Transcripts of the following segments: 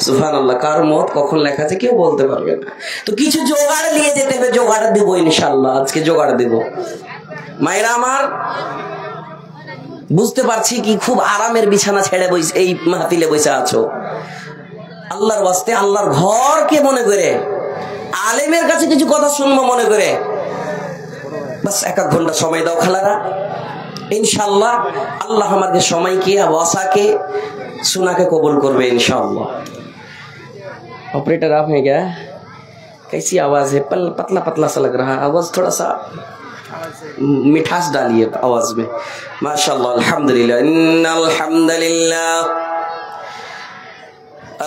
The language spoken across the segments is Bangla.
সুবহানাল্লাহ, কার মত কখন লেখা আছে কেউ বলতে পারবে না। তো কিছু জোগাড় নিয়ে যেতে হবে, জোগাড় দেবো ইনশাআল্লাহ, আজকে জোগাড় দেব। মায়েরা আমার, বুঝতে পারছি কি খুব আরামের বিছানা ছেড়ে বসে এই মাহফিলে বসে আছো। আল্লাহর ওয়াস্তে আল্লাহর ঘরকে মনে করে, আলেমের কাছে কিছু কথা শুনবো মনে করে বাস 1 ঘন্টা সময় দাও খালারা। इंशाअल्लाह अल्लाह हमारे समय के आवासा के सुना के कबूल करबे इंशाअल्लाह। ऑपरेटर आप हैं क्या? कैसी आवाज है? पतला पतला सा लग रहा है आवाज, थोड़ा सा मिठास डालिए आवाज में। माशाअल्लाह, अल्हम्दुलिल्लाह, इन्नल हम्दुलिल्लाह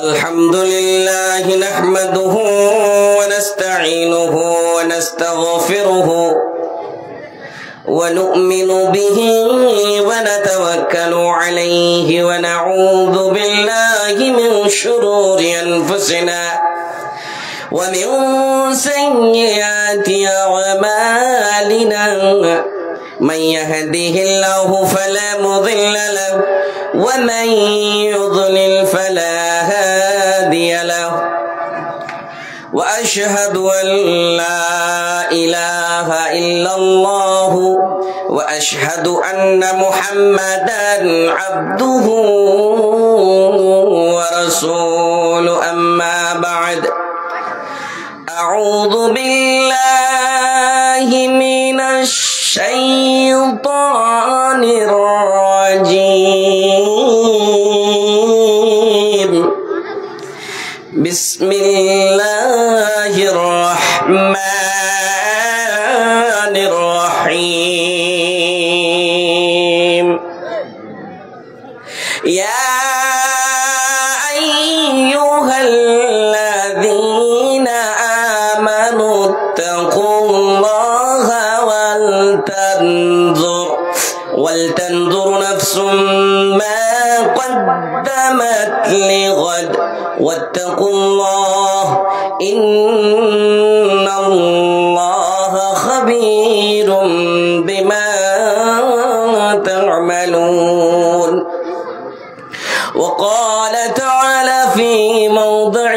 अल्हम्दुलिल्लाह नहमदुहु व नस्तईनुहु व नस्तगफिरुहु ونؤمن به ونتوكل عليه ونعوذ بالله من شرور أنفسنا ومن سيئات أعمالنا من يهده الله فلا مضل له ومن يضلل فلا هادي له وأشهد أن لا إله إلا الله وأشهد أن محمدا عبده ورسوله أما بعد أعوذ بالله من الشيطان الرجيم بسم الله الرحمن الرحيم يا أيها الذين آمنوا اتقوا الله ولتنظر نفس ما قدمت لغد واتقوا الله إن الله خبير بما تعملون. وقال تعالى في موضع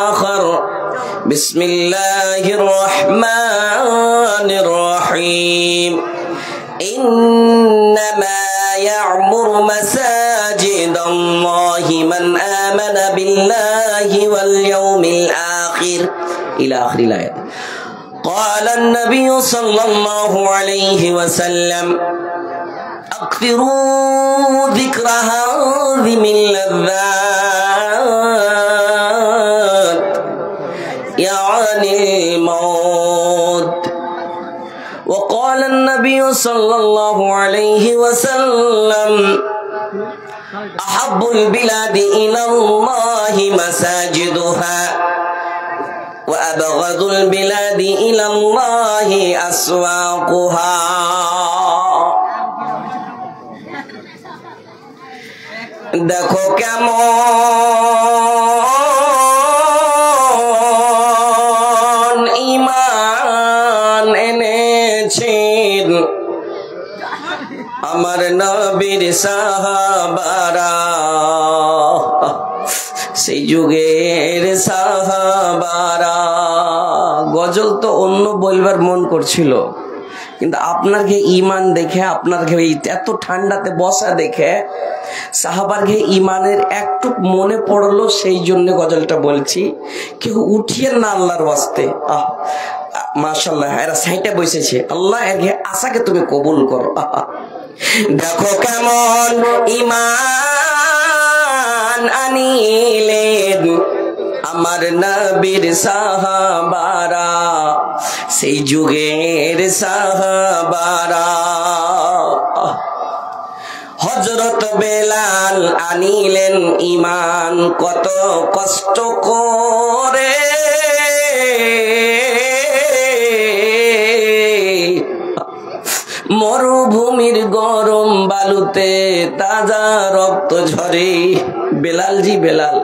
آخر بسم الله الرحمن الرحيم إنما يعمر مساجد الله من آمن بالله واليوم الآخر إلى آخر الآية. قال النبي صلى الله عليه وسلم أكثروا ذكر هذه اللذات يعني الموت. وقال النبي صلى الله عليه وسلم أحب البلاد إلى الله مساجدها وأبغض البلاد إلى الله أسواقها. দেখো কেমন ঈমান এনেছেন আমার নবীর সাহাবারা, সেই যুগের সাহাবারা। গজল তো অন্য বলবার মন করছিল, কিন্তু আপনার ঘে ইমান দেখে, আপনার ঘে এত ঠান্ডাতে বসা দেখে সাহাবার ঘে ইমানের একটু মনে পড়লো, সেই জন্য গজলটা বলছি। কেউ উঠিয়ে না আল্লাহর ওয়াস্তে। মাশাআল্লাহ, এরা সাইটে বসেছে। আল্লাহ এর ঘে আশাকে তুমি কবুল করো। দেখো কেমন ইমান আনিলেন আমার নবীর সাহাবারা, সেই যুগের সাহাবারা। হযরত বেলাল আনিলেন ঈমান কত কষ্ট করে, মরুভূমির গরম বালুতে তাজা রক্ত ঝরে। বেলাল জি বেলাল,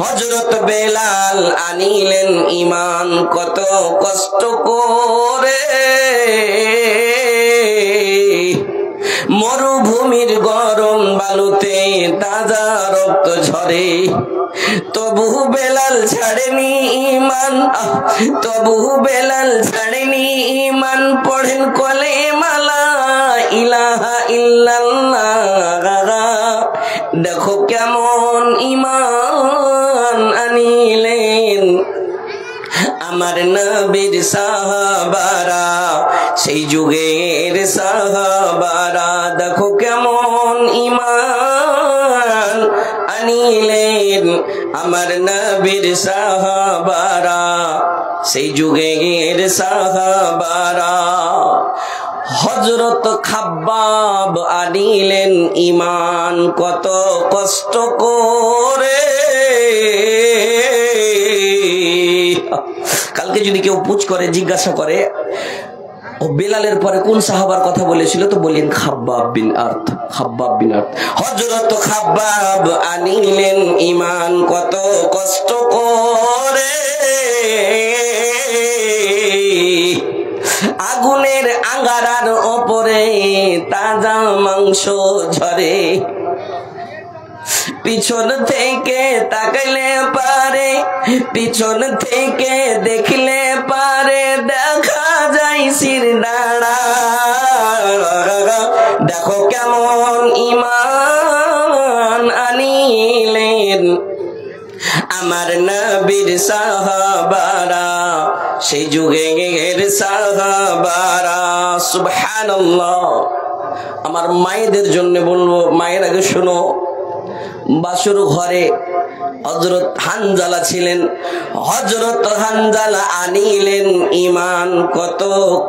হযরত বেলাল আনিলেন ঈমান কত কষ্ট করে, মরুভূমির গরম বালুতে তাজা রক্ত ঝরে, তবু বেলাল ছাড়েনি ঈমান, তবু বেলাল ছাড়েনি ঈমান। পড়েন কলেমা লা ইলাহা ইল্লাল্লাহ। দেখো কেমন ঈমান আনিলেন আমার নবীর সাহাবারা, সেই যুগের সাহাবারা। দেখো কেমন ঈমান আনিলেন আমার নবীর সাহাবারা, সেই যুগের সাহাবারা। হযরত খাব্বাব আনিলেন ঈমান কত কষ্ট করে। কালকে যদি কেউ পুছ করে জিজ্ঞাসা করে ও বেলালের পরে কোন সাহাবার কথা বলেছিল, তো বলেন খাব্বাব বিন আরত, খাব্বাব বিন আরত। হযরত খাব্বাব আনিলেন ঈমান কত কষ্ট করে। আগুনের আঙ্গারার ওপরে তাজা মাংস ঝরে, পিছন থেকে তাকাইলে পারে, পিছন থেকে দেখলে পারে দেখা যায় শিরদাঁড়া। দেখো কেমন ঈমান আনিলেন আমার নবীর সাহাবারা, সেই যুগের সাহাবারা। সুবহানাল্লাহ। আমার মায়েদের জন্য বলবো, মায়ের আগে শোনো, বাসুর ঘরে হযরত হানজালা ছিলেন। হযরত হানজালা আনিলেন ঈমান কত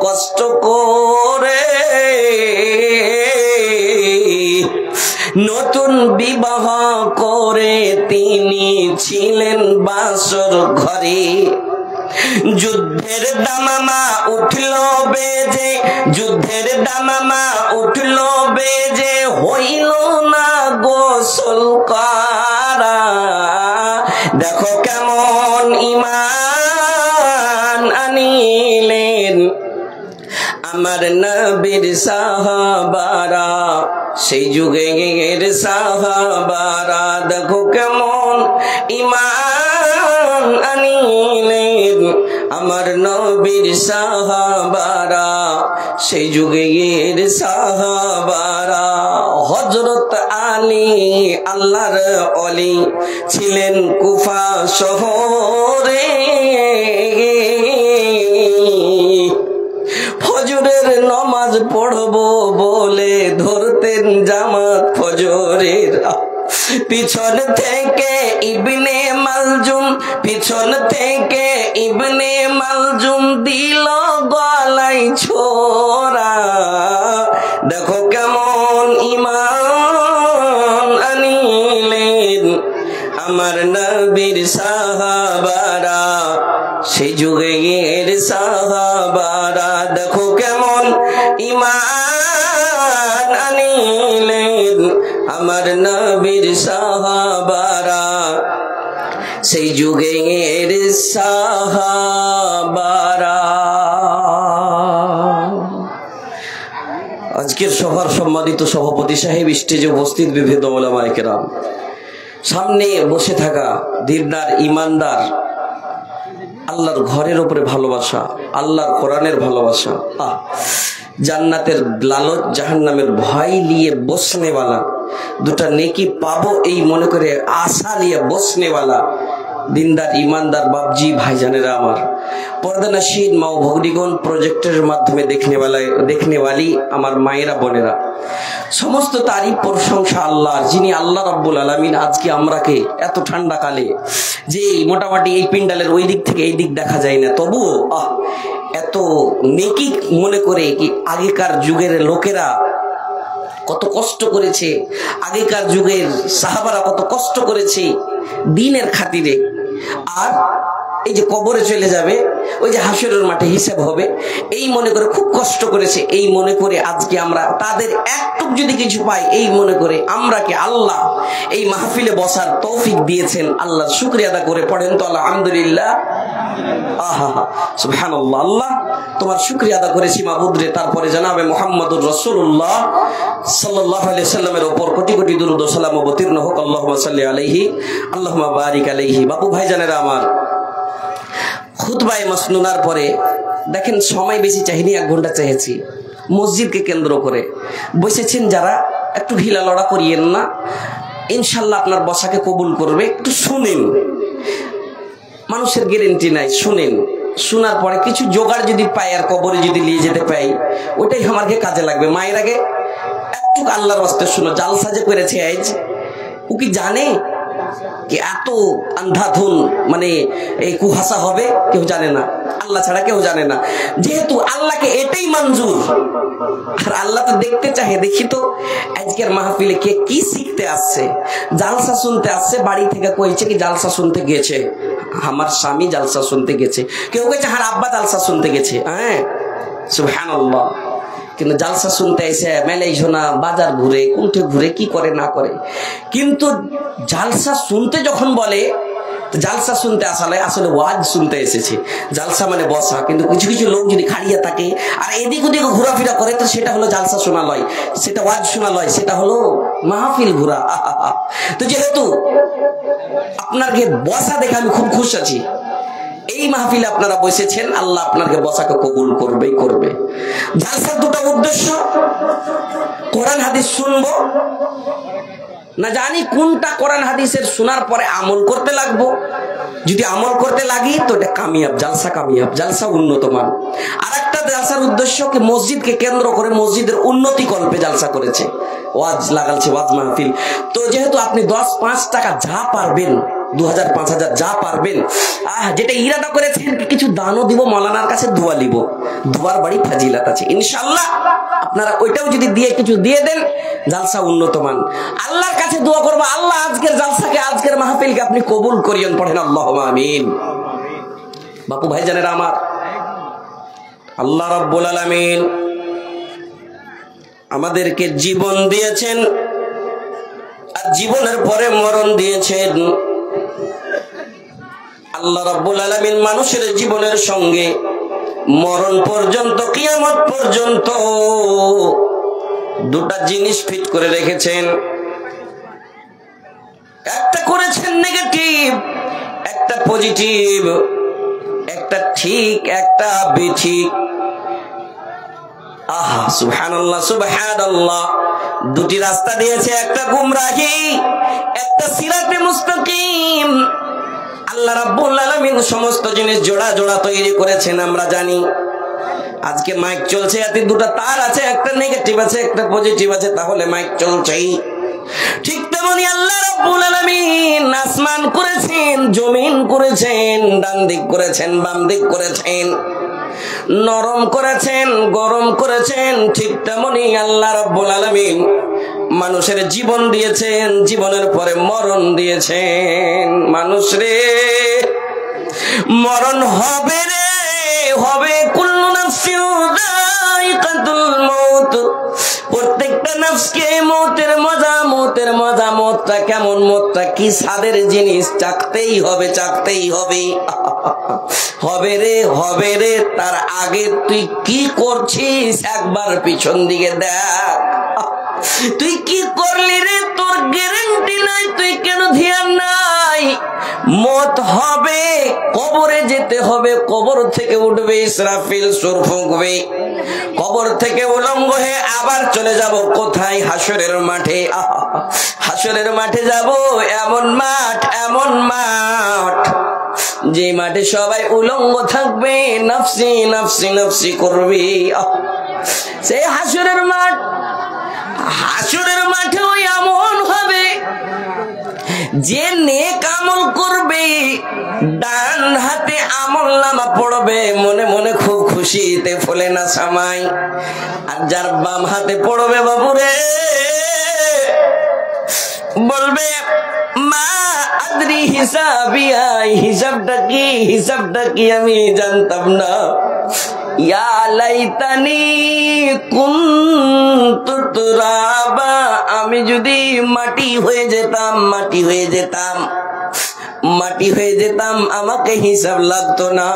কষ্ট করে। নতুন বিবাহ করে তিনি ছিলেন বাসর ঘরে। যুদ্ধের দামামা উঠল বেজে, যুদ্ধের দামামা উঠল বেজে, হইল না গোসল করা। দেখো কেমন ঈমান আনিলেন আমার নবীর সাহাবারা, সেই যুগের সাহাবারা। দেখো কেমন ঈমান আনিলেন আমার নবীর সাহাবারা, সেই যুগের সাহাবারা। হযরত আলী আল্লাহর ওলি ছিলেন কুফা শহরে। ফজরের নামাজ পড়বো বলে ধরতেন জামাত ফজরের। পিছন থেকে ইবনে মালজুম, পিছন থেকে ইবনে মালজুম দিল গলায় ছোরা। দেখো কেমন ঈমান আনিলেন আমার নবীর সাহাবারা, সেই যুগের সাহাবারা। দেখো কেমন ঈমান আনিলেন আমার নবীর সাহাবারা, সেই যুগের সাহাবারা। আজকের সভার সম্মানিত সভাপতি সাহেব, স্টেজে উপস্থিত বিভিন্ন উলামায়ে কেরাম, সামনে বসে থাকা দিনদার ঈমানদার, আল্লাহর ঘরের উপরে ভালোবাসা, আল্লাহর কোরআনের ভালোবাসা, জান্নাতের লালচ, জাহান্নামের ভয় নিয়ে বসনেওয়ালা, দুটা নেকি পাবো এই মনে করে আশা নিয়ে বসনেওয়ালা দিনদার ঈমানদার বাপজি ভাইজানেরা আমার, পর্দানশীন মা ও ভগ্নীগণ, প্রজেক্টের মাধ্যমে দেখনেওয়ালি আমার মায়েরা বোনেরা, সমস্ত তারিফ প্রশংসা আল্লাহর, যিনি আল্লাহ রাব্বুল আলামিন আজকে আমরাকে এত ঠান্ডা কালে, যে মোটামুটি এই পিন্ডালের ওই দিক থেকে এই দিক দেখা যায় না, তবুও এত নেকি মনে করে কি আগেকার যুগের লোকেরা কত কষ্ট করেছে, আগেকার যুগের সাহাবারা কত কষ্ট করেছে দিনের খাতিরে। আর এই যে কবরে চলে যাবে, ওই যে হাসরের মাঠে হিসাব হবে, এই মনে করে খুব কষ্ট করেছে, এই মনে করে আজকে আমরা তাদের একটুক যদি কিছু পাই, এই মনে করে আমরা কি আল্লাহ এই মাহফিলে বসার তৌফিক দিয়েছেন, আল্লাহর শুকরিয়া আদা করে পড়েন তো আলহামদুলিল্লাহ। আহা সুবহানাল্লাহ, আল্লাহ তোমার শুকরিয়া আদা করেছি মাবুদ রে। তারপরে জনাবে মুহাম্মদুর রাসূলুল্লাহ সাল্লাল্লাহু আলাইহি সাল্লামের উপর কোটি কোটি দুরূদ ও সালাম অবতীর্ণ হোক। আল্লাহুম্মা সাল্লি আলাইহি আল্লাহুম্মা বারিক আলাইহি। বাপু ভাইজানেরা আমার, খুতবায়ে মাসনুনার পরে দেখেন সময় বেশি চাইনি, 1 ঘন্টা চেয়েছি। মসজিদকে কেন্দ্র করে বসেছেন যারা, একটু ঢিলা লড়া করিয়েন না, ইনশাল্লাহ আপনার বসাকে কবুল করবে। একটু শুনেন, মানুষের গ্যারেন্টি নাই, শুনেন। শোনার পরে কিছু জোগাড় যদি পাই আর কবরে যদি নিয়ে যেতে পাই, ওটাই আমাকে কাজে লাগবে। মায়ের আগে একটু আল্লাহর রাস্তে শুনো, জালসা যে করেছে আজ, ও কি জানে কি এত আন্ধাধুন মানে এই কুহাসা হবে? কেউ জানে না, আল্লাহ ছাড়া কেউ জানে না। যেহেতু আল্লাহকে এটাই মঞ্জুর, আর আল্লাহ তো দেখতে চাহে, দেখি তো আজকের মাহফিলে কে কি শিখতে আসছে। জালসা শুনতে আসছে, বাড়ি থেকে কইছে কি জালসা শুনতে গেছে, আমার স্বামী জালসা শুনতে গেছে, কেউ কইছে আমার আব্বা জালসা শুনতে গেছে। হ্যাঁ সুবহানাল্লাহ। কিন্তু জালসা শুনতে এসে মেলাই শোনা, বাজার ঘুরে, কুণ্ঠে ঘুরে, কি করে না করে, কিন্তু জালসা শুনতে যখন বলে, জালসা শুনতে আসলে ওয়াজ শুনতে এসেছে। জালসা মানে বসা, কিন্তু কিছু কিছু লোক যদি খাড়িয়ে থাকে আর এদিক ওদিক ঘোরাফেরা করে, তো সেটা হলো জালসা শোনা লয়, সেটা ওয়াজ শোনা লয়, সেটা হলো মাহফিল ঘোরা। তো যেহেতু আপনাকে বসা দেখে আমি খুব খুশি আছি, এই মাহফিলে আপনারা বসেছেন, আল্লাহ আপনাকে বসাকে কবুল করবেই করবে। জালসার দুটো উদ্দেশ্য, কোরআন হাদিস শুনবো না জানি কোনটা, কোরআন হাদিসের শোনার পরে আমল করতে লাগবো। যদি আমল করতে লাগি তো এটা কামিয়াব, জালসা কামিয়াব, জালসা উন্নত মান। আর একটা জালসার উদ্দেশ্য কি মসজিদকে কেন্দ্র করে মসজিদের উন্নতি কল্পে জালসা করেছে, ওয়াজ লাগালছে, ওয়াজ মাহফিল। তো যেহেতু আপনি 10-5 টাকা যা পারবেন, 2000-5000 যা পারবেন, যেটা ইরাদা করেছেন কিছু দানও দিব, মৌলানার কাছে দোয়া লিব, দোয়ার বাড়ি ফাজিলাত আছে ইনশাআল্লাহ। আপনারা ওইটাও যদি দিয়ে কিছু দিয়ে দেন, জালসা উন্নত মান। আল্লাহর কাছে দোয়া করবো, আল্লাহ আজকের জালসাকে, আজকের মাহফিলকে আপনি কবুল করিয়েন, পড়েন আল্লাহুম্মা আমিন। বাপু ভাইজানেরা আমার, আল্লাহ রাব্বুল আলামিন আমাদেরকে জীবন দিয়েছেন আর জীবনের পরে মরণ দিয়েছেন। আল্লাহ রাব্বুল আলামিন মানুষের জীবনের সঙ্গে মরণ পর্যন্ত, কিয়ামত পর্যন্ত দুটা জিনিস ফিট করে রেখেছেন। একটা করেছেন নেগেটিভ, একটা পজিটিভ, একটা ঠিক, একটা বেঠিক। আহা সুবহানাল্লাহ সুবহানাল্লাহ। দুটি রাস্তা দিয়েছে, একটা গুমরাহি, একটা সিরাতে মুস্তাকিম। আল্লাহ রাব্বুল আলামিন সমস্ত জিনিস জোড়া জোড়া তৈরি করেছেন, আমরা জানি। আজকে মাইক চলছে, এতে দুটো তার আছে, একটা নেগেটিভ আছে, একটা পজিটিভ আছে, তাহলে মাইক চলছেই। ঠিক তেমনি আল্লাহ রাব্বুল আলামিন আসমান করেছেন, জমিন করেছেন, ডান দিক করেছেন, বাম দিক করেছেন, নরম করেছেন, গরম করেছেন। ঠিক তেমনি আল্লাহ রাব্বুল আলামিন মানুষের জীবন দিয়েছেন, জীবনের পরে মরণ দিয়েছেন। মানুষ রে, মরণ হবে রে, হবে। কুল্লু নাফসিন যায়িকাতুল মাউত। প্রত্যেকটা নাফসকে মৌতের মজা, মৌতের মজা, মৌতটা কেমন, মৌতটা কি স্বাদের জিনিস, চাকতেই হবে, চাকতেই হবে। হবে রে, হবে রে। তার আগে তুই কি করছিস একবার পিছন দিকে দেখ। তুই কি করলি রে, তোর গ্যারান্টি নাই, তুই কেন ধ্যান নাই। মত হবে, কবরে যেতে হবে, কবর থেকে উঠবে ইসরাফিল, সুর ফুঁকবে, কবর থেকে উলঙ্গ হয়ে আবার চলে যাব কোথায়? হাসরের মাঠে। হাসরের মাঠে যাব, এমন মাঠ, এমন মাঠ যে মাঠে সবাই উলঙ্গ থাকবে, নফসি নফসি নফসি করবে। সেই হাসরের মাঠ, হাসরের মাঠেও এমন হবে যে নেক আমল করবে, ডান হাতে আমলনামা পড়বে, মনে মনে খুব খুশিতে ফলে না সামাই। আর যার বাম হাতে পড়বে, বাবুরে বলবে মা আদরি হিসাবিয়া, হিসাবটা কি আমি জানতাম না। ইয়া লাইতানি কুনতু তুরাবা, আমি যদি মাটি হয়ে যেতাম আমাকে হিসাব লাগতো না।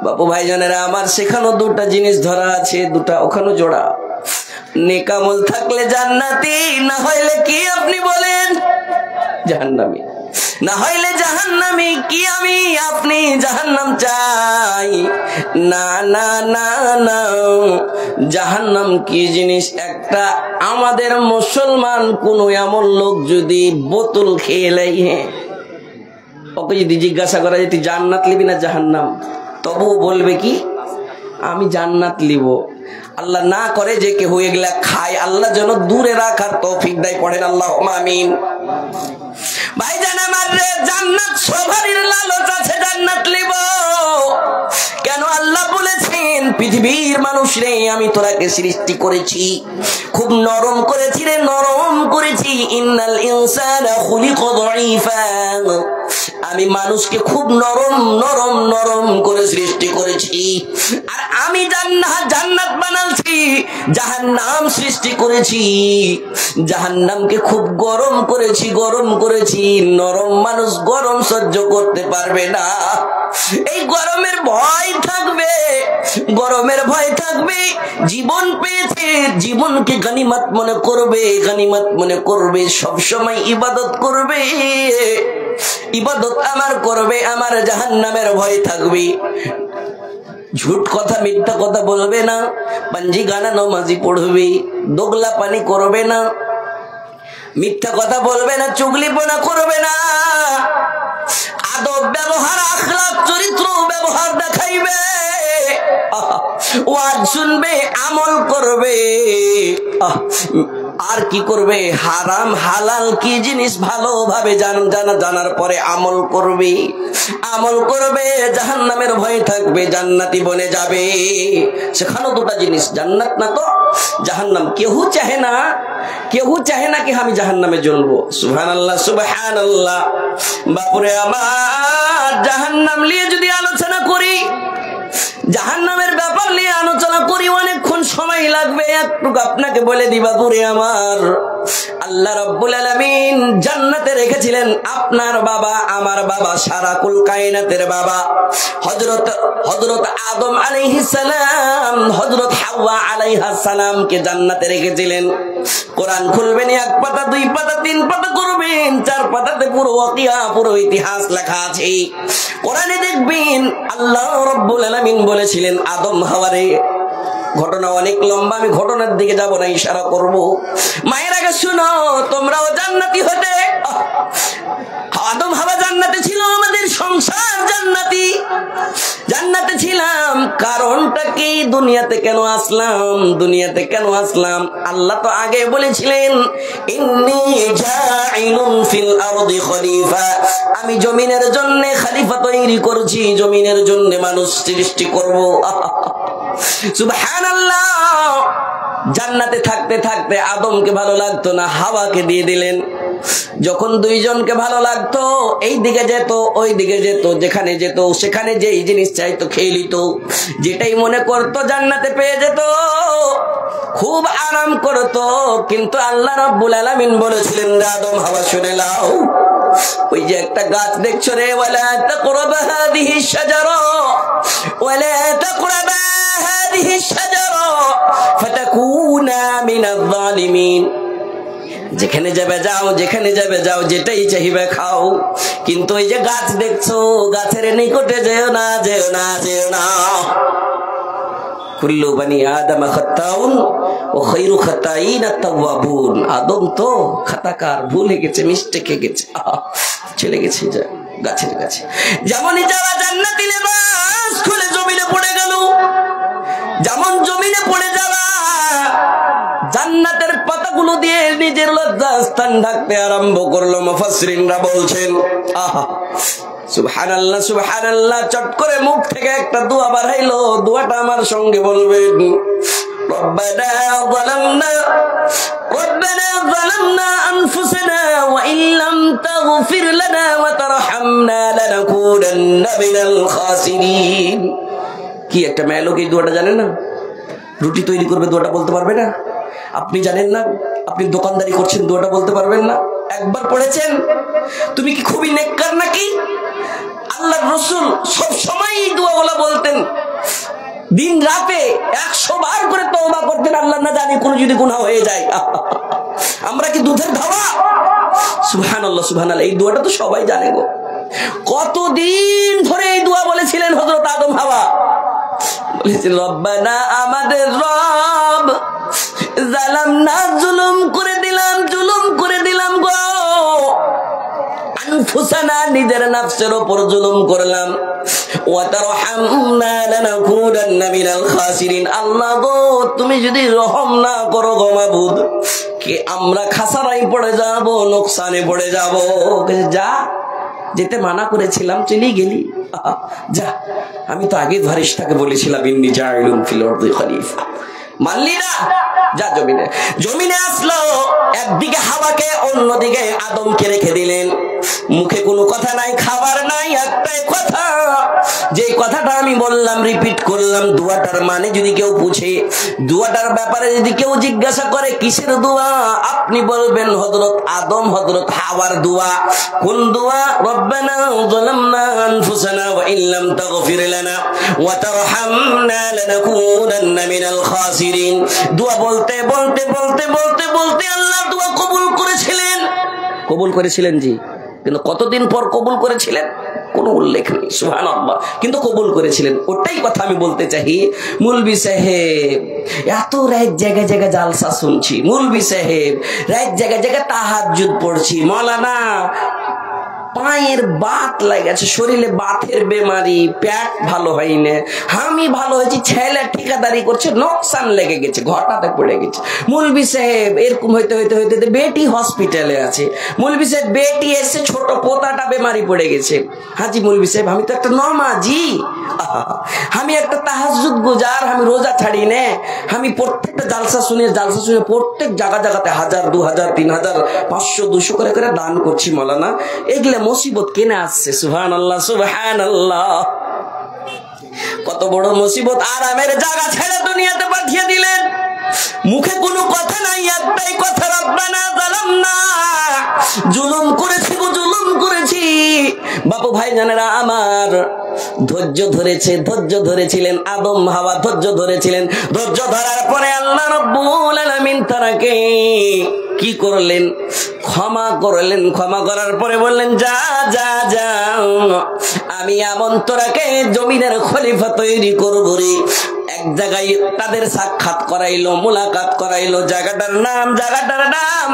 বাপু ভাইজানেরা আমার, সেখানে দুটা জিনিস ধরা আছে, দুটা ওখানে জোড়া। নেকামল থাকলে জান্নাতি, না হইলে কি আপনি বলেন? জাহান্নামী। না হইলে জাহান্নামী। কি আমি আপনি জাহান্নাম চাই? না না না না, জাহান্নাম কি জিনিস? একটা আমাদের মুসলমান কোন এমন লোক যদি বোতল খেয়ে লাই, ওকে যদি জিজ্ঞাসা করা যে তুই জান্নাত লিবি না জাহান্নাম, তবু বলবে কি আমি জান্নাত লিব। আল্লাহ না করে যে কেউ এগুলা খায়, আল্লাহ যেন দূরে রাখার তৌফিক দেয়। পড়েন আল্লাহুম্মা আমিন। ভাইজান আমার রে, জান্নাত সবারই লালচ আছে, জান্নাত লিব। কেন আল্লাহ বলেছেন পৃথিবীর মানুষ রে, আমি তোরাকে সৃষ্টি করেছি, খুব নরম করেছি রে, নরম করেছি। ইন্নাল ইনসানা খুলিকা দাঈফা, আমি মানুষকে খুব নরম নরম নরম করে সৃষ্টি করেছি। আর আমি জান্নাত বানাচ্ছি, জাহান্নাম সৃষ্টি করেছি, জাহান্নামকে খুব গরম করেছি, গরম করেছি। নরম মানুষ গরম সহ্য করতে পারবে না। এই গরমের ভয় থাকবে, গরমের ভয় থাকবে। জীবন পেয়েছে, জীবনকে গনিমত মনে করবে, গনিমত মনে করবে। সবসময় ইবাদত করবে, ইবাদত আমার করবে, আমার জাহান্নামের ভয় থাকবে। ঝুট কথা মিথ্যা কথা বলবে না, পাঞ্জি গানা নামাজি পড়বে, দোগলা পানি করবে না, মিথ্যা কথা বলবে না, চুগলিপনা করবে না, আদব ব্যবহার আখলাক চরিত্র ব্যবহার দেখাইবে, ওয়াজ শুনবে, আমল করবে। আর কি করবে? হারাম হালাল কি জিনিস ভালোভাবে জানার পরে আমল করবে, আমল করবে। জাহান্নামের ভয় থাকবে, জান্নাতি বনে যাবে। সেখানেও দুটা জিনিস, জান্নাত না তো জাহান্নাম। কেউ চাহে না কি আমি জাহান্নামে জ্বলবো। সুবহানাল্লাহ সুবহানাল্লাহ। বাপুরে আমার, জাহান্নাম নিয়ে যদি আলোচনা করি, জাহান্নামের ব্যাপার নিয়ে আলোচনা করি, অনেকক্ষণ সময় লাগবে। একটু আপনাকে বলে দিবা পুরে আমার, আল্লাহ রাব্বুল আলামিন জান্নাতে রেখেছিলেন আপনার বাবা, আমার বাবা, সারা কুল কায়নাতের বাবা, হযরত আদম আলাইহিস সালাম, হযরত হাওয়া আলাইহাস সালামকে জান্নাতে রেখেছিলেন। কোরআন খুলবেন, এক পাতা, দুই পাতা, তিন পাতা করবেন, চার পাতাতে পুরো ওয়াকিয়া, পুরো ইতিহাস লেখা আছে। কোরআনে দেখবেন আল্লাহ রাব্বুল আলামিন বলেছিলেন আদম হাওয়ারে, ঘটনা অনেক লম্বা, আমি ঘটনার দিকে যাব না, ইশারা করব। মায়ের আগে শুনো, তোমরাও জান্নাতি হতে। আদম হাওয়া জান্নাতে ছিল, আমাদের সংসার জান্নাতে ছিলাম। কারণটা কি? দুনিয়াতে কেন আসলাম? আল্লাহ তো আগে বলেছিলেন ইন্নী জাইলুন ফিল আরদি খলিফা, আমি জমিনের জন্য খলিফা তৈরি করছি, জমিনের জন্য মানুষ সৃষ্টি করব। সুবহানাল্লাহ। জান্নাতে থাকতে থাকতে আদমকে ভালো লাগতো না, হাওয়াকে দিয়ে দিলেন। যখন দুইজনকে ভালো লাগতো, এই দিকে যেত, ওই দিকে যেত, যেখানে যেত সেখানে যেই জিনিস চাইতো খেয়ে নিত, যেটাই মনে করতো জান্নাতে পেয়ে যেত, খুব আরাম করতো। কিন্তু আল্লাহ রাব্বুল আলামিন বলেছিলেন, আদম হাওয়া শুনে নাও, ওই যে একটা গাছ দেখছো রে, ওয়ালা তাকরাবা হাদিহি শাজারা, ওয়ালা তাকরাবা হাদিহি শাজারা ফাতাকুনা মিনাল যালিমিন। যেখানে যাবে যাও, যেটাই চাইবে খাও, কিন্তু ওই যে গাছ দেখছো, গাছের নিকটে যেও না। কুল্লু বানি আদম খাত্তাউন ও খায়রু খাত্তাইন আত-তাওয়াবুন। আদম তো খাতাকার, ভুলে গেছে, মিস্টেক হয়ে গেছে, চলে গেছে গাছের কাছে। যেমনই যাওয়া জান্নাতি লেবাস খুলে জমিনে পড়ে গেল, যেমন জমিনে পড়ে যাওয়া, জান্নাতের পাতাগুলো দিয়ে নিজের লজ্জাস্থান ঢাকতে আরম্ভ করলো। মুফাসসিরিনরা বলছেন, আহা সুবহানাল্লাহ সুবহানাল্লাহ। চট করে মুখ থেকে একটা দোয়া বার হইলো, দোয়াটা আমার সঙ্গে বলবেন। রব্বানা যালামনা ربنا ظلمنا أنفسنا وإن لم تغفر لنا وترحمنا لنكونن من الخاسرين কি একটা মেয়ে লোক এই দোয়াটা জানে না? রুটি তৈরি করবে, দোয়াটা বলতে পারবে না? আপনি জানেন না? আপনি দোকানদারি করছেন, দোয়াটা বলতে পারবেন না? একবার পড়েছেন? তুমি কি খুবই নেককার নাকি? আল্লাহর রাসূল সব সময় এই দোয়াগুলো বলতেন, দিন রাতে 100 বার করে তওবা করতেন, আল্লাহ না জানি কোনো যদি গুনাহ হয়ে যায়। আমরা কি দুধের ধাওয়া? সুবহানাল্লাহ সুবহানাল্লাহ, এই দোয়াটা তো সবাই জানে গো। কতদিন ধরে এই দোয়া বলেছিলেন হযরত আদম হাওয়া? বলেছিলেন রব্বানা, আমাদের রব, জালামনা, জুলুম করে দিলাম গো, আনফুসানা, নিজের নফসের উপর জুলুম করলাম, ওয়া তারহামনা লানাকুনান্না মিনাল খাসিরিন। আল্লাহ গো, তুমি যদি রহম না করো গো মাবুদ, কে আমরা খাসারাই পড়ে যাব, নোকসানে পড়ে যাব। যা, যেতে মানা করেছিলাম চলেই গেলি, যা। আমি তো আগে ফারিস্তাকে বলেছিলাম ইন্নী জাইলুন ফিল আরদি খলিফা, মানলি না, যা জমিনে আসলো। একদিকে হাওয়াকে, অন্যদিকে আদমকে রেখে দিলেন। মুখে কোনো কথা নাই, খাবার নাই, একটাই কথা, যে কথাটা আমি বললাম, রিপিট করলাম। দোয়াটার মানে যদি কেউ পুছে, দোয়াটার ব্যাপারে যদি কেউ জিজ্ঞাসা করে কিসের দোয়া, আপনি বলবেন হযরত আদম, হযরত হাওয়ার দোয়া। কোন দোয়া? রব্বানা যালামনা আনফুসানা ওয়া ইল্লাম তাগফির লানা ওয়া তারহামনা লানাকুনান্না মিনাল খাসিরিন। দোয়া বলতে বলতে বলতে বলতে বলতে আল্লাহ দোয়া কবুল করেছিলেন জি, কিন্তু কতদিন পর কবুল করেছিলেন কোনো উল্লেখ নেই। সুবহানাল্লাহ, কিন্তু কবুল করেছিলেন। ওটাই কথা আমি বলতে চাই। মুলবি সাহেব এত রাত জায়গায় জায়গায় জালসা শুনছি, মুলবি সাহেব রাত জায়গায় জায়গায় তাহাজ্জুদ পড়ছি, মাওলানা পায়ের বাত লাগেছে, শরীরে বাতের বেমারি, পেট ভালো হয়নি, আমি ভালো হয়েছি, ছেলে ঠিকাদারি করছে, নোকসান লেগে গেছে, ঘটাতে পড়ে গেছে। মুলবি সাহেব এরকম হইতে হইতে হইতে বেটি হসপিটালে আছে, মুলবি সাহেব বেটি এসে, ছোট পোতাটা বেমারি পড়ে গেছে। হাজি মুলবি সাহেব, আমি তো একটা নমাজি, আমি একটা তাহাজ্জুদ গুজার, আমি রোজা ছাড়ি নে, আমি প্রত্যেকটা জালসা শুনে প্রত্যেক জায়গাতে 1000, 2000, 3000, 500, 200 করে করে দান করছি। মাওলানা এগুলা মুসিবত কেনে আসছে। সুবহানাল্লাহ সুবহানাল্লাহ, কত বড় মুসিবত। আরামের জায়গা ছেড়ে দুনিয়াতে পাঠিয়ে দিলেন, মুখে কোনো কথা নাই, একটাই কথা, রব্বানা যালামনা, জুলুম করেছি গো, জুলুম করেছি। বাপু ভাই জানেরা আমার, ধৈর্য ধরেছিলেন আদম হাওয়া, ধৈর্য ধরেছিলেন। ধৈর্য ধরার পরে আল্লাহ রাব্বুল আলামিন তারাকে কি করলেন? ক্ষমা করলেন। ক্ষমা করার পরে বললেন, যা যা যা, আমি এমন তোরাকে জমিনের খলিফা তৈরি করব রে। এক জায়গায় তাদের সাক্ষাৎ করাইলো, মুলাকাত করাইলো। জায়গাটার নাম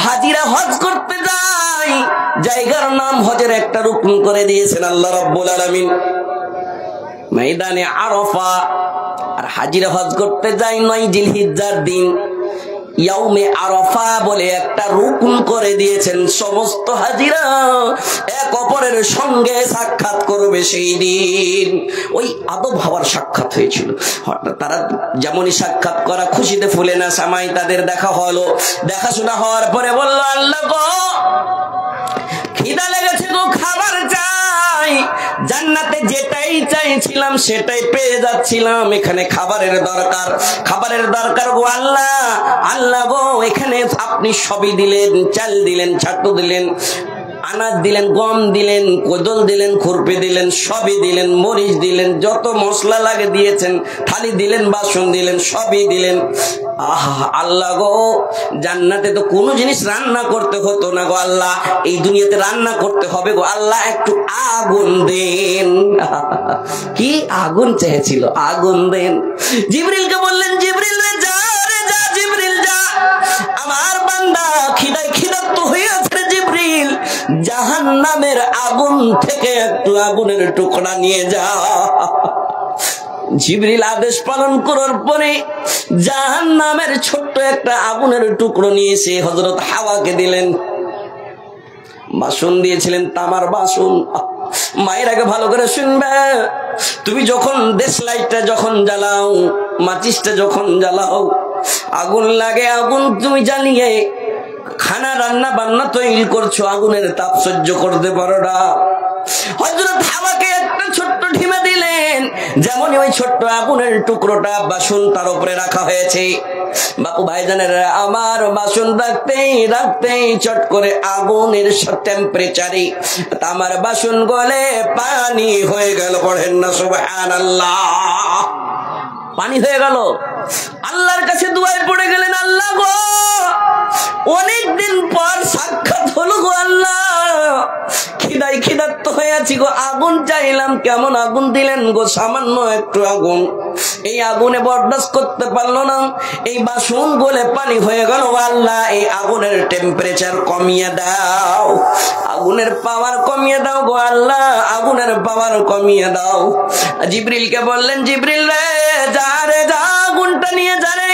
হাজিরা হজ করতে যাই, জায়গার নাম হজের একটা রুকন করে দিয়েছেন আল্লাহ রাব্বুল আলামিন, ময়দানে আরাফা। আর হাজিরা হজ করতে যাই 9 জিলহিজ্জার দিন, ইয়াউমে আরাফা বলে একটা রুকন করে দিয়েছেন। সমস্ত হাজিরা এক অপরের সঙ্গে সাক্ষাৎ করবে সেই দিন। ওই আদম হাওয়ার সাক্ষাৎ হয়েছিল। তারা যেমনই সাক্ষাৎ করা, খুশিতে ফুলে না সামাই তাদের দেখা হলো। দেখাশোনা হওয়ার পরে বলল, আল্লাহ গো, খিদা লেগেছে গো, খাবার চাই। জান্নাতে যেটাই চাইছিলাম সেটাই পেয়ে যাচ্ছিলাম, এখানে খাবারের দরকার গো আল্লাহ। আল্লাহ গো, এখানে আপনি সবই দিলেন, চাল দিলেন, ছাতু দিলেন, আনাজ দিলেন, গম দিলেন, কোদল দিলেন, খুরপি দিলেন, সবই দিলেন, মরিচ দিলেন, যত মশলা লাগে দিয়েছেন, থালি দিলেন, বাসন দিলেন, সবই দিলেন। আহা আল্লাহ গো, জান্নাতে তো কোনো জিনিস রান্না করতে হতো না গো আল্লাহ, এই দুনিয়াতে রান্না করতে হবে গো আল্লাহ, একটু আগুন দেন। কি আগুন চেয়েছিল, আগুন দেন। জিবরিলকে বললেন, জিবরিল রে যা, জিবরিল যা, আমার বান্দা খিদার্ত হয়েছে রে জিবরিল, জাহান্নামের আগুন থেকে একটু আগুনের টুকরা নিয়ে যা। জিবরিল আদেশ পালন করার পরে জাহান্নামের ছোট্ট একটা আগুনের টুকরো নিয়ে এসে হযরত হাওয়াকে দিলেন। বাসন দিয়েছিলেন, তামার বাসন। মায়ের আগে ভালো করে শুনবে, তুমি যখন দেশলাইটটা যখন জ্বালাও, মাচিসটা যখন জ্বালাও, আগুন লাগে, আগুন তুমি জ্বালিয়ে খানা রান্না বান্না তৈরি করছো, আগুনের তাপ সহ্য করতে পারো না। হযরত হাওয়াকে একটা ছোট্ট ঢিমা দিলেন, যেমনই ওই ছোট্ট আগুনের টুকরোটা বাসন তার উপরে রাখা হয়েছে। বাপু ভাইজানেরা আমার, বাসন রাখতেই রাখতেই চট করে আগুনের টেম্পারেচারে আমার বাসন গলে পানি হয়ে গেল। পড়েন না সুবহানাল্লাহ। পানি হয়ে গেল। আল্লাহর কাছে দুয়ায় পড়ে গেলেন, আল্লাহ গো অনেকদিন পর সাক্ষাৎ হলো গো আল্লাহ, খিদায় খিদার্ত হয়ে আছি গো, আগুন চাইলাম, কেমন আগুন দিলেন গো, সামান্য একটু আগুন। এই আগুনে বরদাস্ত করতে পারলো না, এই বাসন গলে পানি হয়ে গেল। আল্লাহ এই আগুনের টেম্পারেচার কমিয়ে দাও, আগুনের পাওয়ার কমিয়ে দাও গো আল্লাহ, আগুনের পাওয়ার কমিয়ে দাও। জিবরিলকে বললেন, জিবরিল রে যা রে যা, আগুনটা নিয়ে যা রে,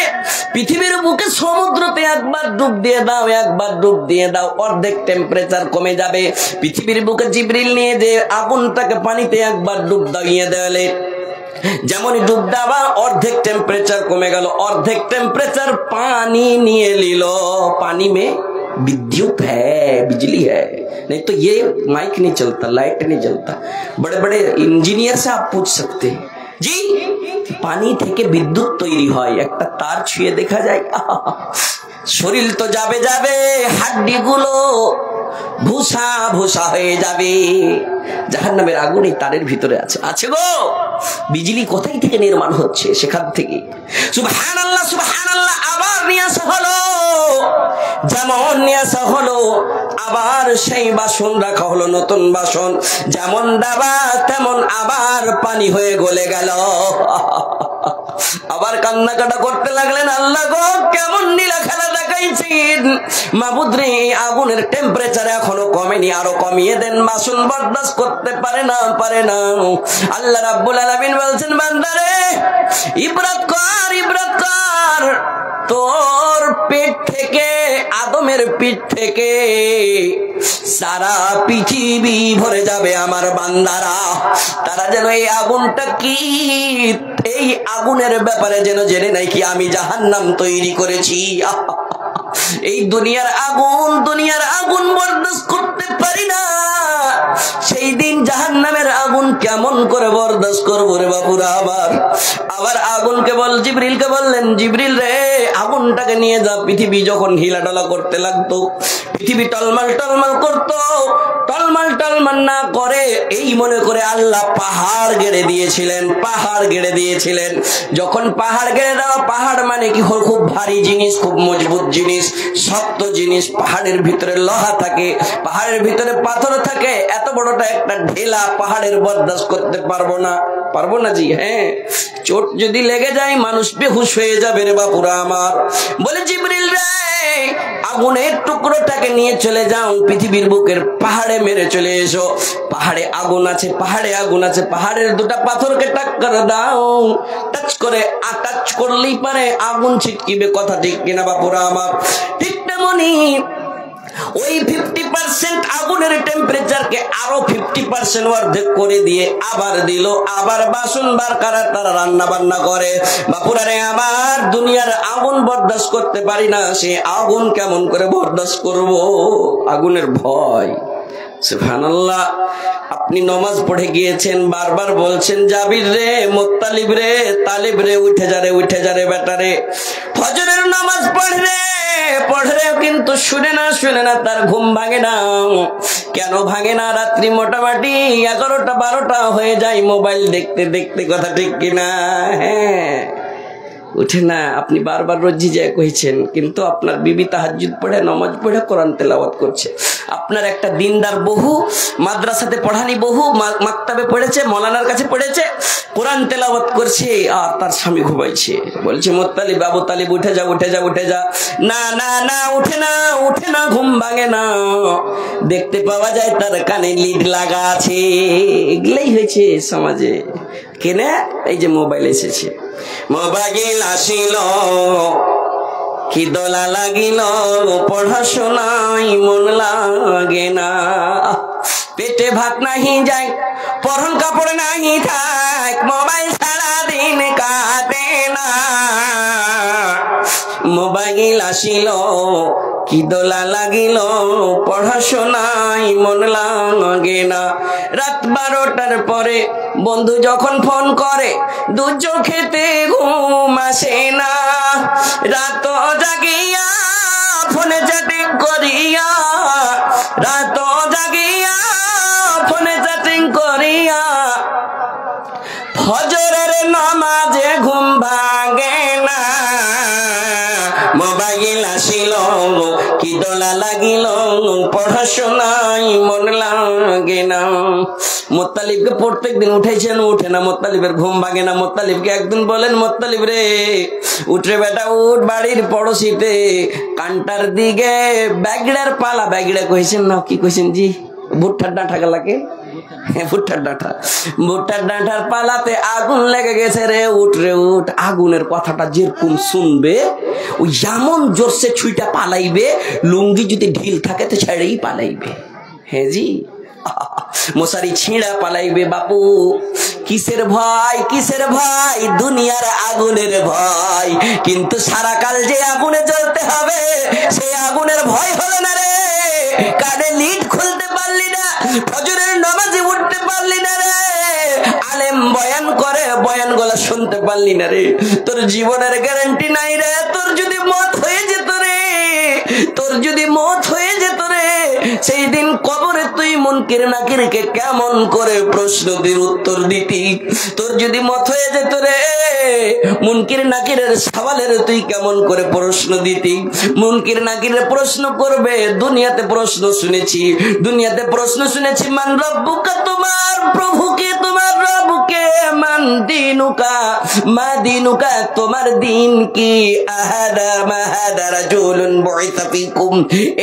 পৃথিবীর বুকে সমুদ্রতে একবার ডুব দিয়ে দাও, একবার ডুব দিয়ে দাও, অর্ধেক টেম্পারেচার কমে যাবে। পৃথিবীর বুকে জিবরিল নিয়ে যে আগুনটাকে পানিতে একবার ডুব দিয়ে দেওয়ালে, যেমনই ডুব দেওয়া অর্ধেক টেম্পারেচার কমে গেল। অর্ধেক টেম্পারেচার पानी নিয়ে নিল। पानी में विद्युत है, बिजली है, नहीं तो ये माइक नहीं चलता, लाइट नहीं जलता। बड़े बड़े इंजीनियर से आप पूछ सकते हैं जी, पानी থেকে বিদ্যুৎ তৈরি হয়, একটা তার ছুঁয়ে দেখা যায়, শরীর তো যাবে যাবে, হাড্ডি গুলো ভুসা ভুসা হয়ে যাবে। জাহান্নামের আগুন এই তারের ভিতরে আছে, আছে গো। বিজলি কোথায় থেকে নির্মাণ হচ্ছে, সেখান থেকে। সুবহানাল্লাহ সুবহানাল্লাহ। আবার নিয়ে আসা হলো, যেমন নিয়ে আসা হলো, আবার সেই বাসন রাখা হলো, নতুন বাসন, যেমন দাবা তেমন আবার পানি হয়ে গলে গেল। আবার কান্নাকাটা করতে লাগলেন, আল্লাহ গো কেমন নীলা খেলা দেখাইছেন, মাবুদ রে আগুনের টেম্পারেচার এখনো কমেনি, আরো কমিয়ে দেন, বাসন বরদাস্ত করতে পারে না, পারে না। আল্লাহ রাব্বুল আলামিন বলছেন, বান্দারে ইবরাত কর, ইবরাত কর, তোর পেট থেকে, আদমের পিঠ থেকে সারা পৃথিবী ভরে যাবে আমার বান্দারা। তারা যেন এই আগুনটা কি, এই আগুনের ব্যাপারে যেন জেনে নাই কি আমি জাহান্নাম তৈরি করেছি। এই দুনিয়ার আগুন বরদাস্ত করতে পারি না, সেই দিন জাহান্নামের আগুন কেমন করে বরদাস্ত করবো রে বাপুরা। আবার আগুনকে বল, জিবরিলকে বললেন, জিবরিল রে আগুনটাকে নিয়ে যা। পৃথিবী যখন হিলাডালা করতে লাগতো, পৃথিবী টলমাল টলমাল করতো, টলমাল টলমাল না করে এই মনে করে আল্লাহ পাহাড় গেড়ে দিয়েছিলেন, পাহাড় গেড়ে দিয়েছিলেন। যখন পাহাড় গেড়ে দেওয়া, পাহাড় মানে কি খুব ভারী জিনিস, খুব মজবুত জিনিস, শক্ত জিনিস, পাহাড়ের ভিতরে লোহা থাকে, পাহাড়ের ভিতরে পাথর থাকে, এত বড়টা একটা ঢেলা পাহাড়ের বরদাস্ত করতে পারবো না, পারবো না জি। হ্যাঁ, চোট যদি লেগে যায় মানুষ বেহুশ হয়ে যাবে রে বাপুরা আমার। বলে জিবরিল রে আগুনের টুকরোটাকে নিয়ে চলে যাও, পৃথিবীর বুকের পাহাড়ে মেরে চলে এসো, পাহাড়ে আগুন আছে, পাহাড়ে আগুন আছে, পাহাড়ের দুটা পাথরকে টাক্কর দাও, টাচ করে টাচ করলেই পারে আগুন ছিটকিবে, কথা ঠিক কিনা বাপুরা আমার। ঠিক তেমনি ওই 50% আগুনের টেম্পারেচারকে আরো 50% অর্ধেক করে দিয়ে আবার দিল, আবার বাসন বার করা, তারা রান্না বান্না করে। বাপুরা রে আমার, দুনিয়ার আগুন বরদাস্ত করতে পারি না, সে আগুন কেমন করে বরদাস্ত করব, আগুনের ভয়। সুবহানাল্লাহ। আপনি নামাজ পড়ে গিয়েছেন, বারবার বলছেন, জাবির রে, মুত্তালিব রে, তালিব রে, উঠে যা রে, উঠে যা রে বেটা রে, ফজরের নামাজ পড় রে, পড়ে, কিন্তু শুনে না, তার ঘুম ভাঙে না। কেন ভাঙে না? রাত্রি মোটামুটি 11টা 12টা হয়ে যায় মোবাইল দেখতে দেখতে, কথা ঠিক কিনা? হ্যাঁ, উঠে না। আপনি বারবার রজ্জি যায় কইছেন, কিন্তু আপনার বিবি তাহাজ্জুদ পড়ে, নামাজ পড়ে, কোরআন তেলাওয়াত করছে। আপনার একটা দিনদার বহু, মাদ্রাসাতে পড়ানি বহু, মাকতাবে পড়েছে, মৌলানার কাছে পড়েছে, কোরআন তেলাওয়াত করছে, আর তার স্বামী ঘুমাইছে। বলছে, মুত্তালিব, আবু তালিব, উঠে যা, উঠে যা, উঠে যা। না না না, উঠে না, উঠে না, ঘুম ভাঙে না। দেখতে পাওয়া যায় তার কানে লিড লাগা আছে। এগুলাই হয়েছে সমাজে। কেনে? এই যে মোবাইল এসেছে, মোবাইল আসিল কি দোলা লাগিল, পড়াশোনায় মন লাগে না, পেটে ভাত নাহি যায়, পরন কাপড় নাহি থাক, মোবাইল সারা দিন কাটে না, মোবাইল আসিল কি দোলা লাগিল, পড়াশোনায় মন লাগে না। রাত 12টার পরে বন্ধু যখন ফোন করে, দু চোখেতে ঘুম আসে না। রাত জাগিয়া ফোনে চ্যাটিং করিয়া, রাত জাগিয়া ফোনে চ্যাটিং করিয়া, ফজরের নামাজে ঘুম ভাঙে না। মোবাইল আসিল কি দোলা লাগিল, পড়াশোনায় মন লাগে না। মোত্তালিবকে প্রত্যেক দিন উঠেছেন, উঠে না, মোত্তালিবের ঘুম ভাঙে না। মোত্তালিবকে একদিন বলেন, মোত্তালিব রে উঠে বেটা উঠ, বাড়ির পড়োশিতে কান্টার দিকে ব্যাগড়ার পালা, ব্যাগড়া কইছেন না, কি কইছেন জি, ভুট্টার ডাঁটা গেলাকে, ভুট্টার ডাঁটা, ভুট্টার ডাঁটার পালাতে আগুন লেগে গেছে রে, উঠ রে উঠ। আগুনের কথাটা যেরকম শুনবে ওই যেমন জোরসে ছুইটা পালাইবে, লুঙ্গি যদি ঢিল থাকে তো ছেড়েই পালাইবে। হ্যাঁ জি, মশারি ছিঁড়া পালাইবে। বাপু কিসের ভয়, কিসের ভয়? দুনিয়ার আগুনের ভয়। কিন্তু সারা কাল যে আগুনে জ্বলতে হবে সেই আগুনের ভয় হলো না রে। কানে লিড খুলতে পারলি না, ফজরের নামাজে উঠতে পারলি না রে, আলেম বয়ান করে বয়ান গুলা শুনতে পারলি না রে, তোর জীবনের গ্যারান্টি নাই রে। তোর যদি মত হয়ে যেত রে, তোর যদি মত হয়ে যেত রে, সেই দিন কবরে তুই মুনকির নাকিরকে কেমন করে প্রশ্ন দিয়ে উত্তর দিতি? তোর যদি মত হয়ে যেত রে, মুনকির নাকিরের সওয়ালের তুই কেমন করে প্রশ্ন দিতি? মুনকির নাকিরের প্রশ্ন করবে, দুনিয়াতে প্রশ্ন শুনেছি, দুনিয়াতে প্রশ্ন শুনেছি, মান রব্বুকা, তোমার প্রভুকে, তোমার রবকে, মান দিনুকা, মা দিনুকা, তোমার দিন কি, আহাদা মাহাদা রাজুলুন বুইসা ফিকুম,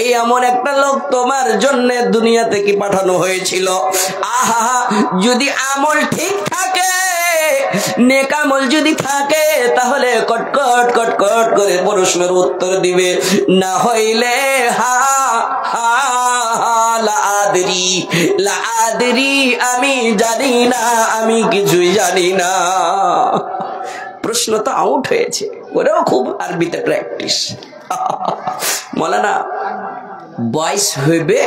এই এমন একটা লোক তোমার জন্য দুনিয়াতে কি পাঠানো হয়েছিল। আহা, যদি আমল ঠিক থাকে, নেক আমল যদি থাকে, তাহলে কটকট কটকট করে প্রশ্নের উত্তর দিবে, না হইলে হা হা লা আদরি, লা আদরি, আমি জানি না, আমি কিছুই জানি না। প্রশ্ন তো আউট হয়েছে, ওরেও খুব আরবিতে প্র্যাকটিস। মৌলানা বয়স হইবে,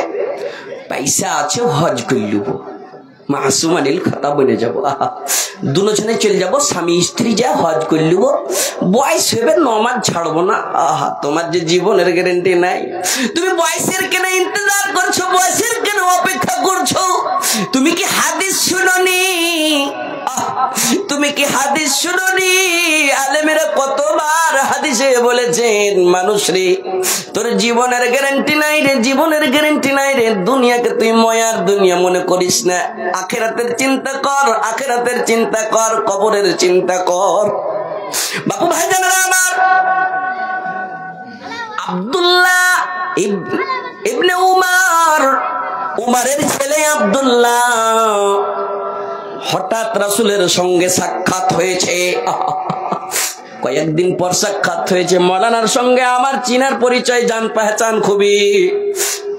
পয়সা আছে, হজ করলুব, মাসুম আনিল খাতা বনে যাবো, দুজনে চলে যাবো, স্বামী স্ত্রী যা হজ করলুব, বয়স হইবে, নমাজ ছাড়বো না। আহা, তোমার যে জীবনের গ্যারান্টি নাই, তুমি বয়সের কেন ইন্তজার করছো, বয়সের কেন অপেক্ষা করছো? তুমি কি হাদিস শুনোনি? তুমি কি হাদিস শুনোনি? আলেমেরা কতবার হাদিসে বলেছেন, মানুষ রে তোর জীবনের গ্যারান্টি নাই রে, জীবনের গ্যারান্টি নাই রে। দুনিয়াকে তুই ময়ার দুনিয়া মনে করিস না, আখিরাতের চিন্তা কর, আখিরাতের চিন্তা কর, কবরের চিন্তা কর। বাপু ভাইজানেরা আমার, আব্দুল্লাহ ইবনে উমার, উমারের ছেলে আব্দুল্লাহ, হঠাৎ রাসূলের সঙ্গে সাক্ষাৎ হয়েছে। কয়েকদিন পর সাক্ষাৎ হয়েছে মৌলানার সঙ্গে, আমার চিনার পরিচয়, জান পেহচান খুবই।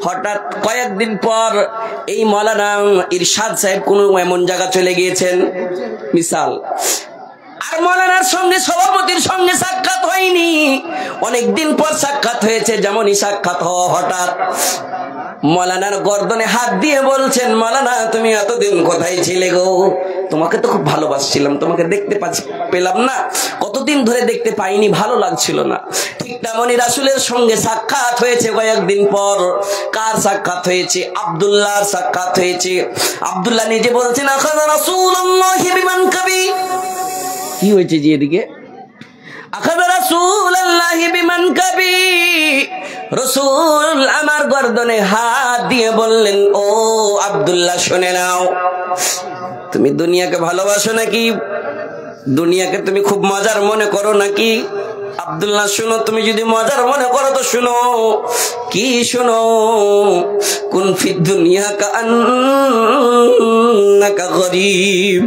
হঠাৎ কয়েকদিন পর এই মৌলানা ইরশাদ সাহেব কোন এমন জায়গা চলে গিয়েছেন, মিসাল, আর মৌলানার সঙ্গে সভাপতির সঙ্গে সাক্ষাৎ হয়নি, অনেকদিন পর সাক্ষাৎ হয়েছে। যেমনই সাক্ষাৎ হওয়া, হঠাৎ মৌলানার গর্দনে হাত দিয়ে বলছেন, মৌলানা তুমি এতদিন কোথায় ছিলে গো? তোমাকে তো খুব ভালোবাসছিলাম, তোমাকে দেখতে পেলাম না, কতদিন ধরে দেখতে পাইনি, ভালো লাগছিল না। ঠিক তেমনি রাসূলের সঙ্গে সাক্ষাৎ হয়েছে কয়েকদিন পর। কার সাক্ষাৎ হয়েছে? আব্দুল্লাহর সাক্ষাৎ হয়েছে। আব্দুল্লাহ নিজে বলছেন, আখাযা রাসূলুল্লাহি বিমানকাবি। কি হয়েছে জি এদিকে? আখাযা রাসূলুল্লাহি বিমানকাবি, রাসূল আমার গর্দনে হাত দিয়ে বললেন, ও আব্দুল্লাহ শুনে নাও, তুমি দুনিয়াকে ভালোবাসো নাকি? দুনিয়াকে তুমি খুব মজার মনে করো নাকি? আব্দুল্লাহ শুনো, তুমি যদি মজার মনে করো তো শুনো। কি শুনো? কুন ফিদ দুনিয়া কাআন্নাকা গরীব।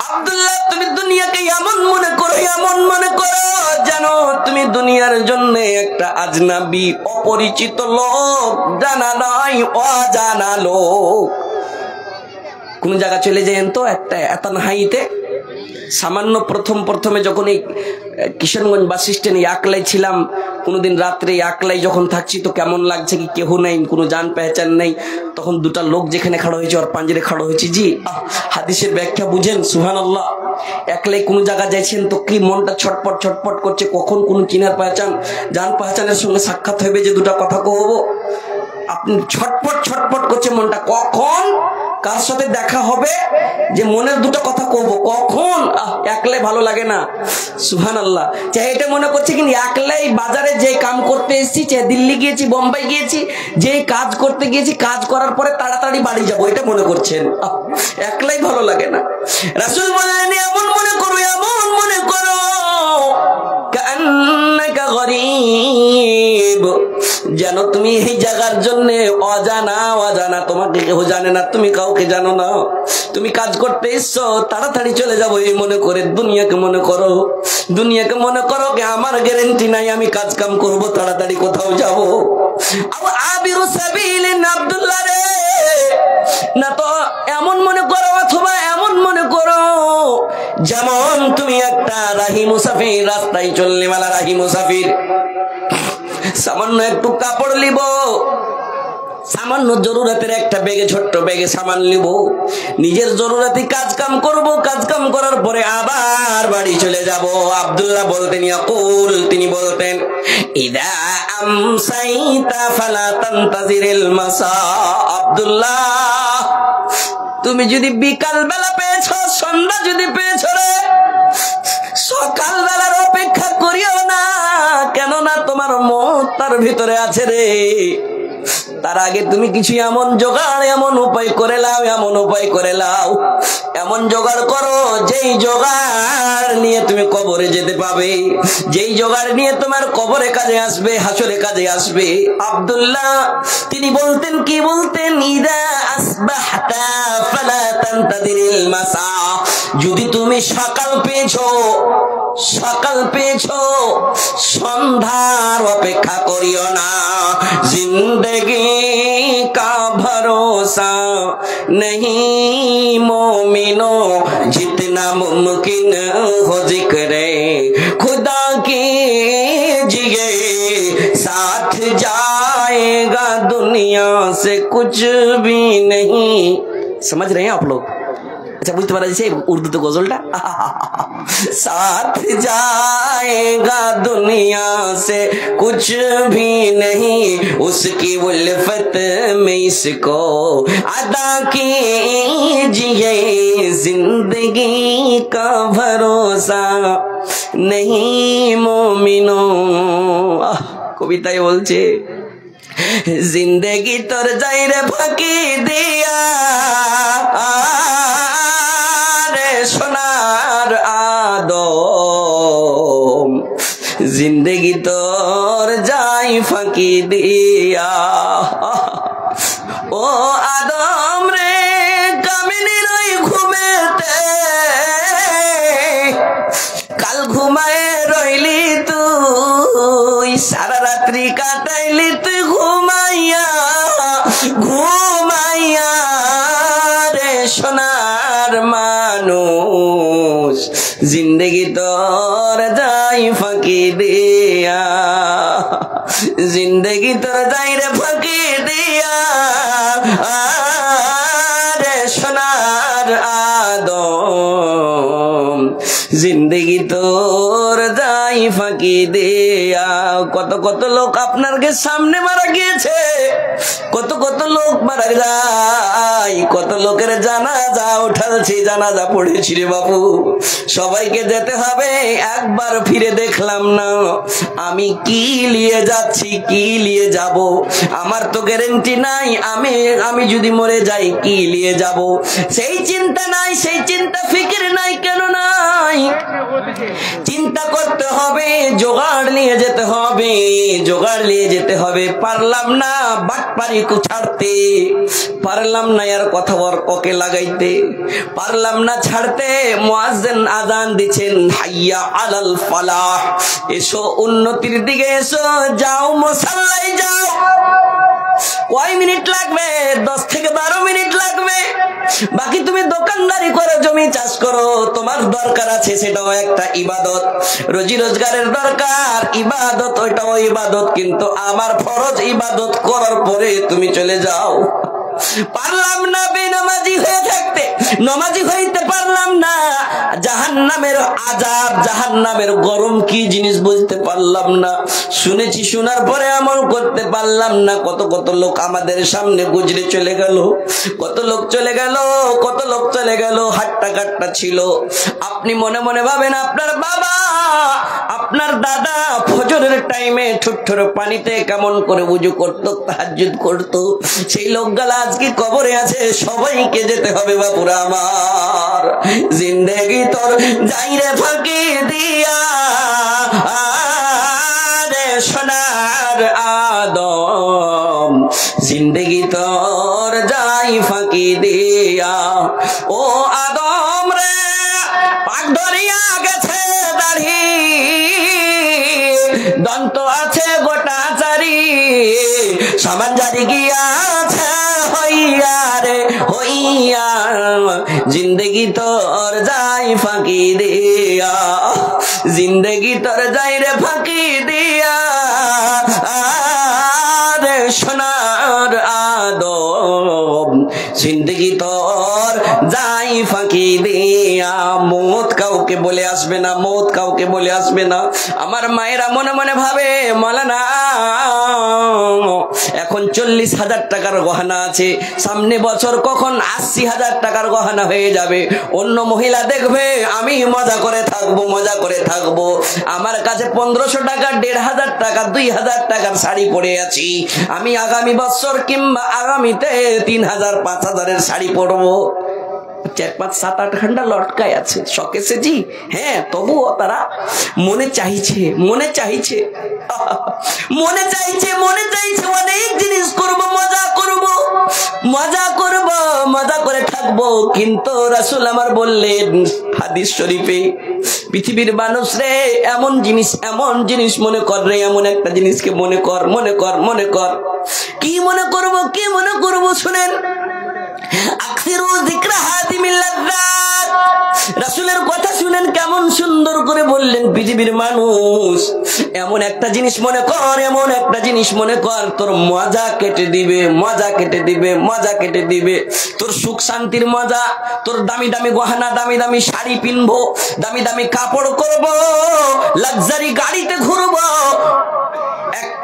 আব্দুল্লাহ তুমি দুনিয়াকে এমন মনে করো, এমন মনে করো জানো তুমি দুনিয়ার জন্য একটা আজনাবি, অপরিচিত লোক, জানা নয় অজানা লোক। কোন জায়গা চলে যান তো একটা এতন হাইতে, সামান্য প্রথমে যখন এই কিশোরগঞ্জ বাস স্ট্যান্ডে একলাই ছিলাম, কোনোদিন রাত্রে একলাই যখন থাকছি তো কেমন লাগছে কি কেহ নাই, কোনো জান পেহচান নেই, তখন দুটা লোক যেখানে খাড়া হয়েছে ওর পাঞ্জরে খাড়া হয়েছে। জি হাদিসের ব্যাখ্যা বুঝেন, সুবহানাল্লাহ। একলাই কোনো জায়গা যাইছেন তো কি মনটা ছটপট ছটপট করছে, কখন কোন চিনার পেহচান জান পেহচানের সঙ্গে সাক্ষাৎ হইবে যে দুটা কথা কহবো, আপনি ছটপট ছটপট করছে মনটা, কখন কার সাথে দেখা হবে যে মনের দুটো কথা কহবো, কখন একলাই ভালো লাগে না। সুবহানাল্লাহ। চাই এটা মনে করছে কিন্তু একলাই বাজারে যে কাম করতে এসেছি, চাই দিল্লি গিয়েছি বোম্বাই গিয়েছি, যে কাজ করতে গিয়েছি, কাজ করার পরে তাড়াতাড়ি বাড়ি যাবো, এটা মনে করছেন। একলাই ভালো লাগে না। রাসূল বললেন এমন মনে করো, এমন মনে করো কান্নাকা গরীব, যেন তুমি এই জায়গার জন্য অজানা, তোমাকে কেউ জানে না, তুমি কাউকে জানো না, তুমি কাজ করতে এসছো, তাড়াতাড়ি চলে যাবো এই মনে করে দুনিয়াকে মনে করো। দুনিয়াকে মনে করো যে আমার গ্যারান্টি নাই আমি কাজ কাম করবো, তাড়াতাড়ি কোথাও যাবো। আবিরু সাবিলিন আব্দুল্লাহ রে, না তো এমন মনে করো, অথবা এমন মনে করো যেমন তুমি একটা রাহি মুসাফির, রাস্তায় চললে মালা রাহি মুসাফির, সামান্য একটু কাপড় লিব, সামান্য জরুরতের একটা ব্যাগে, ছোট্ট ব্যাগে সামান নিব, নিজের জরুরতি কাজ কাম করব, কাজ কাম করার পরে আবার বাড়ি চলে যাব। আব্দুল্লাহ বলতেন ইয়াকুল, তিনি বলতেন ইদা আমসাইতা ফালা তানতাজিরিল মাসা। আব্দুল্লাহ তুমি যদি বিকাল বেলা পেয়েছো, সন্ধ্যা যদি পেয়েছো রে, সকাল বেলার অপেক্ষা করিও না, কেননা তোমার মত তার ভিতরে আছে রে। তার আগে তুমি কিছু এমন জোগাড়, এমন উপায় করে লাও, এমন উপায় করে লাও, এমন জোগাড় করো যেই জোগাড় নিয়ে তুমি কবরে যেতে পাবে, যেই জোগাড় নিয়ে তোমার কবরে কাজে আসবে, হাসরে কাজে আসবে। আব্দুল্লাহ তিনি বলতেন, কি বলতেন, ইদা আসবাহতা ফালা তানতাদিরিল মাসা, যদি তুমি সকাল পেয়েছো, সকাল পেয়েছো, সন্ধ্যার অপেক্ষা করিও না। জিন্দগি का भरोसा नहीं मोमिनो, जितना मुमकिन हो जिक्रे खुदा कीजिए, साथ जाएगा दुनिया से कुछ भी नहीं। समझ रहे हैं आप लोग? अच्छा बुझते पारा যাচ্ছে উর্দু তো গজলটা, साथ जाएगा दुनिया से कुछ भी नहीं, उसकी उल्फत में इसको अदा कीजिए, जिंदगी का भरोसा नहीं मोमिनो। কবিতায় বলছে जिंदगी তোর যাই রে ফাঁকি দিয়া রে সোনার আদম, जिंदगी তোর যাই ফাঁকি দিয়া। ও আদম রে কামিনীর ওই ঘুমেতে কাল ঘুমায় রইলি তুই, সারা রাত্রি কাটাইলি তুই ঘুমাইয়া ঘুমাইয়া রে সোনার মানুষ, জিন্দগি তোর যাই ফাঁকি দিয়া, জিন্দগি তোর যাই রে ফাঁকি দিয়া রে সোনার আদম, জিন্দগি তোর যাই ফাঁকি দিয়া। কত কত লোক আপনারকে সামনে মারা গিয়েছে, কত কত লোক মারা যায়, কত লোকের জানাজা উঠালছি, জানাজা পড়েছি রে বাবু, সবাইকে যেতে হবে, একবার ফিরে দেখলাম না আমি কি নিয়ে যাচ্ছি, কি নিয়ে যাব, আমার তো গ্যারান্টি নাই, আমি যদি মরে যাই কি নিয়ে যাব, সেই চিন্তা নাই, সেই চিন্তা ফিকির নাই। কেন নাই? চিন্তা করতে হবে, জোগাড় নিয়ে যেতে হবে, জোগাড় নিয়ে যেতে হবে। পারলাম না বাটপারি ছাড়তে, পারলাম না আর কথা ওকে লাগাইতে, পারলাম না ছাড়তে, মুয়াজ্জিন আযান দিচ্ছেন হাইয়া আলাল ফালাহ, এসো উন্নতির দিকে এসো, যাও মুসাল্লায় যাও। কয় মিনিট লাগবে? 10 থেকে 12 মিনিট লাগবে। বাকি তুমি দোকানদারি করো, জমি চাষ করো, তোমার দরকার আছে, সেটাও একটা ইবাদত। রুজি রোজগারের দরকার, ইবাদত, ওইটাও ইবাদত। কিন্তু আমার ফরজ ইবাদত করার পরে তুমি চলে যাও। পারলাম না বেনামাজি হয়ে থাকতে, নামাজি হইতে পারলাম না, জাহান্নামের আযাব, জাহান্নামের গরম কি জিনিস বুঝতে পারলাম না, শুনেছি, শোনার পরে আমল করতে পারলাম না। কত কত লোক আমাদের সামনে গুজরে চলে গেল, কত লোক চলে গেল, কত লোক চলে গেল, হাট্টা কাট্টা ছিল। আপনি মনে মনে ভাবেন আপনার বাবা, আপনার দাদা ফজরের টাইমে ঠুরঠুর পানিতে কেমন করে ওযু করতো, তাহাজ্জুদ করতো, সেই লোকগুলা আজকে কবরে আছে। সবাইকে যেতে হবে বাপুরা আমার। জিন্দেগি তোর যাইরে ফাঁকি দিয়া রে সোনার আদম, জিন্দেগি তোর যাই ফাঁকি দিয়া। ও আদম রে, পাক ধরিয়া গেছে দাড়ি, দন্ত আছে গোটা চারি, সামান জারি গিয়াছে হইয়া রে হইয়া, জিন্দেগি তোর যাই ফাঁকি দিয়া, জিন্দেগি তোর যাই রে ফাঁকি দিয়া রে সোনার আদম, জিন্দেগি তোর যাই ফাঁকি দিয়া। মৌত কাউকে বলে আসবে না, মৌত কাউকে বলে আসবে না। আমার মায়েরা মনে মনে ভাবে, মাওলানা এখন 40,000 টাকার গহনা আছে, সামনে বছর কখন 80,000 টাকার গহনা হয়ে যাবে, অন্য মহিলা দেখবে আমি মজা করে থাকবো, মজা করে থাকবো। আমার কাছে 1500 টাকা, 1500 টাকা, 2000 টাকার শাড়ি পরে আছি, আমি আগামী বছর কিংবা আগামীতে 3000 5000-এর শাড়ি পরবো। 4 5 7 8 ঘন্টা লটকায় আছে শোকেসে জি। হ্যাঁ, তবুও তারা মনে চাইছে, মনে চাইছে, মনে চাইছে, মনে চাইছে অনেক জিনিস করব, মজা করব, মজা করব, মজা করে থাকবো। কিন্তু রাসূল আমার বললেন হাদিস শরীফে, পৃথিবীর মানুষ রে, এমন জিনিস মনে কর রে, এমন একটা জিনিসকে মনে কর, মনে কর, মনে কর। কি মনে করব, কি মনে করব? শুনেন, আকসিরু যিকরা হাদিমিল লাযযাত। রাসূলের কথা শুনেন কেমন সুন্দর করে বললেন। পৃথিবীর মানুষ, এমন একটা জিনিস মনে কর, এমন একটা জিনিস মনে কর, তোর মজা কেটে দিবে, মজা কেটে দিবে, মজা কেটে দিবে। তোর সুখ শান্তির মজা, তোর দামি দামি গহনা, দামি দামি শাড়ি পিনবো, দামি দামি কাপড় করব, লাক্সারি গাড়িতে ঘুরবো,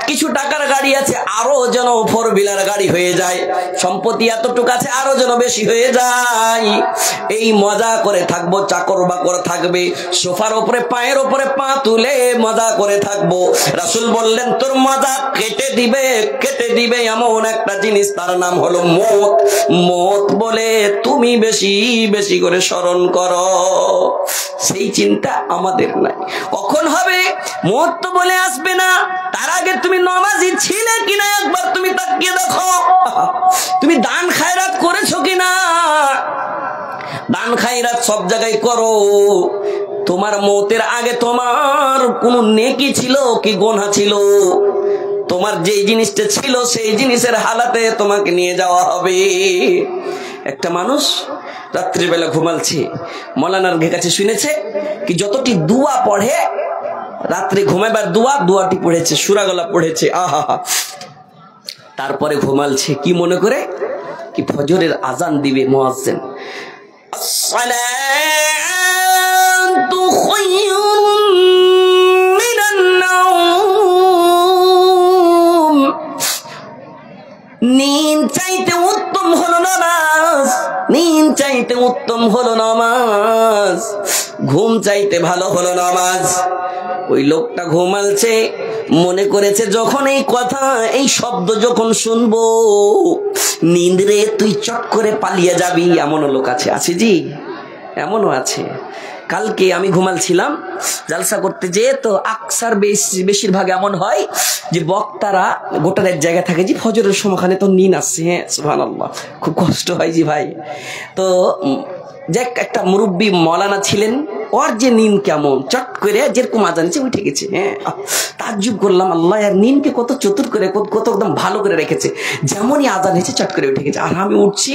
কিছু টাকার গাড়ি আছে, আরো যেন 4 হুইলার গাড়ি হয়ে যায়, সম্পত্তি এতটুকু আছে, আরো যেন বেশি হয়ে যায়। এই মজা করে থাকবো, চাকর বাকর থাকবে, সোফার উপরে পায়ের উপরে পা তুলে মজা করে থাকবো। রাসূল বললেন তোর মজা কেটে দিবে, কেটে দিবে এমন একটা জিনিস, তার নাম হলো মওত। মওত বলে তুমি বেশি বেশি করে স্মরণ করো। সেই চিন্তা আমাদের নাই। কখন হবে? মওত তো বলে আসবে না, তার আগে তুমি নামাজি ছিলে কিনা একবার তুমি তাকিয়ে দেখো। তুমি দান খায়রাত করেছো কিনা? দান খায়রাত সব জায়গায় করো। তোমার মওতের আগে তোমার কোন নেকি ছিল কি গুনাহ ছিল? তোমার যে জিনিসটা ছিল সেই জিনিসের হালাতে তোমাকে নিয়ে যাওয়া হবে। একটা মানুষ রাত্রিবেলা ঘুমালছে, মৌলানার কাছে শুনেছে কি যতটি দোয়া পড়ে রাত্রে ঘুমাইবার দোয়াটি পড়েছে, সূরা গলা পড়েছে, আহা। তারপরে ঘুমালছে কি মনে করে কি ফজরের আজান দিবে মুয়াজ্জিন, আসসালাতু খায়রুম মিনান নাওম। নিন চাইতে উত্তম হলো নামাজ, নিন চাইতে উত্তম হলো নামাজ, ঘুম চাইতে ভালো হলো নামাজ। ওই লোকটা ঘুমালছে, মনে করেছে যখন এই কথা, এই শব্দ যখন শুনবো নিন্দ্রে তুই চট করে পালিয়ে যাবি। এমনও লোক আছে, আছে জি, এমনও আছে। কালকে আমি ঘুমালছিলাম জালসা করতে যেয়ে, তো আকসার বেশিরভাগ এমন হয় যে বক্তারা গোটার এক জায়গায় থাকে জি, ফজরের সময়খানে তো নিন আসছে। হ্যাঁ সুবহানাল্লাহ, খুব কষ্ট হয় জি ভাই। তো যে একটা মুরব্বী মৌলানা ছিলেন, ওর যে নিন কেমন চট করে যেরকম আজান নিচে উঠে গেছে। হ্যাঁ, তাজ্জুব করলাম, আল্লাহ আর নিনকে কত চতুর করে কত একদম ভালো করে রেখেছে। যেমনই আজান হয়েছে চট করে উঠে গেছে। আর আমি উঠছি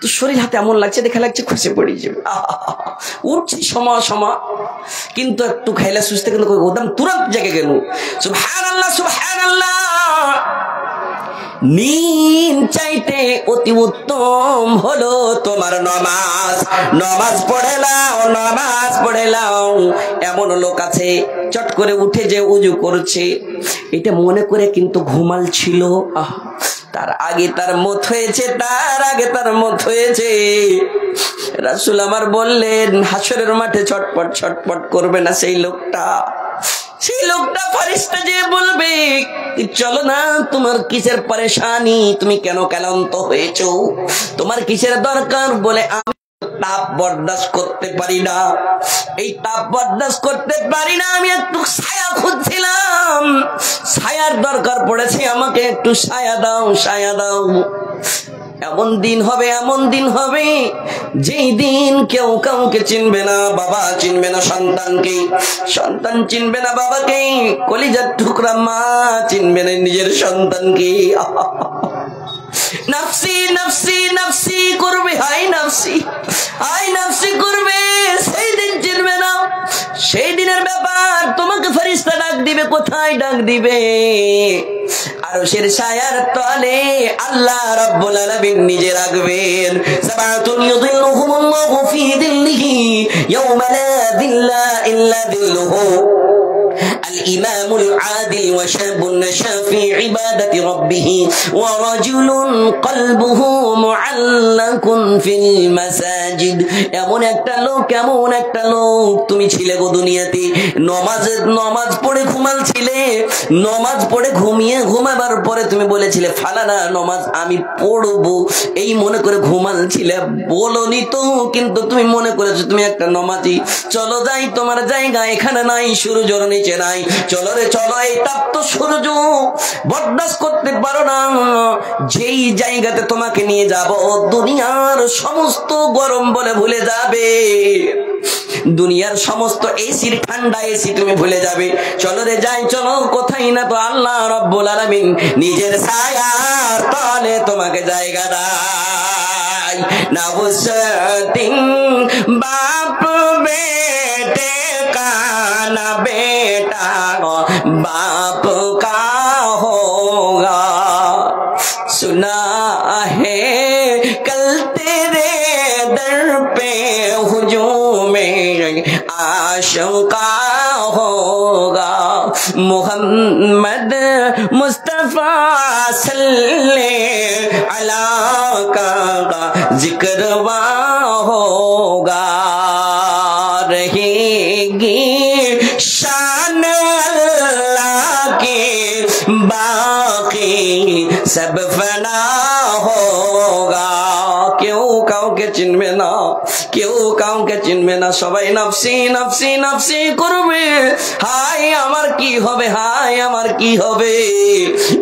তো শরীর হাতে এমন লাগছে, দেখা লাগছে খসে পড়ে যাবে। উঠছি সময় কিন্তু একটু খাইলা সুস্থে কিন্তু একদম তুরন্ত জেগে গেল। সুবহানাল্লাহ সুবহানাল্লাহ। নিন চাইতে অতি উত্তম হলো তোমার নামাজ। নামাজ পড়ে নাও। এমন লোক আছে চট করে উঠে যে উজু করছে এটা মনে করে কিন্তু ঘুমাল ছিল। তার আগে তার মত হয়েছে। রাসূল আমার বললেন হাসরের মাঠে ছটপট করবে না সেই লোকটা ফেরেশতা যে বলবে চলো না, তোমার কিসের পরেশানি, তুমি কেন ক্লান্ত হয়েছো, তোমার কিসের দরকার? বলে আমি তাপ বরদাস্ত করতে পারি না, এই তাপ বরদাস্ত করতে পারি না, আমি একটু ছায়া খুঁজছিলাম, ছায়ার দরকার পড়েছে, আমাকে একটু ছায়া দাও। এমন দিন হবে যেই দিন কেউ কাউকে চিনবে না, বাবা চিনবে না সন্তানকে, সন্তান চিনবে না বাবাকে, কলিজার টুকরা মা চিনবে না নিজের সন্তানকে। নাফসি নাফসি নাফসি করবে, হাই নাফসি করবে, সেই দিন চিনবে না। সেই দিনের ব্যাপার তোমাকে ফেরেশতা ডাক দিবে, কোথায় ডাক দিবে? আরশের ছায়ার তলে আল্লাহ রাব্বুল আলামিন নিজে রাখবেন। সাবাতুন ইউযিল্লুহুমুল্লাহু ফি যিল্লিহি ইয়াওমা লা যিল্লা ইল্লা যিল্লুহু। الإمام العادل وشاب نشا في عبادة ربه ورجل قلبه معلق في المساجد। এমন একটা লোক তুমি ছিলে গো দুনিয়াতে, নমাজ পড়ে ঘুমালছিলে, নমাজ পড়ে ঘুমাবার পরে তুমি বলেছিলে ফালানা নমাজ আমি পড়বো, এই মনে করে ঘুমালছিলে, বলনি তো, কিন্তু তুমি মনে করেছো তুমি একটা নমাজি। চলো যাই, তোমার জায়গা এখানে নাই, সূর্যের নিচে নাই, চলো এই তাপ্ত সূর্য বরদাস্ত করতে পারো না, যেই জায়গাতে তোমাকে নিয়ে যাব দুনিয়ার সমস্ত গরম বলে ভুলে যাবে, দুনিয়ার সমস্ত এসির ঠান্ডা এসি তুমি ভুলে যাবে। চলো যাই, চলো কোথায় না তো আল্লাহ রাব্বুল আলামিন নিজের ছায়ার তলে তোমাকে জায়গা দেয়। নাবুসতিন বাপ বেটে का ना बेटा बाप का होगा, सुना है कल तेरे दर पे हुजूम आशंका होगा। मोहम्मद मुस्तफा सल्ले अला का जिक्र होगा, रहेगी शान अल्लाह की बाकी सब फना होगा। কেউ কাউকে চিনবে না, সবাই নাফসি নাফসি নাফসি করবে। হাই আমার কি হবে,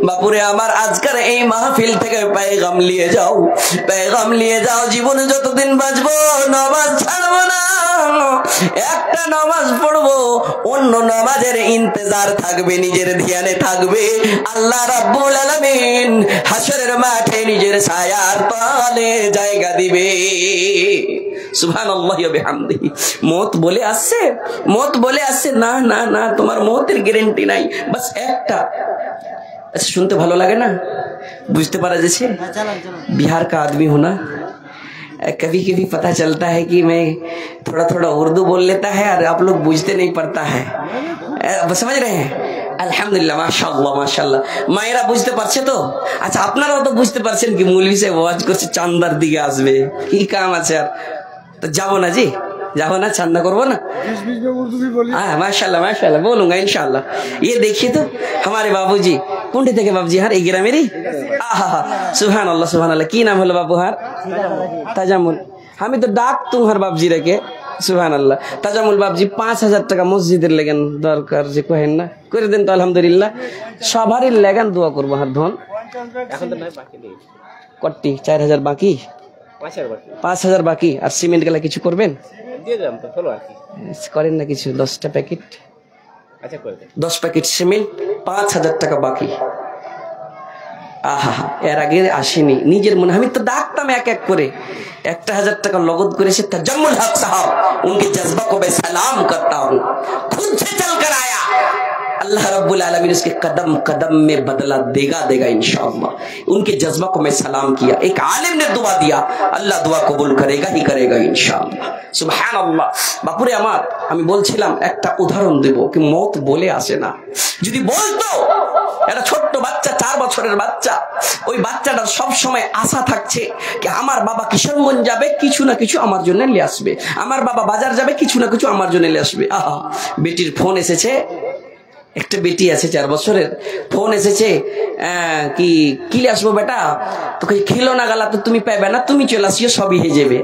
বাপুরে আমার আজকের এই মাহফিল থেকে পেগাম নিয়ে যাও, জীবনে যতদিন বাঁচবো নামাজ ছাড়বো না, একটা নামাজ পড়বো, অন্য নামাজের ইন্তজার থাকবে, নিজের ধ্যানে থাকবে। আল্লাহ রাব্বুল আলামিন হাসরের মাঠে নিজের ছায়ার তলে জায়গা দিবে। সুবহানাল্লাহি ওয়া বিহামদিহি। মত বলে আসছে না না না, তোমার মতের গ্যারান্টি নাই, বাস একটা। আচ্ছা শুনতে ভালো লাগে না, বুঝতে পারা যাচ্ছে। बिहार का आदमी हूं ना, कभी कभी पता चलता है कि मैं थोड़ा उर्दू बोल लेता है और आप लोग बुझते नहीं पड़ता है, समझ रहे हैं? আলহামদুলিল্লাহ, মাশাআল্লাহ। মায়েরা বুঝতে পারছে তো? আচ্ছা আপনারাও তো বুঝতে পারছেন কি মৌলভী সাহেব ওয়াজ করছে, চান্দার দিকে আসবে, কি কাম আছে আর? তো যাবো না জি, যাবো না, চান্দা করবো না? हाँ माशाल्लाह बोलूंगा इंशाल्लाह। ये देखिए तो हमारे बाबूजी कुंडे थे बाबूजी हार एगिरा मेरी सुभान अल्लाह। की नाम हलो बाबू हार? ताजामुल। हमें तो डाक तुम्हार बाबजी रखे सुभान अल्लाह। ताजामुल बाबजी 5000 টাকা মসজিদের লেগেন দরকার যে কহেন না, করে দেন তো আলহামদুলিল্লাহ। সবারই লেগেন দোয়া করবো হার ধন। এখন তো নাই বাকি নেই, কটি 4000 বাকি 5,000 বাকি। আর সিমেন্ট গেলা কিছু করবেন? করেন না কিছু? 10টা প্যাকেট, 10 প্যাকেট সিমেন্ট, 5,000 টাকা বাকি। আহা, এর আগে আসেনি। নিজের মনে আমি তো ডাকতাম এক এক করে, 1,000 টাকা নগদ করেছে। তাজাম্মুল হক সাহেব, उनके जज्बा को मैं सलाम करता हूँ, खुद से चल कर आया। अल्लाह रब्बुल आलमीन उसके कदम कदम में बदला देगा इंशाअल्लाह। उनके जज्बा को मैं सलाम किया। एक आलिम ने दुआ दिया, अल्लाह दुआ कबूल करेगा ही करेगा इंशाअल्लाह। सुबहानाल्लाह। बापुरे আমার, আমি বলছিলাম একটা উদাহরণ দেব কি মত বলে আসে না। যদি বলতো একটা ছোট্ট বাচ্চা, 4 বছরের বাচ্চা, ওই বাচ্চাটার সব সময় আশা থাকছে কি আমার বাবা কিশোরগঞ্জ যাবে, কিছু না কিছু আমার জন্য নিয়ে আসবে, আমার বাবা বাজার যাবে, কিছু না কিছু আমার জন্য নিয়ে আসবে। আহা, বেটির ফোন এসেছে, একটা বেটি আছে 4 বছরের, ফোন এসেছে, কি আসবো বেটা, তোকে খিলনা গালা তো তুমি পাইবে না, তুমি চলে আসিও, সবই হয়ে যাবে।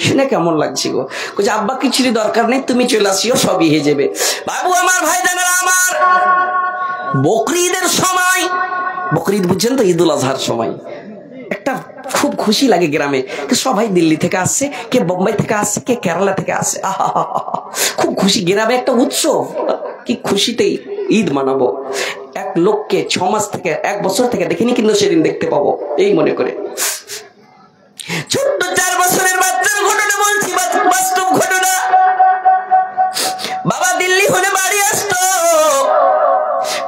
শুনে কেমন লাগছে গো। বলছে আব্বা কিছুরই দরকার নেই, তুমি চলে আসিও, সবই হয়ে যাবে। বাবু আমার, ভাই জানেরা আমার, বকরিদের সময়, বকরিদ বুঝছেন তো, ঈদুল আজহার সময় একটা খুব খুশি লাগে গ্রামে। সবাই দিল্লি থেকে আসছে, কে বোম্বাই থেকে আসছে, কে কেরালা থেকে আসছে। খুব খুশি, গ্রামে একটা উৎসব, কি খুশিতেই ঈদ মানাবো। এক লোককে 6 মাস থেকে 1 বছর থেকে দেখিনি, কিন্তু সেদিন দেখতে পাবো এই মনে করে। ছোট্ট 4 বছরের বাচ্চার ঘটনা বলছি, বাস্তব ঘটনা। বাবা দিল্লি হলে বাড়ি আসতো,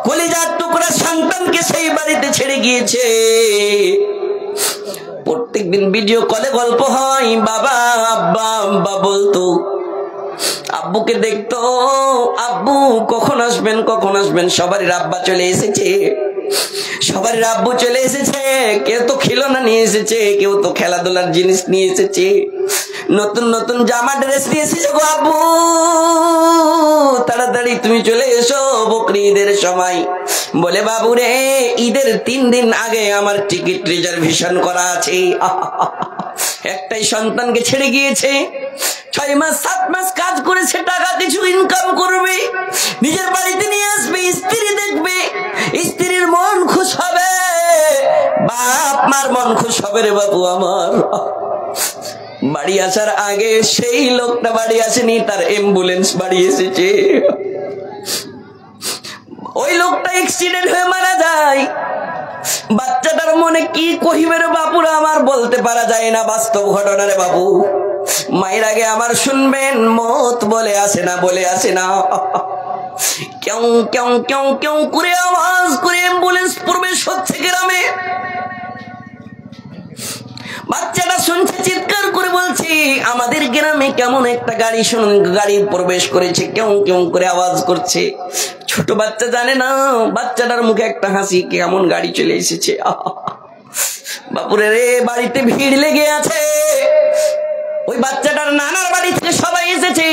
কলিজার টুকরা সন্তানকে সেই বাড়িতে ছেড়ে গিয়েছে। প্রত্যেকদিন ভিডিও কলে গল্প হয়, বাবা আব্বা আব্বা বলতো, আব্বুকে দেখতো, আব্বু কখন আসবেন কখন আসবেন। সবারই আব্বা চলে এসেছে, সবারই আব্বু চলে এসেছে। কেউ তো খেলনা নিয়ে এসেছে, কেউ তো খেলাধুলার জিনিস নিয়ে এসেছে, নতুন নতুন জামা ড্রেস নিয়ে এসেছে। গো আব্বু তাড়াতাড়ি তুমি চলে এসো, বকরি ঈদের সময়। বলে বাবু রে, ঈদের 3 দিন আগে আমার টিকিট রিজার্ভেশন করা আছে। একটাই সন্তানকে ছেড়ে গিয়েছে, 6 মাস 7 মাস কাজ করেছে, টাকা কিছু ইনকাম করবে, নিজের বাড়িতে নিয়ে আসবে, স্ত্রী দেখবে, স্ত্রীর মন খুশ হবে, বাপ মার মন খুশ হবে রে বাবু আমার। বাড়ি আসার আগে সেই লোকটা বাড়ি আসেনি, তার অ্যাম্বুলেন্স বাড়ি এসেছে। ওই লোকটা অ্যাক্সিডেন্ট হয়ে মারা যায়। বাচ্চাটার মনে কি কহিবে রে বাপুরা আমার, বলতে পারা যায় না, বাস্তব ঘটনা রে বাবু। মায়ের আগে আমার শুনবেন, মত বলে আসে না, বলে আসে না। কেউ কেউ কেউ কেউ করে আওয়াজ করে অ্যাম্বুলেন্স প্রবেশ হচ্ছে গ্রামে। বাচ্চাটা শুনছে, চিৎকার করে বলছে আমাদের গ্রামে কেমন একটা গাড়ি, শুনুন গাড়ি প্রবেশ করেছে, কেউ কেউ করে আওয়াজ করছে। ছোট বাচ্চা জানে না, বাচ্চাটার মুখে একটা হাসি, কেমন গাড়ি চলে এসেছে। বাপুরে রে, বাড়িতে ভিড় লেগে আছে। ওই বাচ্চাটার নানার বাড়ি থেকে সবাই এসেছে,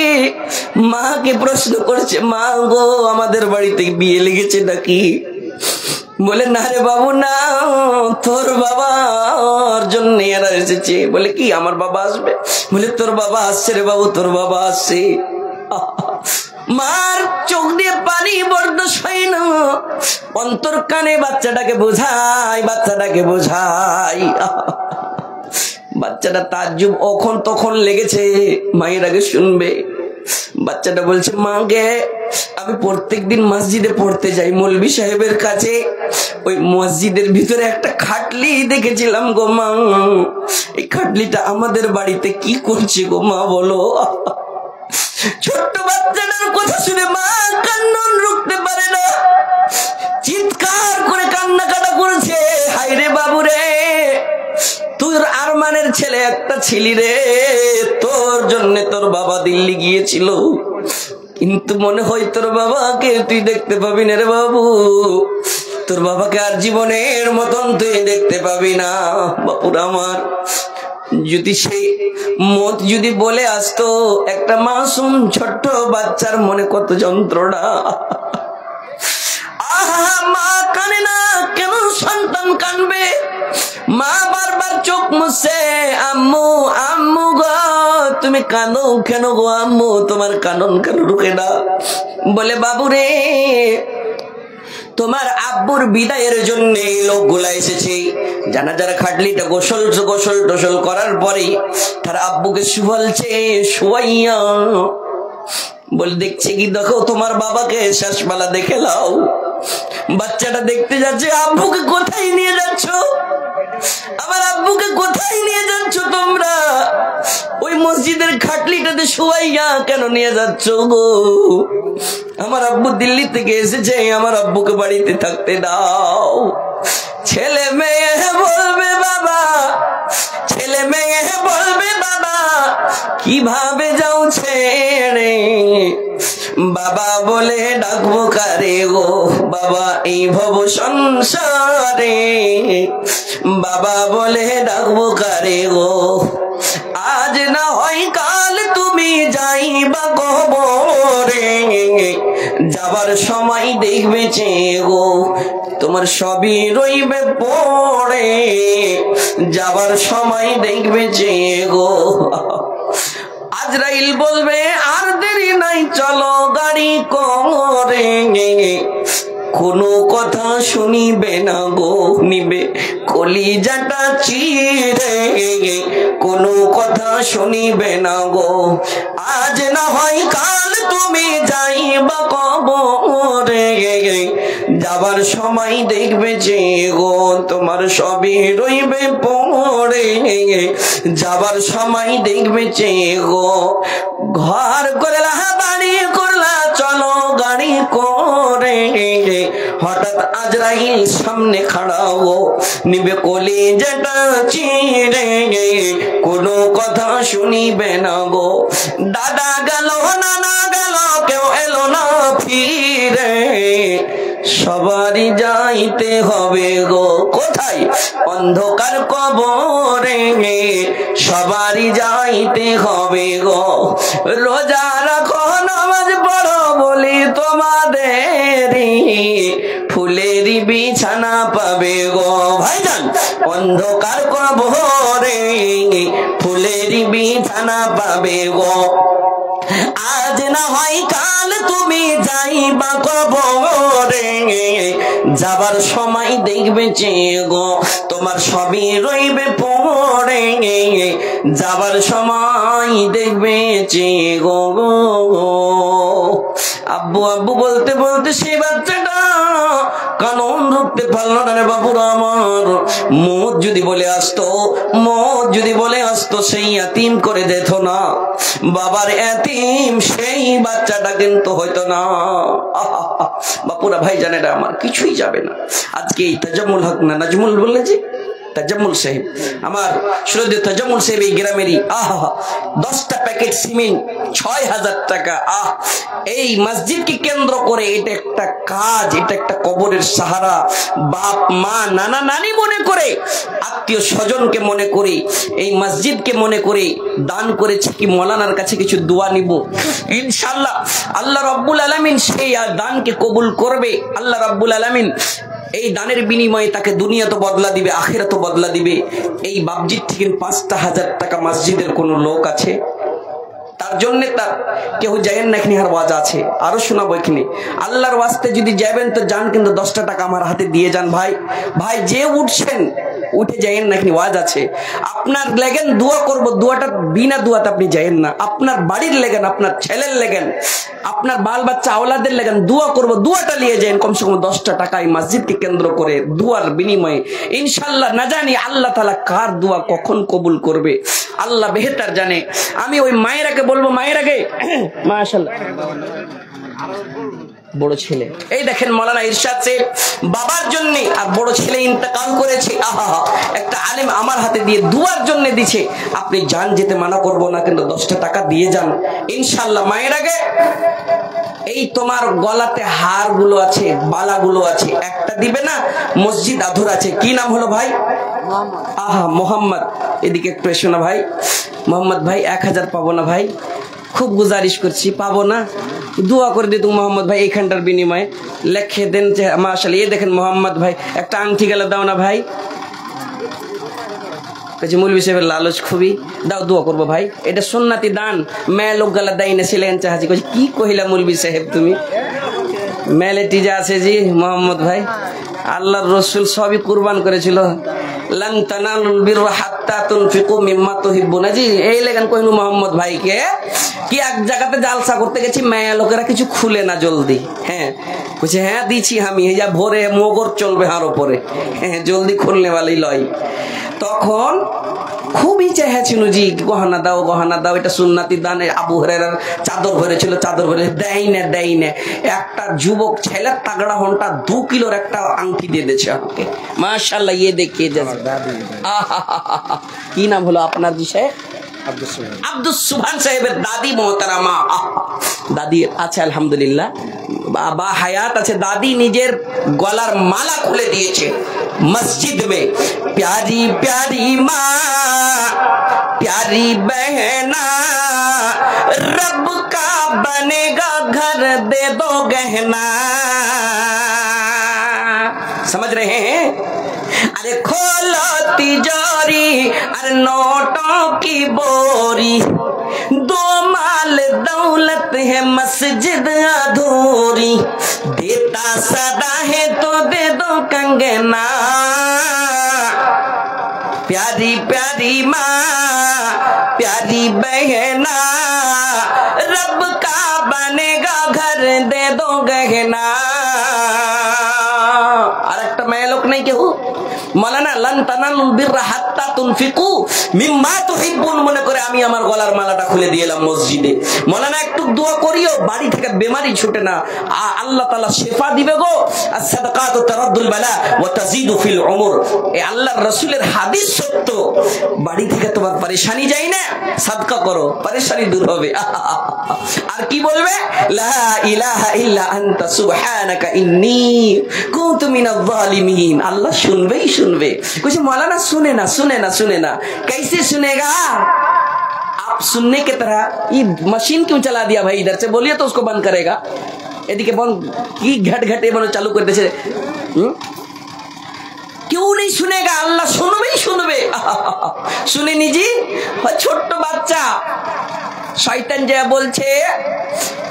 মাকে প্রশ্ন করছে, মা গো আমাদের বাড়িতে বিয়ে লেগেছে নাকি? বলে না রে বাবু না, তোর বাবার জন্য এরা এসেছে। বলে কি আমার বাবা আসবে? বলে তোর বাবা আসছে রে বাবু, তোর বাবা আসছে। মার চোখ দিয়ে পানি বরদাস্ত হয় না, অন্তর কানে বাচ্চাটাকে বোঝাই, বাচ্চাটাকে বোঝাই। বাচ্চাটা তাজ্জুব ওখন তখন লেগেছে, মায়ের আগে শুনবে। বাচ্চাটা বলছে, মা গে আমি প্রত্যেকদিন মসজিদে পড়তে যাই, মৌলভী সাহেবের কাছে। ওই মসজিদের ভিতরে একটা খাটলি দেখেছিলাম গো মা, এই খাটলিটা আমাদের বাড়িতে কি করছে গো মা বলো। ছোট্ট বাচ্চাটার কথা শুনে মা কান্না রুখতে পারে না, চিৎকার করে কান্নাকাটা করেছে। হায় রে বাবু রে, তোর আরমানের ছেলে একটা ছিলি রে, তোর জন্য তোর বাবা দিল্লি গিয়েছিল, কিন্তু মনে হয় তোর বাবাকে তুই দেখতে পাবি না রে বাবু, তোর বাবাকে আর জীবনের মতন তুই দেখতে পাবি না। বাপুর আমার, যদি সেই মত যদি বলে আসতো, একটা মাসুম ছোট্ট বাচ্চার মনে কত যন্ত্রণা। আহা, মা কানে না কেন সন্তান কানবে? মা বারবার চোখ মুছছে, আম্মু আম্মু গো তুমি কাঁদো কেন গো আম্মু, তোমার কানন কেন রুকে না? বলে বাবু রে, তোমার আব্বুর বিদায়ের জন্য এই লোকগুলা এসেছে। জানাজার খাটলিটা গোসল টোসল করার পরে তার আব্বুকে বলছে শুয়াইয়া, বলে দেখছে কি দেখো তোমার বাবাকে শ্বাসমালা দেখে লাও। বাচ্চাটা দেখতে যাচ্ছে, আব্বুকে কোথায় নিয়ে যাচ্ছ? আমার আব্বুকে কোথায় নিয়ে যাচ্ছ তোমরা? ওই মসজিদের খাটলিটাতে শুয়াইয়া কেন নিয়ে যাচ্ছ গো? আমার আব্বু দিল্লি থেকে এসেছে, আমার আব্বুকে বাড়িতে থাকতে দাও। ছেলে মেয়ে বলবে বাবা, ছেলে মেয়ে বলবে বাবা কিভাবে যাও ছেড়ে, বাবা বলে ডাকবো কারে গো বাবা এই ভব সংসারে, বাবা বলে ডাকবো কারে গো। আজ না হয় কাল তুমি যাইবা কবরে, যাবার সময় দেখবে চেয়ে গো তোমার সবই রইবে পড়ে, যাবার সময় দেখবে চেয়ে গো। আজরাইল বলবে আর দেরি নাই চলো গাড়ি করে, কোনো কথা শুনিবে না গো নিবে কলিজাটা চিরে, কোনো কথা শুনিবে না গো। আজ না হয় কাল তুমি যাইবা কবরে, যাবার সময় দেখবে যে গো তোমার সবই রইবে পড়ে, যাবার সময় দেখবে যে গো। ঘর করলা বাড়ি করলা চলো গাড়ি করে, হঠাৎ আজরাইল সামনে খাড়া গো নিবে কলিজাটা চিরে, কোনো কথা শুনিবে না গো। দাদা গেল নানা গেল কেউ এলো না ফিরে, সবারই যাইতে হবে গো কোথায়? অন্ধকার কবরে, সবারই যাইতে হবে গো। রোজা রাখো নামাজ পড়ো বলি তোমাদের, ফুলেরই বিছানা পাবে গো ভাইজান। অন্ধকার কবরে ফুলেরই বিছানা পাবে গো। আজ না হয় কাল তুমি যাইবা কবরে, যাবার সময় দেখবে চেয়ে গো তোমার সবই রইবে পড়ে, যাবার সময় দেখবে চেয়ে গো। আব্বু আব্বু বলতে বলতে সেই বাচ্চাটা কানন রুখতে পারল না রে বাবুরা আমার। মত যদি বলে আসতো, মত যদি বলে আসতো সেই এতিম করে দিত না, বাবার এতিম সেই বাচ্চাটা কিন্তু হয়তো না। বাপুরা ভাই জানেরা আমার কিছুই যাবে না। আজকে এই তাজামুল হক না নাজমুল বললে যে তাজামুল সাহেব, আমার শ্রদ্ধেয় তাজামুল সাহেব এই গ্রামেরই, 10টা প্যাকেট সিমেন্ট 6000 টাকা। এই মসজিদকে কেন্দ্র করে এটা একটা কাজ, এটা একটা কবরের সাহারা। বাপ মা নানা নানি মনে করে, আত্মীয় স্বজনকে মনে করে, এই মসজিদকে মনে করে দান করেছে কি মৌলানার কাছে কিছু দোয়া নিব ইনশাআল্লাহ আল্লাহ রাব্বুল আলামিন সেই দানকে কবুল করবে। আল্লাহ রাব্বুল আলামিন এই দানের বিনিময়ে তাকে দুনিয়া তো বদলা দিবে, আখিরাতও বদলা দিবে। এই বাবজির থেকে 5,000 টাকা মসজিদের কোন লোক আছে? তার জন্য তার কেউ যাবেন না, এখানে আর ওয়াজ আছে, আরো শোনাবো এখানে। আল্লাহর ওয়াস্তে যদি যাবেন তো যান, কিন্তু 10টা টাকা আমার হাতে দিয়ে যান ভাই। ভাই যে উঠছেন উঠে যাইেন না, এখানে ওয়াজ আছে। আপনার লেগেন দোয়া করব, দোয়াটা বিনা দোয়াতে আপনি যাইেন না। আপনার বাড়ির লেগেন, আপনার ছেলের লেগেন, আপনার বাল বাচ্চা আওলাদের লেগেন দোয়া করব, দোয়াটা নিয়ে যান। কমসে কম 10টা টাকা এই মসজিদকে কেন্দ্র করে দোয়ার বিনিময়ে ইনশাআল্লাহ। না জানি আল্লাহ তাআলা কার দোয়া কখন কবুল করবে, আল্লাহ বেহতার জানে। আমি ওই মায়েরাকে বলবো, মায়েরাকে মাশাআল্লাহ বড় ছেলে, এই দেখেন মাওলানা ইরশাদ সাহেব বাবার জন্য আর বড় ছেলে ইন্তেকাল করেছে। একটা আলেম আমার হাতে দিয়ে দুয়ার জন্য দিছে। আপনি যান, যেতে মানা করবো না, কিন্তু 10টা টাকা দিয়ে যান ইনশাআল্লাহ। মায়ের আগে এই তোমার গলাতে হার গুলো আছে, বালা গুলো আছে, একটা দিবে না, মসজিদ আধুর আছে। কি নাম হলো ভাই? মোহাম্মদ। এদিকে একটু এসো না ভাই। মোহাম্মদ ভাই 1000 পাবো না ভাই? খুব গুজারিশ করছি, পাবো না? দোয়া করে দিত মোহাম্মদ ভাই এইখানটার বিনিময়ে লেখে দেন যে মাশাআল্লাহ। এই দেখেন মোহাম্মদ ভাই একটা আংটি গেলে দাও না ভাই। মৌলভী সাহেবের লালচ খুবই, দাও দোয়া করবো ভাই, এটা সুন্নাতি দান। মেয়ে লোক গেলা দেয় না ছিলেন চাহাজি। কি কহিলা মৌলভী সাহেব তুমি? মেলেটি যে আছে জি মোহাম্মদ ভাই, আল্লাহর রসুল সবই কুরবান করেছিল। লান তানালুল বিররা হাত্তা তুনফিকু মিম্মা তুহিব্বুনা। জি এই লেগান কইনু মোহাম্মদ ভাইকে কি এক জায়গাতে জালসা করতে গেছি, মেয়ে লোকেরা কিছু খুলে না জলদি। হ্যাঁ বলছে হ্যাঁ দিছি আমি, এই যা ভোরে মোগর চলবে হার ওপরে, হ্যাঁ জলদি খুলনে वाली লয়। তখন খুবই চেয়েছিল জি গহনা দাও গহনা দাও, এটা সুন্নাতি দান। আবু হুরায়রার চাদর ভরেছিল, চাদর ভরে দেয় না। একটা যুবক ছেলে তাগড়া হনটা 2 কিলোর একটা আংটি দিয়ে দিয়েছে আমাকে। মাশাআল্লাহ, ইয়ে দেখিয়ে যাচ্ছে। কি নাম হলো আপনার জি সাহেব? আব্দুস সুবহান সাহেবের দাদি মোহতারামা। দাদি আছে আলহামদুলিল্লাহ, বাবা হায়াত আছে। দাদি নিজের গলার মালা খুলে দিয়েছে মসজিদ में। प्यारी प्यारी माँ प्यारी बहना, रब का बनेगा घर दे दो गहना। समझ रहे हैं? अरे खोलो तिजोरी अरे नोटों की बोरी, दो माल दौलत है मस्जिद अधूरी, देता सदा है तो दे दो कंगना। प्यारी प्यारी माँ प्यारी बहना, रब का बनेगा घर दे दो गहना। আর একটা মেয়ে লোক নাই কেউ মালানা লান তানালুল বিররা হাত্তা তুনফিকু মিম্মা তুহিব্বুন মনে করে আমি আমার গলার মালাটা খুলে দিয়েলাম মসজিদে। মালানা একটু দোয়া করিও, বাড়ি থেকে বেমারি ছুটে না, আল্লাহ তাআলা শিফা দিবে গো। as-সাদাকাতু তারাদ্দুল বালা ওয়া তাজিদু ফিল উমর। এই আল্লাহর রাসূলের হাদিস সত্য। বাড়ি থেকে তোমার পেরেশানি যায় না, সাদকা করো, পেরেশানি দূর হবে। আর কি বলবে? লা ইলাহা ইল্লা আনতা সুবহানাকা ইন্নী কুনতু মিনাজ জালিমিন। আল্লাহ শুনবেই শুনবে। कुछ मौलाना सुने ना कैसे सुनेगा? आप सुनने की तरह ये मशीन क्यों चला दिया भाई? इधर से बोलिए तो उसको बंद करेगा। এদিকে বল কি ঘাট বলে চালু করে দিয়েছে। क्यों नहीं सुनेगा? अल्लाह শুনবে। শুনেনি জি, ছোট্ট বাচ্চা শয়তান যা বলছে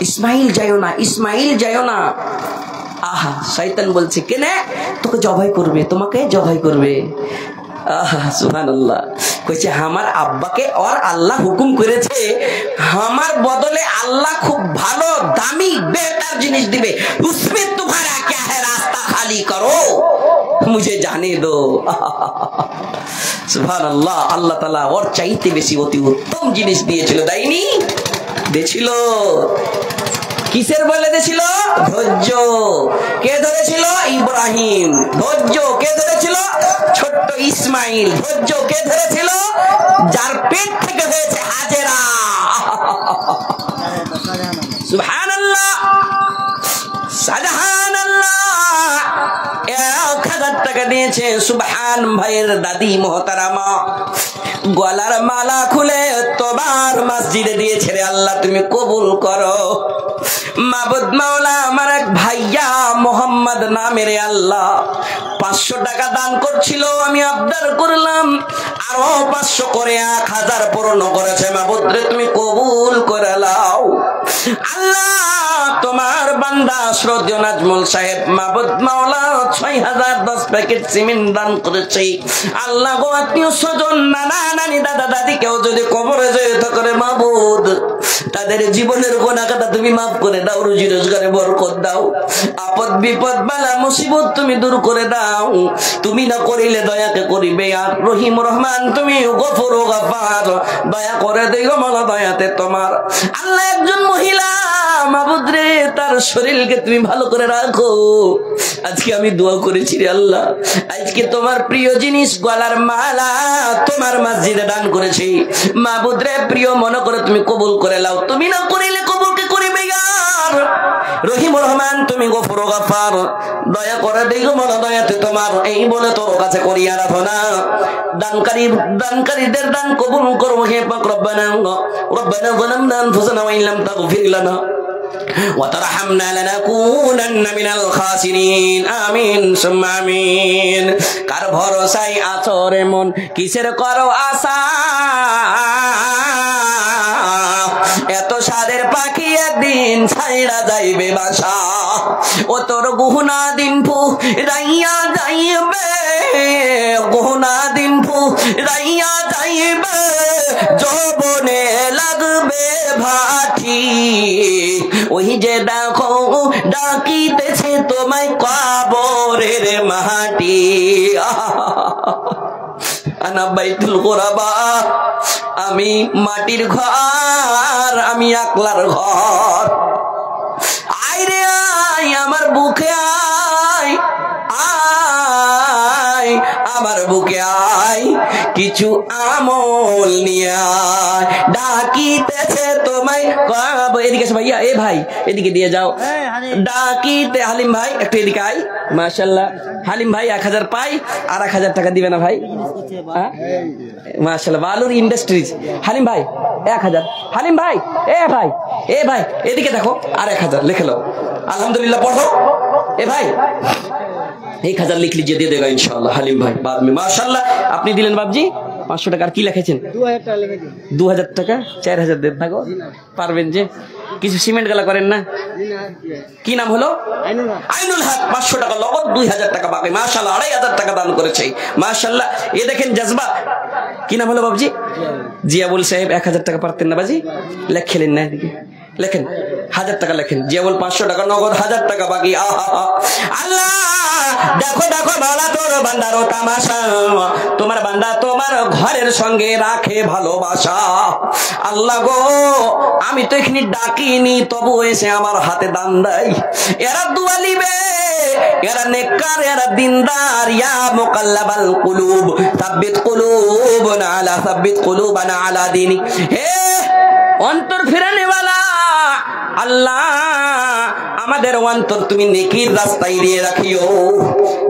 ইসমাইল যায়ও না। আহা শয়তান বলছে কেনে? তোকে জবাই করবে, তোমাকে জবাই করবে। আহা সুবহানাল্লাহ। কইছে আমার আব্বাকে और আল্লাহ হুকুম করেছে আমার বদলে আল্লাহ খুব ভালো দামি বেটার জিনিস দিবে, उसमें तुम्हारा क्या है, रास्ता खाली करो, मुझे जाने दो। সুবহানাল্লাহ। আল্লাহ তাআলা ওর চাইতে বেশি অতি উত্তম জিনিস দিয়েছিল, দেয়নি? দিয়েছিল। কিসের বলে দিয়েছিল? ধৈর্য। কে ধরেছিল? ইব্রাহিম। ধৈর্য কে ধরেছিল? ছোট্ট ইসমাইল। ধৈর্য কে ধরেছিল? যার পেট থেকে হয়েছে হাজেরা। সুবহানাল্লাহ সুবহানাল্লাহ। 1000 টাকা দিয়েছে সুবহান ভাইয়ের দাদি মোহতারামা। গলার মালা খুলে তোমার মসজিদে দিয়েছে রে আল্লাহ, তুমি কবুল করো। মাবুদ মাওলা আমার এক ভাইয়া মোহাম্মদ নামের আল্লাহ 500 টাকা দান করছিল, আমি আবদার করলাম আরো 500 করে 1000 পূর্ণ করেছে। মাবুদ রে তুমি কবুল করে নাও আল্লাহ। তোমার বান্দা শ্রদ্ধেয় নাজমুল সাহেব মাবুদ মাওলা 6000 10 প্যাকেট সিমেন্ট দান করেছে। আল্লাহ গো আত্মীয় স্বজন নানা নানি দাদা দাদি কেউ যদি কবরে যেতে করে মাবুদ তাদের জীবনের গুনাহটা তুমি মাফ করে দাও, রুজি রোজগারে বরকত দাও, আপদ বিপদ বালা মুসিবত তুমি দূর করে দাও। তুমি না করিলে দয়াকে করিবে আর রহিম রহমান, তুমি গফুর ও গফার, দয়া করে দিও মালা দয়াতে তোমার। আল্লাহ একজন মহিলা মাবুদ রে তার শরীরকে তুমি ভালো করে রাখো। আজকে আমি দোয়া করেছি রে আল্লাহ, আজকে তোমার প্রিয় জিনিস গলার মালা তোমার মসজিদে দান করেছি। মাবুদ রে প্রিয় মনে করে তুমি কবুল করে নাও, তুমি না করিলে কবুলকে করিবে ইয়ার রহিম রহমান, তুমি গফুর ও গফার, দয়া করে দিও মালা দয়াতে তোমার। এই বলে তোর কাছে করি আরাধনা। দানকারীদের দান কবুল করো হে পাক। রব্বানা যালামনা আনফুসানা ওয়া ইন লাম তাগফির লানা وترحمنا لنكونن من الخاسرين آمين ثم آمين। কার ভরসায় আছো রে মন, কিসের করো আশা, এত সাদের পাখি একদিন ছাইড়া যাইবে বাসা, ও তোর গহনা দিন ফু রাইয়া যাইবে, গহনা দিন ফু রাইয়া যাইবে, যৌবনে লাগবে ভাটি, ওই যে দেখো ডাকিতেছে তোমায় কবরের মাটি। আনা বাইতুল গোরাবা, আমি মাটির ঘর, আমি আকলার ঘর, আয় রে আয় আমার বুকে আয়, আয় আমার বুকে আয়, কিছু আমল নিয়ে আয়, ডাকিতেছে তোমায় কব। এদিকে এসে ভাইয়া, এ ভাই এদিকে দিয়ে যাও, ডাকিতে হালিম ভাই একটু এদিকে আয়। মাশাআল্লাহ হালিম ভাই 1000 পাই, আর 1000 টাকা দিবে না ভাই? মাশাআল্লাহ বালুর ইন্ডাস্ট্রিজ। হালিম ভাই 1000, হালিম ভাই এ ভাই, এ ভাই এদিকে দেখো, আর 1000 লিখে লো। আলহামদুলিল্লাহ পড়ো। এ ভাই 1000 লিখ লিজিয়ে দিয়ে দেगा इंशाल्लाह হালিম ভাই बाद में। माशाल्लाह আপনি দিলেন বাবজি 500 টাকা। আর কি লিখেছেন? 2000 টাকা। 4000 দেন থাকো, পারবেন যে কিছু সিমেন্ট গালা করেন না? কি নাম হলো? আইনুল হক। 500 টাকা নগদ, 2000 টাকা বাকি। মাশাআল্লাহ 2500 টাকা দান করেছে। মাশাআল্লাহ এ দেখেন জজবা। কি নাম হলো বাবজি? জিয়াবুল সাহেব। 1000 টাকা পারতেন না বাজি? লেখলেন না? এদিকে লেখেন 1000 টাকা লেখেন। জিয়াবুল 500 টাকা নগদ, 1000 টাকা বাকি। আল্লাহ দেখো দেখো বালা তোর বান্দার তামাশা, তোমার বান্দা তোমার ঘরের সঙ্গে রাখে ভালোবাসা। আল্লাহ গো আমি তো এখানে ডাকিনি, তবু এসে আমার হাতে দান দেয়। এরা দুয়া লিবে, এরা নেককার, এরা দিনদার। ইয়া মুকাল্লাবাল কুলুব সাব্বিত কুলুবানা আলা সাব্বিত কুলুবানা আলা দীনিক। হে অন্তর ফিরানে वाला আল্লাহ, আমাদের অন্তর তুমি নেকির রাস্তায় দিয়ে রাখিও।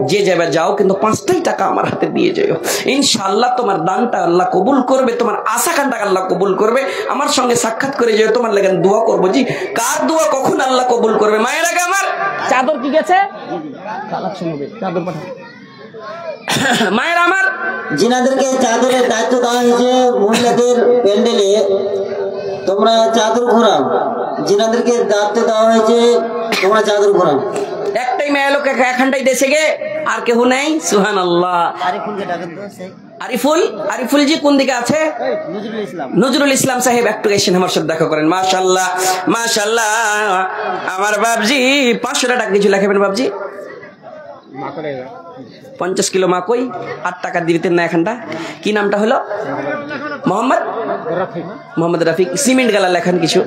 যে যাবে যাও, কিন্তু 5টাই টাকা আমার হাতে দিয়ে যাও। ইনশাআল্লাহ তোমার দানটা আল্লাহ কবুল করবে, তোমার আশাকাঙ্ক্ষা আল্লাহ কবুল করবে। আমার সঙ্গে সাক্ষাৎ করে যাও, তোমার লাগেন দোয়া করবো। জি কার দোয়া কখন আল্লাহ কবুল করবে? মায়ের আগে আমার চাদর কি গেছে, চাদর পাঠাও। মায়ের আমার জিনাদেরকে চাদরের দায়িত্ব দেওয়া হয়েছে। মহিলাদের প্যান্ডেলে তোমরা চাদর ঘোরাও, জিনাদেরকে দায়িত্ব দেওয়া হয়েছে তোমরা চাদর ঘোরাও। একটাই মেয়ে লোক এখানটাই দেশে গে, আর কেউ নেই। সুবহানাল্লাহ। আরিফুল, আরিফুল জি কোন দিকে আছে? নজরুল ইসলাম সাহেব একটু এসেন আমার সাথে দেখা করেন। মাশাআল্লাহ মাশাআল্লাহ। আমার বাবজি 500 টাকা কিছু লেখাবেন বাবজি। 50 কিলো মাকই 8 টাকা দিতেন না এখানটা। কি নামটা হলো? মোহাম্মদ রাফিক। সিমেন্ট গালা লেখান কিছু।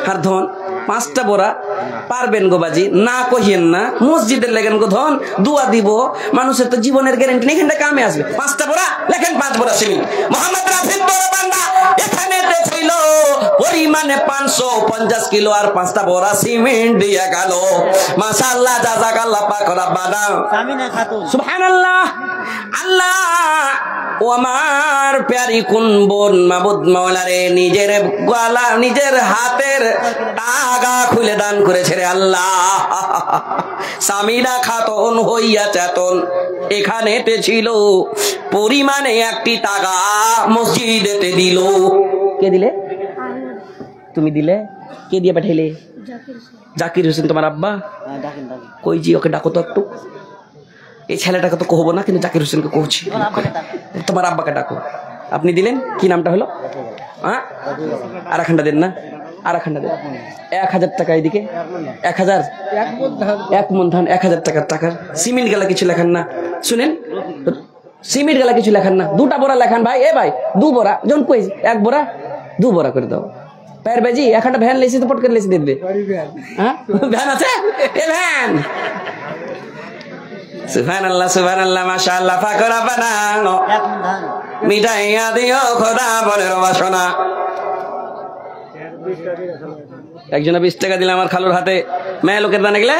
আর ধন 5টা বোরা পারবেন গো বাজি, না কহিয়েন না। মসজিদের লেখেন গো ধন, দুয়া দিব। মানুষের তো জীবনের গ্যারান্টি নেই, এখানটা কামে আসবে। 5টা বোরা লেখেন, 5 বোরা সিমেন্ট। মোহাম্মদ রাফিক বড় বান্দা এখানে ছিল পরিমাণে 550 কিলো, আর 5টা বোরা সিমেন্ট দিয়ে গেল। মাশাআল্লাহ জাযাকাল্লাহ পাক রব্বানা। সুবহানাল্লাহ। আল্লাহ ও আমার প্যারি কোন বোন মাবুদ মাওলারে নিজের গলা নিজের হাতের টাকা খুলে দান করেছে রে আল্লাহ। সামিরা খাতুন হইয়া চেতন এখানেতে ছিল, পরিমাণে একটি টাকা মসজিদেতে দিল। কে দিলে? তুমি দিলে? কে দিয়ে পাঠাইলে? জাকির হোসেন তোমার আব্বা? কই জি ওকে ডাকো তো একটু। এই ছেলেটাকে তো কহবো না, কিন্তু জাকির হোসেনকে কহছি। তোমার আব্বাকে ডাকো। আপনি দিলেন? কি নামটা হলো? হ্যাঁ আর এখানটা দেন না, আর এখানটা দেন। 1000 টাকা এদিকে। 1000 এক মন ধান 1000 টাকার টাকার। সিমেন্ট গেলা কিছু লেখান না, শুনেন সিমেন্ট গেলা কিছু লেখান না। 2টা বোরা লেখান ভাই। এ ভাই 2 বোরা জন কই, 1 বোরা 2 বোরা করে দাও। पैर बेजी एखानটা ভ্যান লেসি তো পট করে লেসি দেবে। হ্যাঁ ভ্যান আছে? এ ভ্যান। সুবহানাল্লাহ সুবহানাল্লাহ মাশাআল্লাহ। ফাকরা বানানো মিটাইয়া দিও খোদা বলের বাসনা। একজনে 20 টাকা দিলে আমার খালুর হাতে। মেয়ে লোকের দানে গেলে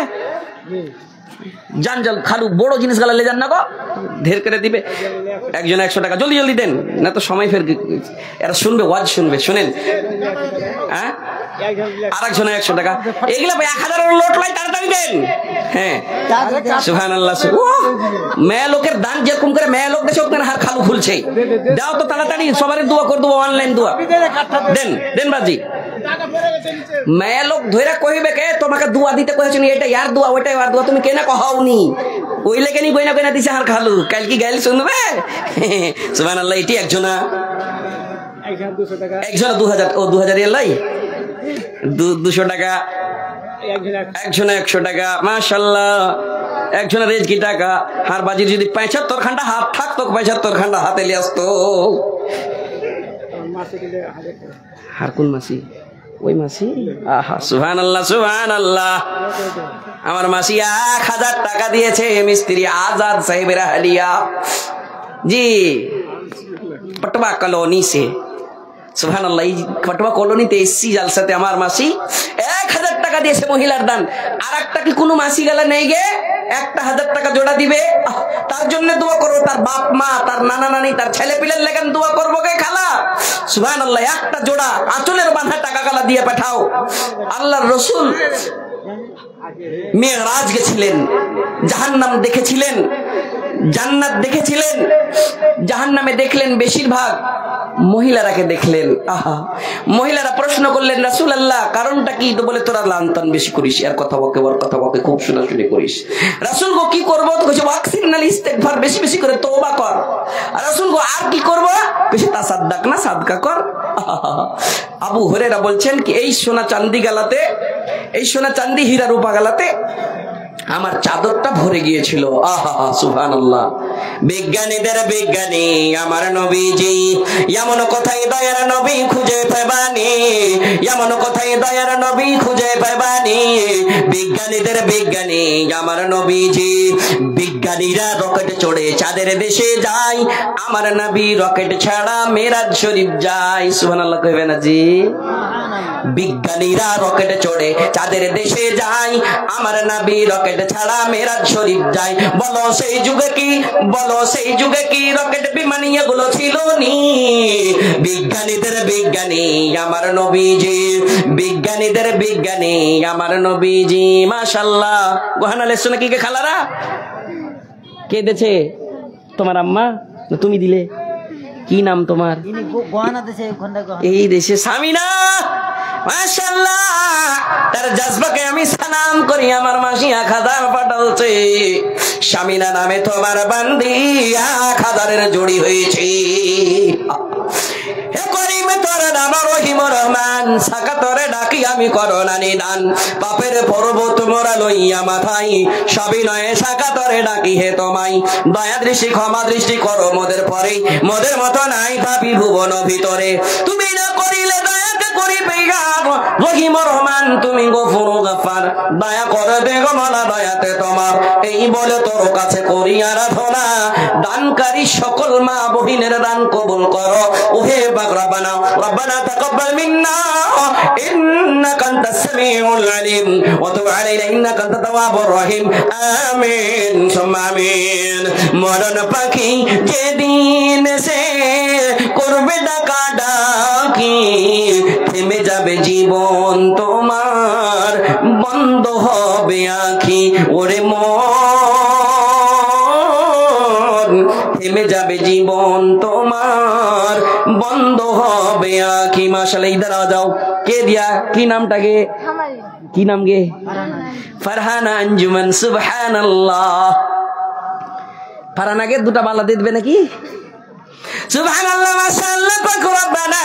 जान जल खालू बड़ो जिनिस गला ले जान ना गो ढेर करे दिबे একজন 100 টাকা জলদি জলদি দেন না তো সময় ফের এরা শুনবে ওয়াজ শুনবে শুনেন হ্যাঁ আরেকজন 100 টাকা এগুলা ভাই 1000 এর লোট লাই তাড়াতাড়ি দেন হ্যাঁ সুবহানাল্লাহ মেয়ে লোকের দান যেরকম করে মেয়ে লোক দেশে ওখানে হার খালু খুলছে দাও তো তাড়াতাড়ি সবারই দোয়া করে দেব অনলাইন দোয়া দেন দেন বাজি মেয়ে লোক ধরে কইবে কে তোমাকে দুয়া দিতে কইছেন, এটা ইয়ার দুয়া ওইটা ইয়ার দুয়া, তুমি কেনা কহাওনি ওই লেগে নি গয়না গয়না দিছে আর খালু কাল কি গাইল শুনবে। সুবহানাল্লাহ। এটি একজনা 2000 ও 2000 এলাই 200 টাকা, একজনে 100 টাকা। মাশাআল্লাহ। একজনের রেজ কি টাকা, হার বাজির যদি 75 খান্ডা হাত থাকতো 75 খান্ডা হাতে লিয়ে আসতো। হার কোন মাসি? ওই মাসি। আহা সুবহানাল্লাহ সুবহানাল্লাহ। আমার মাসি 1000 টাকা দিয়েছে মিস্ত্রি আজাদ সাহেবের হালিয়া জি पटवा कॉलोनी से। সুবহানাল্লাহ। এই পটুয়া কলোনিতে এসছি জালসাতে আমার মাসি 1000 টাকা দিয়েছে মহিলার দান। আর একটা কি কোনো মাসি গেলে নেই গে 1000 টাকা জোড়া দিবে, তার জন্য দোয়া করো, তার বাপ মা তার নানা নানি তার ছেলে পিলের লেগেন দোয়া করবো গে খালা। সুবহানাল্লাহ। একটা জোড়া আঁচলের বাঁধা টাকা গালা দিয়ে পাঠাও। আল্লাহর রাসূল মেরাজ গেছিলেন, জাহান্নাম দেখেছিলেন, জান্নাত দেখেছিলেন। জাহান্নামে দেখলেন বেশিরভাগ মহিলারাকে দেখলেন। আহা, মহিলারা প্রশ্ন করলেন রাসূলুল্লাহ কারণটা কি? তো বলে তোরা লান্তন বেশি করিস, আর কথা বকে ওর কথা বকে খুব শোনাশুনি করিস। রাসূল গো কি করব? তো কইছে ওয়াকসিরনাল ইস্তিগফার, বেশি বেশি করে তওবা কর। আর রাসূল গো আর কি করব? কইছে তাসাদদাক না, সাদকা কর। আবু হুরায়রা বলছেন কি এই সোনা চাঁদি গালাতে, এই সোনা চাঁদি হীরা রূপা গালাতে আমার চাদরটা ভরে গিয়েছিল। আহা সুবহানাল্লাহ। বিজ্ঞানীদের বিজ্ঞানী আমার নবীজি, এমন কোথায় দয়ার নবী খুঁজে পাবানি, এমন কোথায় দয়ার নবী খুঁজে পাবানি। বিজ্ঞানীদের বিজ্ঞানী আমার নবীজি, বিজ্ঞানীরা রকেট চড়ে চাঁদের দেশে যায়, আমার নবী রকেট ছাড়া মেরাজ শরীফ যায়। সুবহানাল্লাহ কইবেন না জি? বিজ্ঞানীরা রকেট চড়ে চাঁদের দেশে যায়, আমার নবী রকেট ছাড়া মেরাজ শরীফ যায়। বলো সেই যুগে কি, বলো সেই যুগে কি রকেট বিমান এগুলো ছিল নি? বিজ্ঞানীদের বিজ্ঞানী আমার নবীজি, বিজ্ঞানীদের বিজ্ঞানী আমার নবীজি। মাশাআল্লাহ। গহনা লেছো নাকি কে খালারা? কে দেছে? তোমার আম্মা না তুমি দিলে? কি নাম তোমার? এই দেশে সামিনা। মাশাআল্লাহ। তার জজবাকে আমি সালাম করি। আমার মাসি 1000 পাঠালছে। সামিনা নামে তোমার বান্দি 1000-এর জড়ি হয়েছে। হে করিম তোর নাম রহিম রহমান, সাকা তোরে ডাকি আমি করোনা নিদান। পাপের পর্বত মোরা লইয়া মাথায়, সবিনয়ে সাকা তোরে ডাকি হে তোমায়। দয়া দৃষ্টি ক্ষমা দৃষ্টি করো মোদের পরে, মোদের মতো নাই পাপি ভুবন ভিতরে। তুমি না করিলে দয়াকে করিবে রহিম রহমান, তুমি গফুর গফার, দয়া করবে গো মাওলা দয়াতে তোমার। এই বলে তোর কাছে করি আরাধনা, দানকারী সকল মা বহিনের দান কবুল করো। ওহে রব্বানা রব্বানা তাকাব্বাল মিন্না ইন্নাকা আনতাস সামিউল আলিম ওয়া তুব আলাইনা ইন্নাকা আনতাত তাওয়াবুর রহিম। আমিন সুম্মা আমিন। মরণ পাখি যেদিন সে করবে ডাকা ডাকি, থেমে যাবে জীবন তোমার, বন্ধ হবে আঁখি। ওরে মন, থেমে যাবে জীবন তোমার, বন্ধ হবে আঁখি। মাশাআল্লাহ। ইধার আ যাও। কে দিয়া? কি নামটা গে? কি নাম গে? ফারহানা আঞ্জুমান। সুবহানাল্লাহ। ফারহানাকে দুটা বালা দিবে নাকি? সুবহানাল্লাহ। মাশাআল্লাহ। পাক রব্বানা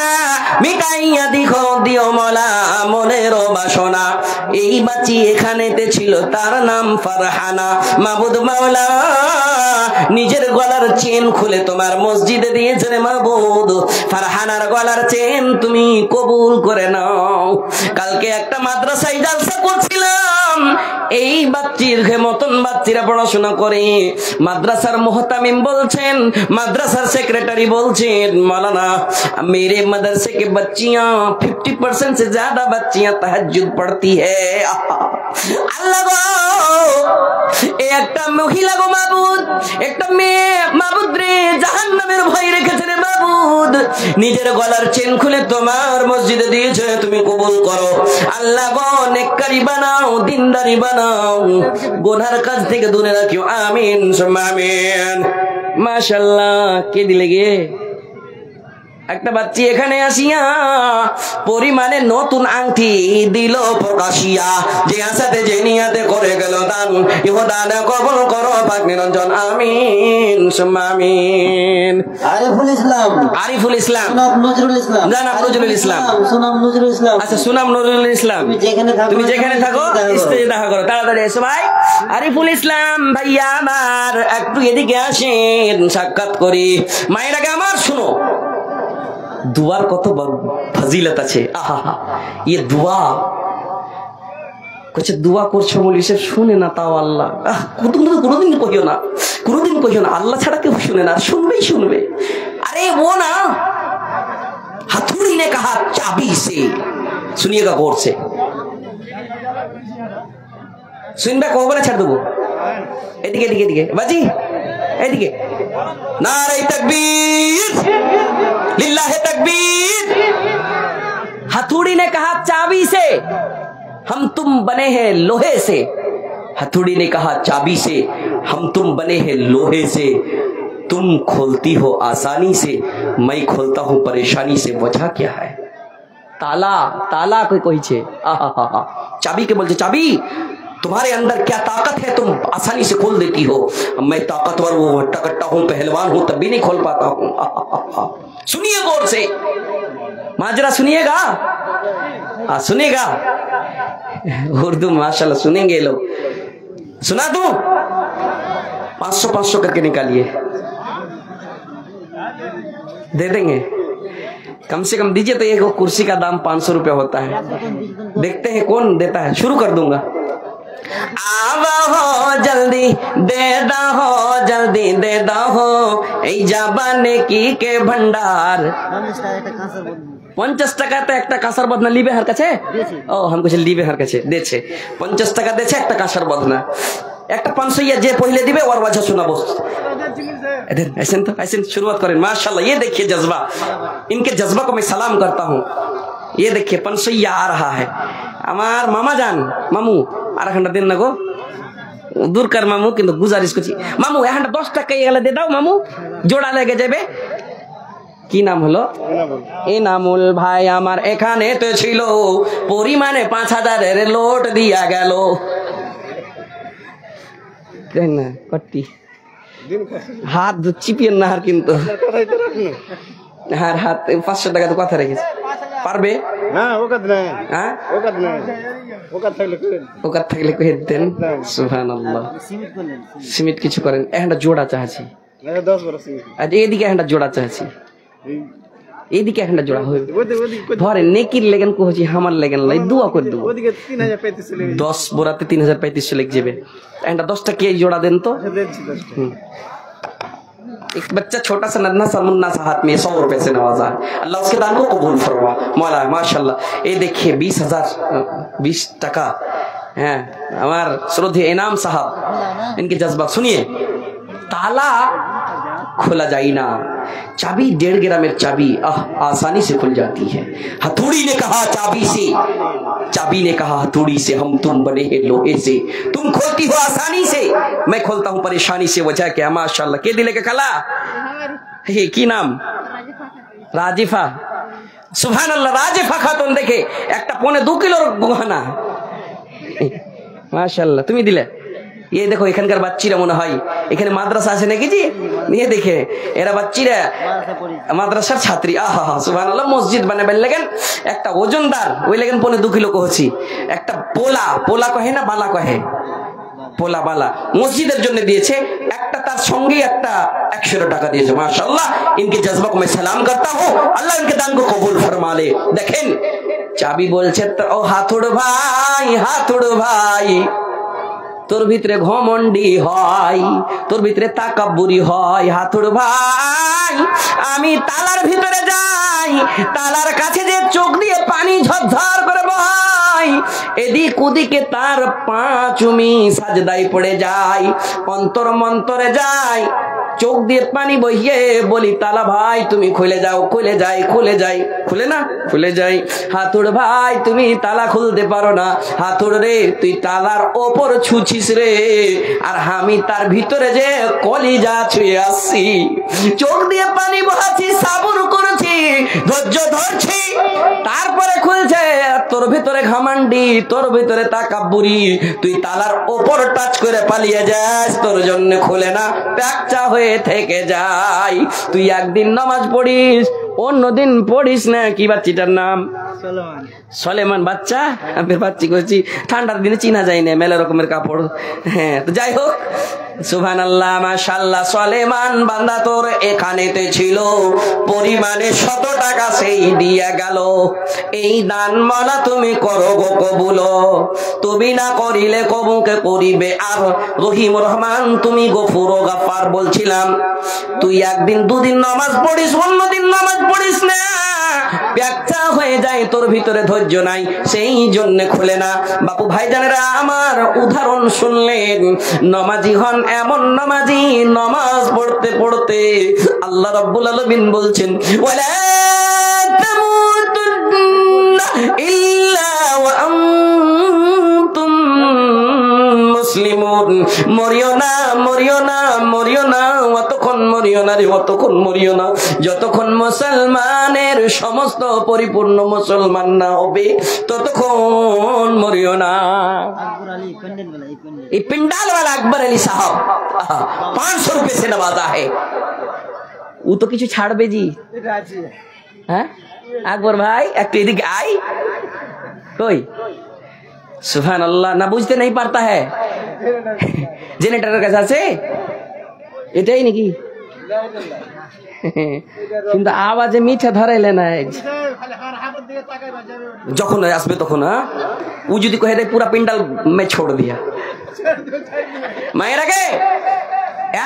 মিটাইয়া দিখো দিও মোলা মনের বাসনা। এই বাচ্চি এখানেতে ছিল, তার নাম ফারহানা। মাবুদ মাওলা নিজের গলার চেন খুলে তোমার মসজিদে দিয়েছেন মাবুদ। ফারহানার গলার চেন তুমি কবুল করে নাও। কালকে একটা মাদ্রাসায় জালসা করছিলাম। এই বাচ্চির মতন বাচ্চিরা পড়াশোনা করে। মাদ্রাসার মুহতামিম বলছেন, মাদ্রাসার সেক্রেটারি বলছেন, मौलाना मेरे मदरसे के बच्चियां 50% से ज्यादा बच्चियां तहज्जुद पढ़ती है। अल्लाह गो একটা মহিলা গো মাবুদ, একটা মেয়ে মাবুদ রে জাহান্নামের ভয় রেখেছে রে মাবুদ। নিজের গলার চেন খুলে তোমার মসজিদে দিয়েছে, তুমি কবুল করো। আল্লাহ গো নেককারি বানাও, দিনদারি বানাও, গুনার কাজ থেকে দূরে রাখিও। আমিন সুম্মা আমিন। মাশাআল্লাহ। কে দিলে গে? একটা বাচ্চি এখানে আসিয়া পরিমাণে নতুন আংটি দিল প্রকাশিয়া, যে আশাতে যে নিয়াতে করে গেল দান, ইহো দান কবুল করো পাক নিরঞ্জন, আমিন সুম্মা আমিন। আরিফুল ইসলাম, আরিফুল ইসলাম, সুনাম নজরুল ইসলাম, জানাব নজরুল ইসলাম, সুনাম নজরুল ইসলাম। আচ্ছা সুনাম নজরুল ইসলাম, তুমি যেখানে থাকো স্টেজে দেখা করো, তাড়াতাড়ি এসো ভাই। আরিফুল ইসলাম ভাইয়া আমার একটু এদিকে আসেন, সাক্ষাৎ করি। মায়েরাকে আমার শুনো, দুয়ার কত ফজিলত আছে। আহা, ইয়ে দুয়া করছে, দুয়া করছো বলি সে শুনে না, তাও আল্লাহ কোনোদিন কহিও না, কোনোদিন কহিও না আল্লাহ ছাড়া কেউ শুনে না, শুনবেই শুনবে। আরে ও না, হাথুড়ি ने कहा चाबी से, सुनिएगा गौर से, শুনবে কবরে ছেড়ে দেবো। এদিকে এদিকে এদিকে বাজি, এদিকে নারে तकबीर, लिल्लाह तकबीर। हथौड़ी ने कहा चाबी से, हम तुम बने हैं लोहे से। हथौड़ी ने कहा चाबी से, हम तुम बने हैं लोहे से। तुम खोलती हो आसानी से, मैं खोलता हूं परेशानी से। वजह क्या है? ताला, ताला कोई कोई छे। आहा, चाबी के बोलते, चाबी तुम्हारे अंदर क्या ताकत है, तुम आसानी से खोल देती हो। मैं ताकतवर हूं, हट्टा कट्टा हूं, पहलवान हूं, तब भी नहीं खोल पाता हूं। सुनिए गौर से, माजरा सुनिएगा, सुनेगा उर्दू माशाल्लाह सुनेंगे लोग। सुना दूं? 500 करके निकालिए, दे देंगे, कम से कम दीजिए। तो एक कुर्सी का दाम 500 रुपया होता है, देखते हैं कौन देता है। शुरू कर दूंगा। आवा हो जल्दी दे दो हो, जल्दी दे दो हो, এই জাবানে কি কে ভান্ডার। 50 টাকাতে একটা কাঁসার বদনা লিবে হার কাছে। ও हम कुछ লিবে হার কাছে দেছে, 50 টাকা দেছে একটা কাঁসার বদনা, একটা 500 যে পहिले দিবে ওর বাজা শোনাবো। इधर ऐसे तो ऐसे शुरुआत करें। माशाल्लाह, ये देखिए जज्बा, इनके जज्बा को मैं सलाम करता हूँ। ये देखिए 500 आ रहा है। আমার মামা যান, মামু আর একটা দিন না গো, দূর কর মামু, কিন্তু গুজারিশ করছি মামু একটা 10 টাকা এগুলা দিয়ে দাও মামু, জোড়া লেগে যাবে। কি নাম হলো? এনামুল ভাই আমার এখানে তো ছিল, পরিমাণে 5000-এর লোট দিয়া গেল। না কটি হাত চিপিয়ে না, আর কিন্তু হাত 500 টাকা তো কথা রেখেছে, পারবে না? ওকাত থাকলে কহে দেন। সুবহানাল্লাহ, সিমিট কিছু করেন, একটা জোড়া চাচ্ছি। আচ্ছা এদিকে একটা জোড়া চাচ্ছি, এইদিকে একটা জোড়া হয়ে ধরে নেকির লেগেন কহছি, আমার লেগেন লাই দুয়া করে দেবো। 10 বোরাতে 3035 লেগ যাবে। একটা 10 টাকা জোড়া দেন তো। एक बच्चा छोटा सा नन्हा सा मुन्ना सा हाथ में 100 रुपए से नवाजा है, अल्लाह उसके दान को कबूल फरमा मौला। माशाल्लाह, ये देखिए 20 টাকা। হ্যাঁ, আমার শ্রদ্ধেয় इनाम साहब, इनके जज्बा सुनिए। ताला खोला जाए ना, चाबी 1.5 ग्रामेर चाबी आसानी से खुल जाती है। हथौड़ी ने कहा चाबी से, चाबी ने कहा हथौड़ी से, हम तुम बने हैं लोहे से। तुम खोलती हो आसानी से, मैं खोलता हूं परेशानी से। वजह क्या? माशाल्लाह, के दिले के कला हे की नाम? राजिफा। सुबहानाल्लाह, राजिफा खातून देखे একটা 2.5 কিলোর গহনা। মাশাআল্লাহ, তুমি দিলে। ये देखो এখানকার বাচ্চারা মনে হয় এখানে মাদ্রাসা আছে নাকি জি? নিয়ে দেখে এরা বাচ্চারা মাদ্রাসার ছাত্রী। আহা সুবহানাল্লাহ, মসজিদ বানাবেন লাগেন একটা ওজনদার, ওই লাগেন 2.5 কিলো কহছি। একটা পোলা কহে না, বালা কহে, পোলা বালা মসজিদের জন্য দিয়েছে একটা, তার সঙ্গে একটা 100 টাকা দিয়েছে। মাশাআল্লাহ, इनके जज्बा को मैं सलाम करता हूं, अल्लाह इनके दान को कबूल फरमा ले। देखें চাবি বলছে, ও হাতুড় ভাই তোর ভিতরে ঘমন্ডি হয়, তোর ভিতরে তাকাব্বুরি হয়। হাতুড় ভাই আমি তালার ভিতরে যাই, তালার কাছে যে চোখ দিয়ে পানি ঝরঝর করে বহাই, এদিক ওদিকে তার পা চুমি সাজদায় পড়ে যায়, অন্তর মন্তরে যায়, চোখ দিয়ে পানি বইয়ে বলি তালা ভাই তুমি খুলে যাও, খুলে যাই, খুলে যাই, খুলে না, খুলে যাই। হাতুড় ভাই তুমি তালা খুলতে পারো না, হাতুড় রে তুই তালার ওপর ছুছিস রে, আর আমি তার ভিতরে যে কলিজা ছুঁয়ে আসছি। চোখ দিয়ে পানি বহাচ্ছি, সাবুর করেছি, ধৈর্য ধরছি, তারপরে খুলছে। তোর ভিতরে ঘামান্ডি, তোর ভিতরে তাকাব্বুরি, তুই তালার ওপর টাচ করে পালিয়ে যাস, তোর জন্য খুলে না, প্যাকচা হয়ে থেকে যাই। তুই একদিন নামাজ পড়িস, অন্যদিন পড়িস না। কি বাচ্চিটার নাম? সলেমান বাচ্চা। আমি বাচ্চি করছি, ঠান্ডার দিনে চিনা যায় না, মেলা রকমের কাপড়। হ্যাঁ, তো যাই হোক, সুবহানাল্লাহ, মাশাআল্লাহ। সলেমান বান্দা তোর এখানেতে ছিল, পরিমাণে 100 টাকা সেই দিয়া গেল। এই দান মালা তুমি করো গো কবুল, তুমি না করিলে কবুকে করিবে আর রহিম রহমান, তুমি গফুর ও গাফার। বলছিলাম তুই একদিন দুদিন নামাজ পড়িস, অন্যদিন নামাজ পড়িস না, ব্যাখ্যা হয়ে যায়, তোর ভিতরে ধৈর্য নাই, সেই জন্য খুলে না। বাপু ভাইজানেরা আমার, উদাহরণ শুনলেন। নমাজি হন এমন নমাজি, নমাজ পড়তে পড়তে আল্লাহ রাব্বুল আলামিন বলছেন, ওয়ালা তামুতুন্না ইল্লা ওয়া আনতুম মুসলিমুন। মরিও না, মরিও না, মরিও না, অতক্ষণ মরিও না রে, অতক্ষণ মরিও না যতক্ষণ মুসলমানের সমস্ত পরিপূর্ণ মুসলমান না হবে, ততক্ষণ মরিও না। ये पिंडाल वाला अकबर अली साहब 500 रुपए से नवाजा है। वो तो किछु छाड़बे जी। हाँ अकबर भाई एक एदिके आई कोई। सुभान अल्लाह, ना बुझते नहीं पारता है। जेनेटर का से এটাই নাকি? কিন্তু আওয়াজে মিঠা ধরাইলে না, যখন আসবে তখন। ও যদি কহে দেয় পুরা পিন্ডাল মে ছোড় দিয়া। মায়ের আগে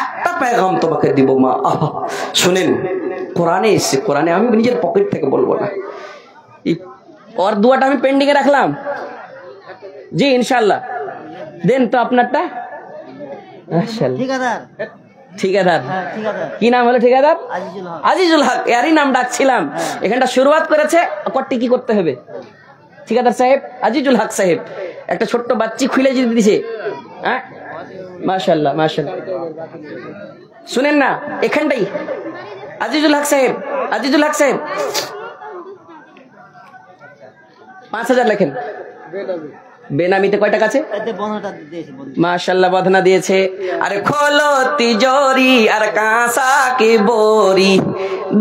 একটা পেগাম তোমাকে দিব মা, শুনেন, কোরআনে এসছে, কোরআনে, আমি নিজের পকেট থেকে বলবো না। और दुआটা আমি পেন্ডিং এ রাখলাম জি, ইনশাআল্লাহ দেন তো আপনারটা। মাশাআল্লাহ, ঠিকাদার, কি নাম হলো ঠিকাদার? আজিজুল হক। এরই নাম ডাকছিলাম। এখানটা শুরুয়াত করেছে, কটটি কি করতে হবে? ঠিকাদার সাহেব আজিজুল হক সাহেব একটা ছোট্ট বাচ্চি খুলে যদি দিছে। হ্যাঁ মাশাআল্লাহ, মাশাআল্লাহ। শুনেন না, এখানটাই আজিজুল হক সাহেব, আজিজুল হক সাহেব 5000 লেখেন। বেনামিতে কয় টাকা আছে? মাশাআল্লাহ, বদনা দিয়েছে। আরে খোলো তিজোরি আর কাঁসা কি बोरी,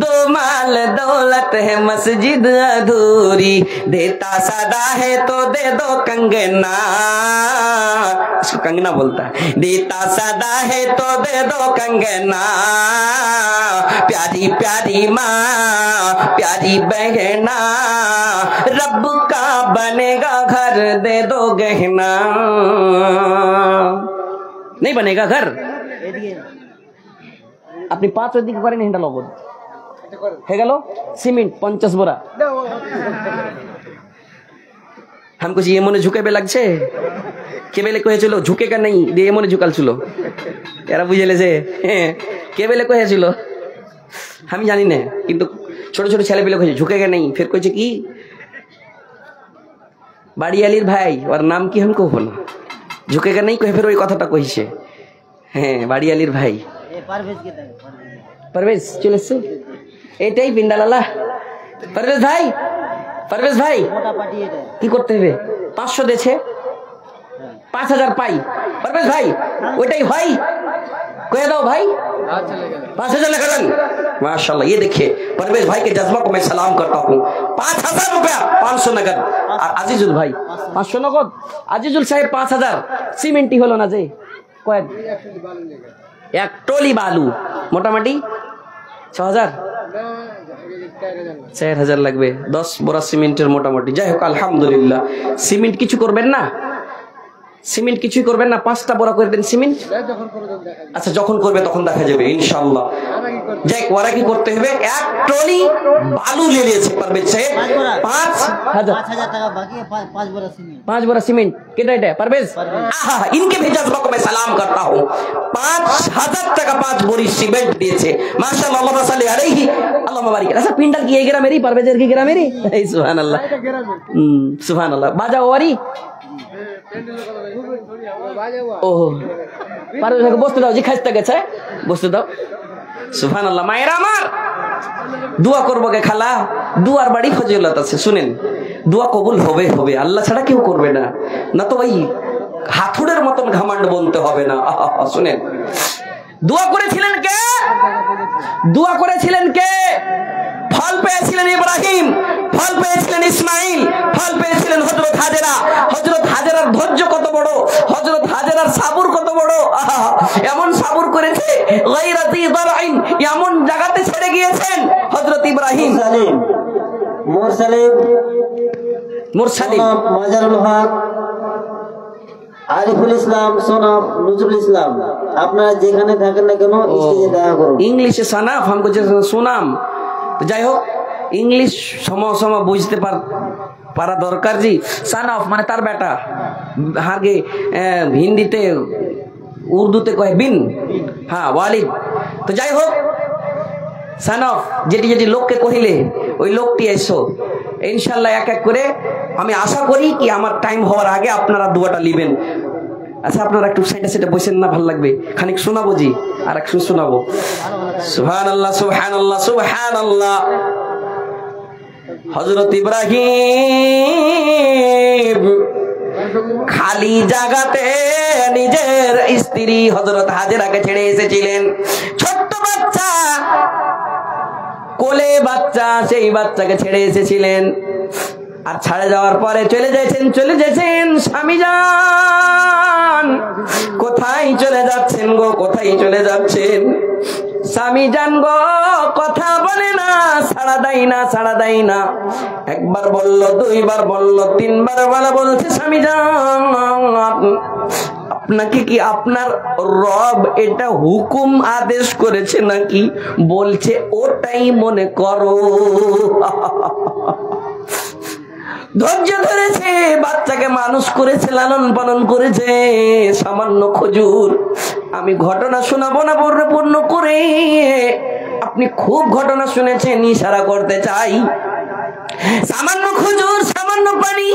दो माल दौलत है मस्जिद अधूरी, देता सदा है तो दे दो कंगना, इसको कंगना बोलता है, देता सदा है तो दे दो कंगना, प्यारी प्यारी माँ प्यारी बहना, रब का बनेगा घर दे दो गहना। नहीं बनेगा घर। अपनी 5 দিকে করেন, হিন্ডা লবণ হয়ে গেল। সিমেন্ট 50 বোরা। हमको ये মনে ঝুঁকেবে লাগছে। কে বেলে কহেছিল ঝুঁকেগা নেই, দিয়ে মনে ঝুকালছিল। এরা বুঝে লেছে কে বেলে কহেছিল আমি জানি না, কিন্তু ছোট ছোট ছেলে পেলে কহেছে ঝুঁকেগা নেই। ফের কইছে কি বাড়িয়ালির ভাই, ওর নাম কি हमको বলো, ঝুঁকেগা নেই কহে, ফের ওই কথাটা কইছে। হ্যাঁ বাড়িয়ালির ভাই परवेज চলে এসছে, এটাই পিন্ডালালা। परवेज ভাই, परवेज ভাই কি করতে হবে? 500 দিয়েছে, 5000 পাই। परवेज ভাই ওইটাই ভাই কয়ে দাও ভাই, 5000 लेकर माशाल्लाह। ये देखिए परवेज भाई के जज्बा को मैं सलाम करता हूँ। 5000 रुपया 500 नगद। और আজিজুল ভাই 500 নগদ। আজিজুল সাহেব 5000 সিমেন্টই হলো না যে কয়েক, এক টলি বালু মোটামুটি 6000 4000 লাগবে 10 বোরা সিমেন্টের মোটামুটি। যাই হোক আলহামদুলিল্লাহ, সিমেন্ট কিছু করবেন না, সিমেন্ট কিছুই করবেন না, 5টা বড় করে দেন সিমেন্ট। আচ্ছা যখন করবে তখন দেখা যাবে ইনশাআল্লাহ। যাই ওরা কি করতে হবে, 1 ট্রলি বালু নিয়েছে পারভেজ সাহেব, 5,000 টাকা বাকি, 5 বড় সিমেন্ট। 5 বড় সিমেন্ট কেটা এটা পারভেজ? আহা ইনকে भी जज्बा को मैं सलाम करता हूं। 5,000 টাকা 5 बोरी সিমেন্ট দিয়েছে, মাশাআল্লাহ, আল্লাহুম্মা সাল্লি আলাইহি, আল্লাহুম্মা বারিক। আচ্ছা পিন্ডাল কি এই গ্রামেরই, পারভেজের কি গ্রামেরই? এই সুবহানাল্লাহ, সুবহানাল্লাহ। বাজাও ওয়ারি ও পারভেজ বসতে দাও, জি খাইতে গেছে বসতে দাও। সুবহানাল্লাহ। মায়েরা আমার, দোয়া করবো গে খালা, দুয়ার বাড়ি ফজিলত আছে, শুনেন দোয়া কবুল হবে হবে, আল্লাহ ছাড়া কেউ করবে না, না তো ওই হাতুড়ের মতন ঘামান্ড বলতে হবে না। শুনেন দোয়া করেছিলেন কে? দোয়া করেছিলেন কে? ফল পেয়েছিলেন ইব্রাহিম, ফল পেয়েছিলেন ইসমাইল, ফল পেয়েছিলেন হযরত হাজেরা। হযরত হাজেরার ধৈর্য কত বড়, হযরত হাজেরার সাবুর কত বড়। এমন সাবুর করেছে, গায়রাতি দারআইন, এমন জায়গাতে ছেড়ে গিয়েছেন হযরত ইব্রাহিম। মুরসালিম মাজারুল হক, আরিফুল ইসলাম, সোনাফ, নজরুল ইসলাম, আপনারা যেখানে থাকেন না কেন স্টেজে দেখা করুন। ইংলিশে সানাফ हमको जैसे সুনাম। তো যাই হোক, ইংলিশ সম বুঝতে পারা দরকার জি। সানাফ মানে তার বেটা, হাগে হিন্দিতে উর্দুতে কয় বিন, হ্যাঁ ওয়ালিদ। তো যাই হোক, সানাফ যেটি যেটি লোককে কহিলে ওই লোকটি এসো ইনশাল্লাহ। এক এক করে আমি আশা করি কি আমার টাইম হওয়ার আগে আপনারা দোয়াটা লিবেন। আচ্ছা আপনারা একটু সাইডে সাইডে বসেন না, ভালো লাগবে, খানিক শোনাবো জি, আর একটু শোনাবো। সুবহানাল্লাহ সুবহানাল্লাহ সুবহানাল্লাহ। হযরত ইব্রাহিম খালি জায়গাতে নিজের স্ত্রী হযরত হাজেরাকে ছেড়ে এসেছিলেন। ছোট্ট বাচ্চা, কোলে বাচ্চা, সেই বাচ্চাকে ছেড়ে এসেছিলেন। আর ছাড়ে যাওয়ার পরে চলে যাচ্ছেন স্বামী যান। কোথায় চলে যাচ্ছেন গো, কোথায় চলে যাচ্ছেন? স্বামী যান গো কথা বলে না, সাড়া দেয় না। একবার বলল, 2বার বলল, 3বার বলছে স্বামী যান আপনাকে কি আপনার রব এটা হুকুম আদেশ করেছে নাকি? বলছে ওটাই মনে করো। ধৈর্য ধরেছে, বাচ্চাকে মানুষ করেছে, লালন পালন করেছে। সামান্য খজুর, আমি ঘটনা শোনাবো না পূর্ণ করে, আপনি খুব ঘটনা শুনেছেন, ইশারা করতে চাই। সামান্য খজুর, সামান্য পানি,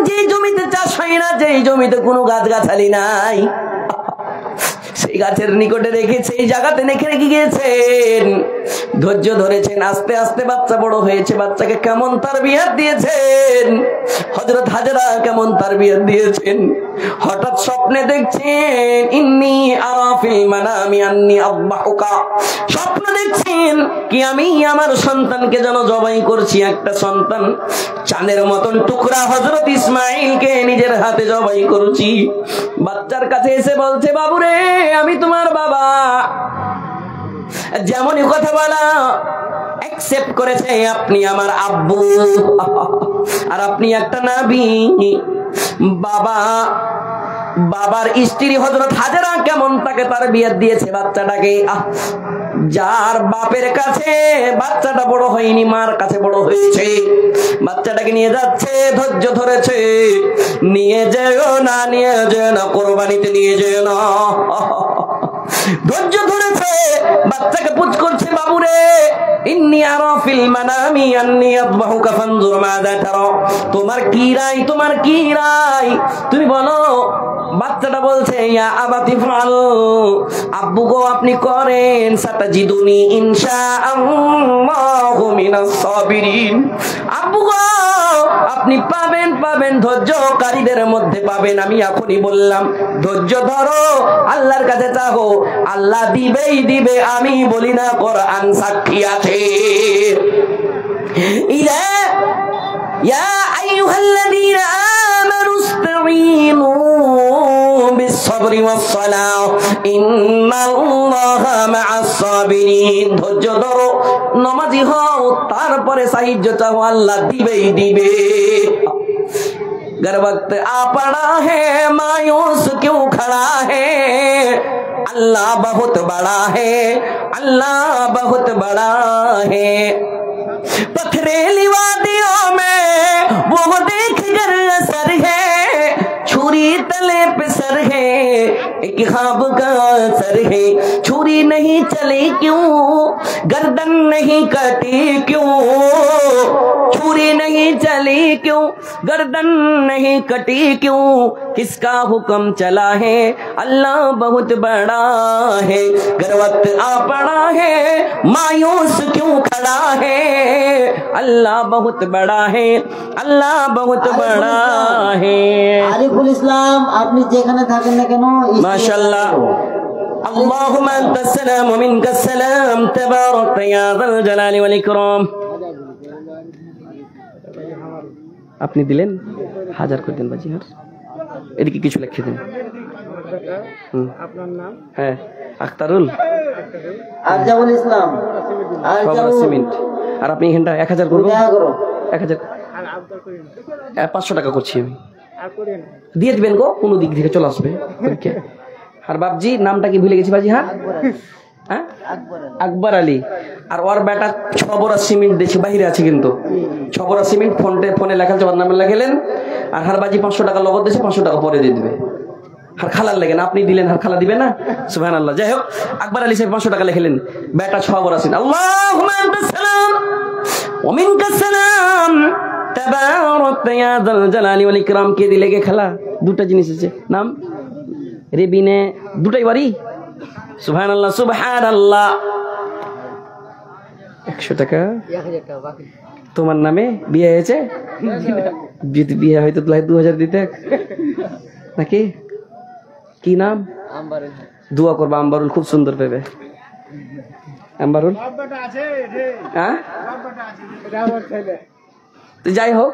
যে জমিতে চাষ হয় না, যে জমিতে কোনো গাছগাছালি নাই, সেই গাছের নিকটে রেখেছে, এই জায়গাতে রেখে গিয়েছেন। ধৈর্য ধরেছেন, আস্তে আস্তে বাচ্চা বড় হয়েছে। বাচ্চাকে কেমন তারবিয়ত দিয়েছেন হযরত হাজেরা, কেমন তারবিয়ত দিয়েছেন। হঠাৎ স্বপ্নে দেখছেন, ইন্নী আরা ফিল মানামি আন্নী আযবাহুকা। স্বপ্ন দেখছেন কি আমি আমার সন্তানকে যেন জবাই করছি। একটা সন্তান চাঁদের মতন টুকরা হযরত ইসমাইলকে নিজের হাতে জবাই করছি। বাচ্চার কাছে এসে বলছে, বাবুরে আমি তোমার বাবা। যেমনই কথা বলা অ্যাকসেপ্ট করেছে, আপনি আমার আব্বু, আর আপনি একটা নবী। বাবার স্ত্রী হযরত হাজেরা কেমন তাকে তার বিয়ে দিয়েছে বাচ্চাটাকে। যার বাপের কাছে বাচ্চাটা বড় হয়নি, মার কাছে বড় হয়েছে। বাচ্চাটাকে নিয়ে যাচ্ছে, ধৈর্য ধরেছে, নিয়ে যেও না কোরবানিতে নিয়ে যেও না। ধৈর্য ধরেছে, বাচ্চাকে পুচ করছে, বাবুরে ইন্নী আরা ফিল মানামি আন্নী আযবাহুকা ফানজুর মাযা তারা। তোমার কি রায়, তোমার কি রায়, তুমি বলো। বাচ্চাটা বলছে, ইয়া আবাতি ফাল, আব্বু গো আপনি করেন, সাতাজিদুনি ইনশাআল্লাহু মিনাস সাবিরিন। আব্বু গো আপনি পাবেন ধৈর্যকারীদের মধ্যে পাবেন। আমি এখনই বললাম, ধৈর্য ধরো, আল্লাহর কাছে চাও, আল্লাহ দিবেই দিবে। আমি বলি না, কোরআন সাক্ষী আছে। ইয়া আইয়ুহাল্লাযীনা আমানু ইসতাঈনু বিস-সাবরি ওয়াস-সালাহ ইন্নাল্লাহা মা'আস সাবিরিন। ধৈর্য ধরো, নামাজি হও, তারপরে সাহায্য চাও, আল্লাহ দিবেই দিবে। गर वक्त आ पड़ा है मायूस क्यों खड़ा है, अल्लाह बहुत बड़ा है, अल्लाह बहुत बड़ा है। पथरीली वादियों में वो देख कर असर है, छुरी तले पे सर है, एक ख्वाब का असर है। छुरी नहीं चली क्यों, गर्दन नहीं कटी क्यों, छुरी नहीं चली क्यों, गर्दन नहीं कटी क्यों, किसका हुक्म चला है, अल्लाह बहुत बड़ा है। गर वक्त आ पड़ा है मायूस क्यों खड़ा है, अल्लाह बहुत बड़ा है, अल्लाह बहुत बड़ा है। আরিফুল ইসলাম, আপনি যেখানে থাকেন না কেন, माशाअल्लाह। अल्लाहुम्मा अंतस सलाम व मिनकस सलाम, तबारक या ज़ल जलाली वल इकराम। আপনি দিলেন, হাজার করে দেন বাজি। হ্যাঁ, এদিকে কিছু লিখে দেন। আপনার নাম? হ্যাঁ, আখতারুল আরজাউল ইসলাম, আরজাউল সিমেন্ট। আর আপনি এখানটা 1000 করবেন? 1000 আর 500 টাকা করছি আমি, দিয়ে দিবেন গো, কোনো দিক থেকে চলে আসবে। আর বাবজি নামটা কি ভুলে গেছি বাজি? হ্যাঁ, আকবর আলী। আর ওর বেটা 6 বড়া সিমেন্ট দেশে বাইরে আছে, কিন্তু 6 বড়া সিমেন্ট ফোনে লেখা আছে, ওর নামে লেখেলেন। আর হার বাজি 500 টাকা লগত দিয়েছে, 500 টাকা পরে দিয়ে দিবে। আর খালার লেগে না, আপনি দিলেন, আর খালা দিবে না। সুবহানাল্লাহ। যাই হোক, আকবর আলী সাহেব 500 টাকা লিখলেন, বেটা 6 বড়া সিমেন্ট। আল্লাহুম্মা আনতাস সালাম ওয়া মিনকাস সালাম, তাবারাক ইয়া যাল জালালি ওয়াল ইকরাম। কে দিলে গে খালা? দুটো জিনিস আছে, নাম রেবিনে, দুটাই বাড়ি। সুবহানাল্লাহ, সুবহানাল্লাহ। 100 টাকা, 1000 টাকা বাকি। তোমার নামে বিয়ে হয়েছে? যদি বিয়ে হয়তো 2000 দিতে নাকি? কি নাম? আম্বারুল। দোয়া করবা, আম্বারুল খুব সুন্দর পেবে। আম্বারুল হ্যাঁ, তো যাই হোক,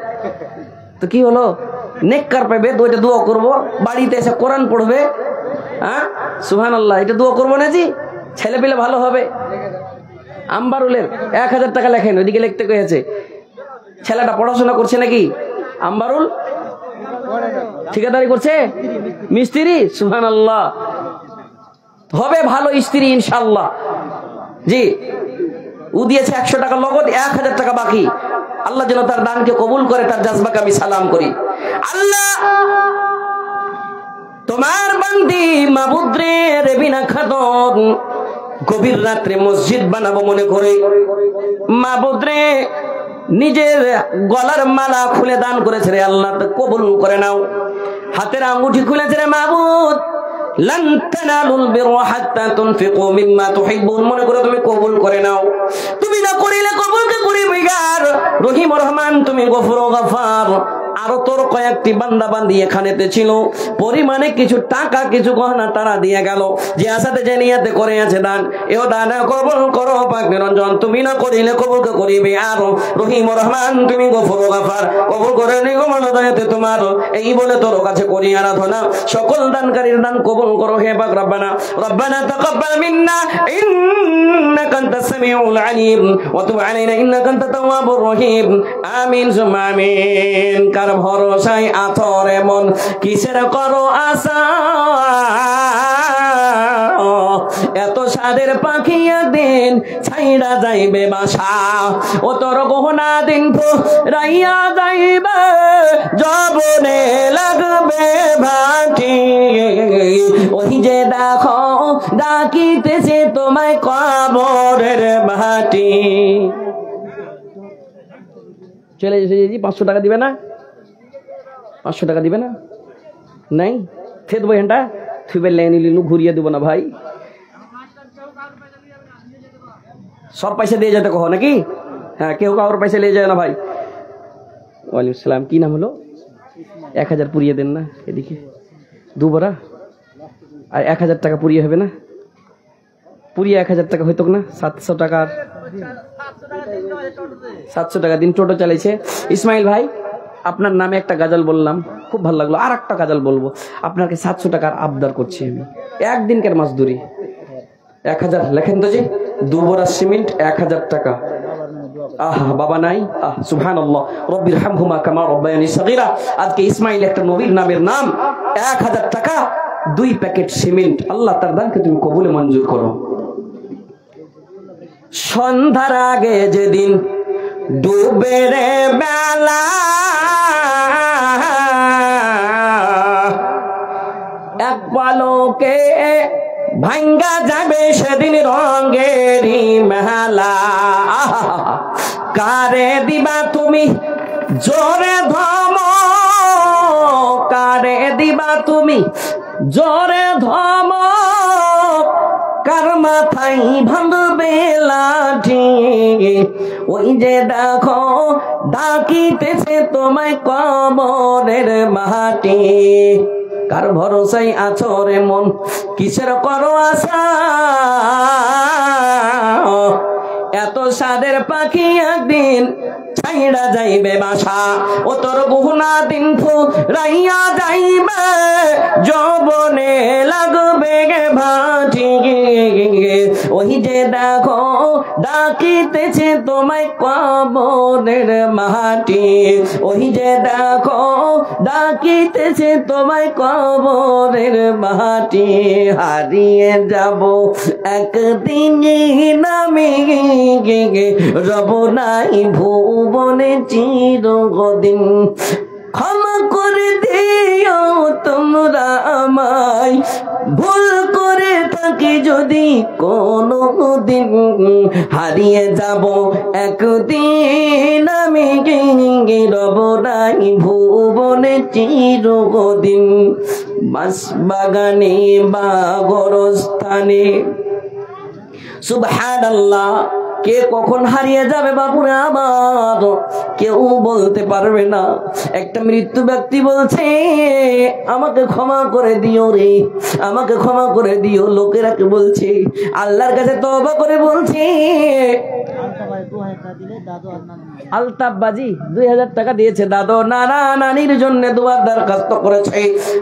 তো কি হলো, নেককার পাবে, তো এটা দোয়া করবো, বাড়িতে এসে কোরআন পড়বে। হ্যাঁ, সুবহানাল্লাহ, এটা দোয়া করবো না জি, ছেলে পেলে ভালো হবে। আম্বারুলের 1000 টাকা লেখেন, ওইদিকে লিখতে কয়েছে। ছেলেটা পড়াশোনা করছে নাকি? আম্বারুল ঠিকাদারি করছে, মিস্ত্রি। সুবহানাল্লাহ, হবে ভালো স্ত্রী ইনশাআল্লাহ। জি, ও দিয়েছে 100 টাকা নগদ, 1000 টাকা বাকি। আল্লাহ যেন তার দানকে কবুল করে, তার জাজবাকে আমি সালাম করি। আল্লাহ তোমার বান্দি মাবুদ রে, রেবিনা খাতুন গভীর রাত্রে মসজিদ বানাবো মনে করে, মাবুদ রে নিজের গলার মালা খুলে দান করেছে রে আল্লাহ, তো কবুল করে নাও। হাতের আঙ্গুঠি খুলেছে রে মাবুদ, লান তানালুল বিররা হাত্তা তুনফিকু মিম্মা তুহিব্বুন, মনে করে তুমি কবুল করে নাও। তুমি না করিলে কবুল কে করিবে গার? রহিম রহমান, তুমি গফুর গফার। আরো তোর কয়েকটি বান্দা বান্দি এখানেতে ছিল, পরিমাণে কিছু টাকা কিছু গহনা তারা দিয়ে গেল, যে আসাতে যে নিয়াতে করে আছে দান, এও দান কবুল করো পাক নিরঞ্জন, তুমি না করিলে কবুল কে করিবে আর? রহিম রহমান, তুমি গফুর গফার, কবুল করে নিগো মনোদয়তে তোমার। এই বলে তোর কাছে করি আরাধনা, সকল দানকারীর দান কবুল করো হে পাক রব্বানা। রব্বানা তাকাব্বাল মিন্না ইন্নাকা আনতাস সামিউল আলিম ওয়া তুব আলাইনা ইন্নাকা আনতাত তাওয়াবুর রহিম। আমিন সুম্মা আমিন। কার ভরসায় আথর এমন, কিসের করো আশা, এত সাদের পাখি একদিন ছাইড়া যাইবে বাসা। ও তোর গহনা দিন রাইয়া যাইবে, জবনে লাগবে ভাটি, ওই যে দেখো ডাকিতেছে তোমায় কবরের মাটি। চলে এসেছি, 500 টাকা দিবে না? 500 টাকা দিবে না? নাই থে দেবো, এনটা থুবে লাইনি লিনু ঘুরিয়ে দেবো না ভাই, সব পয়সা দিয়ে যেতে কहो নাকি? হ্যাঁ, কেউ কারোর পয়সা নিয়ে যায় না ভাই। ওয়ালাইকুম সালাম। কি নাম হলো? 1000 পুরিয়ে দেন না, এদিকে 2 বড়া। আর 1000 টাকা পুরিয়ে হবে না? পুরিয়ে 1000 টাকা হইতো না? 700 টাকা, 700 টাকা দিন, টোটো চালাইছে। ইসমাইল ভাই, আপনার নামে একটা গাজাল বললাম, খুব ভালো লাগলো, আর একটা গাজাল বলবো। আপনাকে 700 টাকার আবদার করছি আমি, একদিনকার মাসদুরি। 1000 লেখেন তো জি, 2 বড়া সিমেন্ট 1000 টাকা। বাবা নাই, সুবহানাল্লাহ, রব্বির হামহুমা কামা রব্বায়ানি সগীরা। আজকে ইসমাইল একটা নবীর নামের নাম। 1000 টাকা 2 প্যাকেট সিমেন্ট। আল্লাহ তার দানকে তুমি কবুলে মঞ্জুর করো। সন্ধ্যার আগে যেদিন ডুবে রে বেলা, এক পলকে ভাঙ্গা যাবে সেদিন রঙেরই মেলা। কারে দিবা তুমি জোরে ধম, কারে দিবা তুমি জোরে ধম, কার মাথায় ভাঙবে লাঠি। ওই যে দেখো ডাকিতেছে তোমায় কবরের মাটি। কার ভরসায় আছো রে মন, কিসের করো আশা? এত সাদের পাখি একদিন ছাইড়া যাইবে বাসা। ও তোর গুহনা দিন ফুরাইয়া যাইবে, যৌবনে লাগবে ভাটি। ওই যে দেখো ডাকিতেছে তোমায় কবরের মাটি। ওই যে দেখো ডাকিতেছে তোমায় কবরের মাটি। হারিয়ে যাব একদিন আমি, রব নাই ভুবনে চিরদিন। ক্ষমা করে দিও তোমরা আমায়, ভুল করে থাকি যদি কোনো দিন। হারিয়ে যাব একদিন আমি, রব নাই ভুবনে চিরদিন। বাস বাগানে বা গোরস্থানে, সুবহানাল্লাহ, কে কখন হারিয়ে যাবে বাপুরে আমার কেউ বলতে পারবে না। একটা মৃত্যু ব্যক্তি বলছে, আমাকে ক্ষমা করে দিও রে, আমাকে ক্ষমা করে দিও। লোকেরাকে বলছে, আল্লাহর কাছে তওবা করে বলছে, আলতাফ বাজি 2000 টাকা দিয়েছে, দাদু নানা নানির জন্য দোয়ার দরখাস্ত করেছে।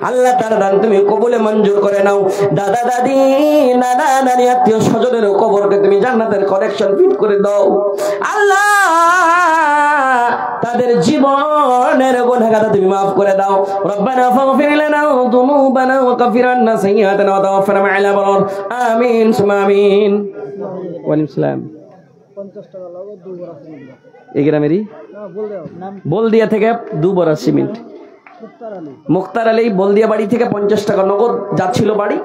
আল্লাহ তার দান তুমি কবুলে মঞ্জুর করে নাও। দাদা দাদি নানা নানি আত্মীয় স্বজনের কবরকে তুমি জান্নাতের কানেকশন ফিট করে দাও। আল্লাহ তাদের জীবনের গুনাহগার তুমি মাফ করে দাও। রব্বানা ফাগফির লানা যুনুবানা ওয়া কাফির আন্না সাইয়্যাতানা ওয়া তাওফানা মা'আল আবরার। আমিন সুম্মা আমিন। ওয়া আলাইকুম সালাম। 50 টাকা লাগবে 2 বড়া সিমেন্ট। এই গ্রামেরই বলদিয়া থেকে 2 বড়া সিমেন্ট। মুক্তার আলী বলদিয়া বাড়ি থেকে 50 টাকা নগদ যাচ্ছিল বাড়ি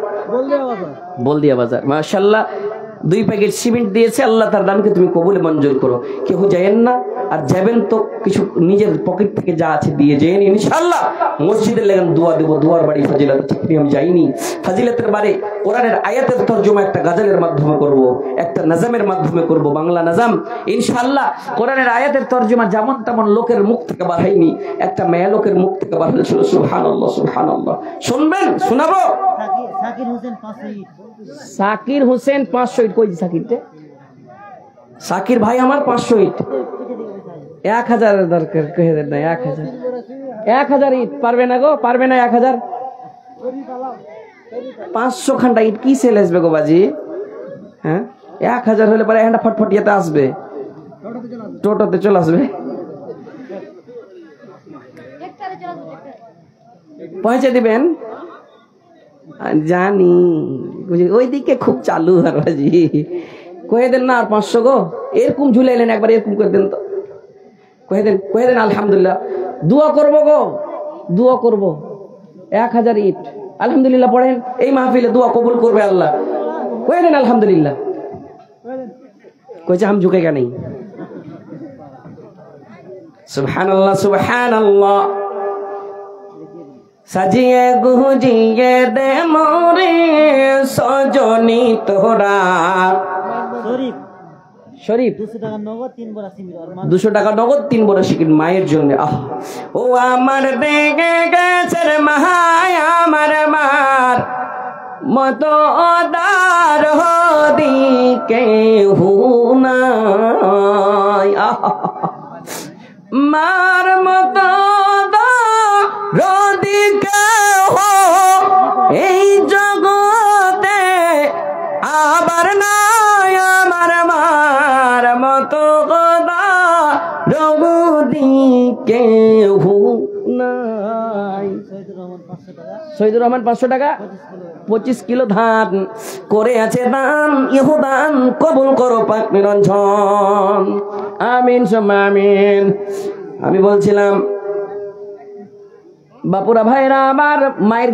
বলদিয়া বাজার। মাশাআল্লাহ 2 প্যাকেট সিমেন্ট দিয়েছে। আল্লাহ তার দানকে তুমি কবুলে মঞ্জুর করো। কেউ যায়েন না, আর যাবেন তো কিছু নিজের পকেট থেকে যা আছে দিয়ে যেন ইনশাআল্লাহ মসজিদের লেগেন দোয়া দেব। দুয়ার বাড়ি ফাজিলত ঠিক আমি যাইনি। ফাজিলতের বারে কোরআনের আয়াতের তরজমা একটা গাজালের মাধ্যমে করব, একটা নাজামের মাধ্যমে করব, বাংলা নাজাম ইনশাআল্লাহ। কোরআনের আয়াতের তরজমা যেমন তেমন লোকের মুখ থেকে বার হয়নি, একটা মেয়ে লোকের মুখ থেকে বার হয়েছিল। সুবহানাল্লাহ সুবহানাল্লাহ। শুনবেন? শোনাবো। সাকির হোসেন 500 ইট। কই সাকিরতে? সাকির ভাই আমার 500 ইট। 1000 দরকার কহে দেন না। 1000 ইট পারবে না গো, পারবে না। 1000 500 খান্ডা ইট কি সেল আসবে গো বাজি? হ্যাঁ 1000 হলে পরে একটা ফটফটিয়াতে আসবে, টোটোতে চলে আসবে। পৌঁছে দিবেন জানি, ওইদিকে খুব চালু। আর বাজি কয়ে দেন না আর 500 গো। এরকম ঝুলাইলেন একবার, এরকম করে দেন তো। কয়ে দেন আলহামদুলিল্লাহ। দোয়া করবো গো, দোয়া করবো। 1000 ইট আলহামদুলিল্লাহ পড়েন। এই মাহফিলে দোয়া কবুল করবে আল্লাহ। কয়ে দেন আলহামদুলিল্লাহ। কইছে हम झुकेगा नहीं। সুবহানাল্লাহ সুবহানাল্লাহ। সাজিয়ে গুজিয়ে দে মোরে সজনী তোরা। শরীফ 200 টাকা নগদ 3 বড়া সিমেন্ট। 200 টাকা নগদ 3 বড়া সিমেন্ট মায়ের জন্য। ও আমার দেখে গেছে মাহায় আমার মার মতো দার দিকে হুনাই। মার মতো দার দিকে হো এই জগতে আবার নাই আমার মার মতো দার কেহ নাই। শহীদুর রহমান 500 টাকা 25 কিলো ধান করে আছে দান, ইহু দান কবুল করো পাক নিরঞ্জন, আমিন সুম্মা আমিন। আমি বলছিলাম বাপুরা ভাইরা আমার, মায়ের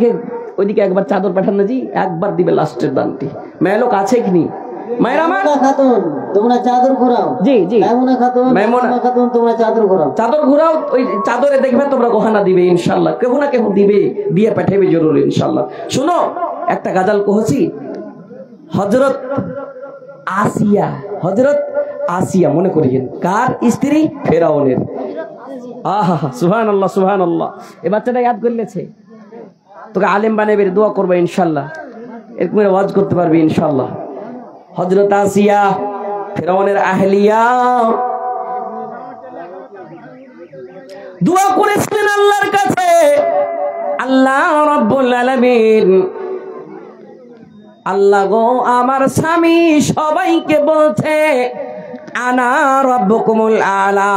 ওইদিকে একবার চাদর পাঠান না জি, একবার দিবে লাস্টের দানটি। মেয়ে লোক আছে কি নি মায়ের আমার? খাতুন তোমরা চাদর ঘোরাও। জি জি মাইমুনা খাতুন তোমরা চাদর ঘোরাও। চাদর ঘোরাও, ওই চাদরে দেখবে তোমরা গহনা দিবে ইনশাল্লাহ, কেহ না কেহ দিবে, দিয়ে পাঠাবে জরুর ইনশাল্লাহ। শুনো একটা গাজাল কহছি, হযরত আসিয়া মনে করিয়েন, কার স্ত্রী? ফেরাউনের। আহা সুবহানাল্লাহ সুবহানাল্লাহ। এই বাচ্চাটা ইয়াদ করলেছে, তোকে আলেম বানাবে, দোয়া করবে ইনশাল্লাহ, এরকম ওয়াজ করতে পারবি ইনশাল্লাহ। হযরত আসিয়া ফেরাউনের আহলিয়া দোয়া করেছিলেন আল্লাহর কাছে, আল্লাহ রাব্বুল আলামিন, আল্লাহ গো আমার স্বামী সবাইকে বলছে আনা রাব্বুকুমুল আলা,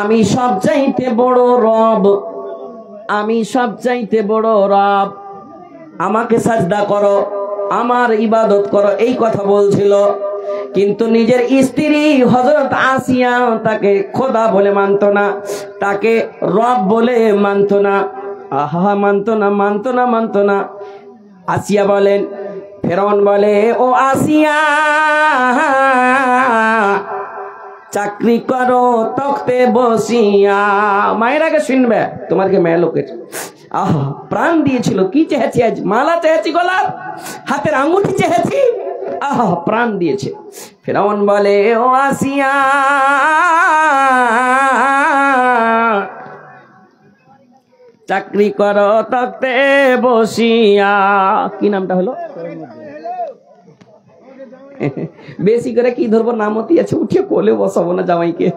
আমি সবচাইতে বড় রব, আমি সবচাইতে বড় রব, আমাকে সাজদা করো, আমার ইবাদত করো, এই কথা বলছিল। কিন্তু নিজের স্ত্রী হযরত আসিয়া তাকে খোদা বলে মানত না, তাকে রব বলে মানত না। আহা মানত না। আসিয়া বলেন, ফেরাউন বলে, ও আসিয়া চাকরি করো তখতে বসিয়া। মায়ের আগে শুনবে, তোমার কে মেয়ে লোকের আহা প্রাণ দিয়েছিল, কি চেয়েছি আজ? মালা চেয়েছি গলার, হাতের আঙ্গুঠি চেয়েছি, আহা প্রাণ দিয়েছে। ফেরাউন বলে, ও আসিয়া চাকরি করো তখতে বসিয়া। কি নামটা হলো? বেশি করে কি ধরবো, নামতি আছে, উঠিয়ে কোলে বসাবো না জামাইকে।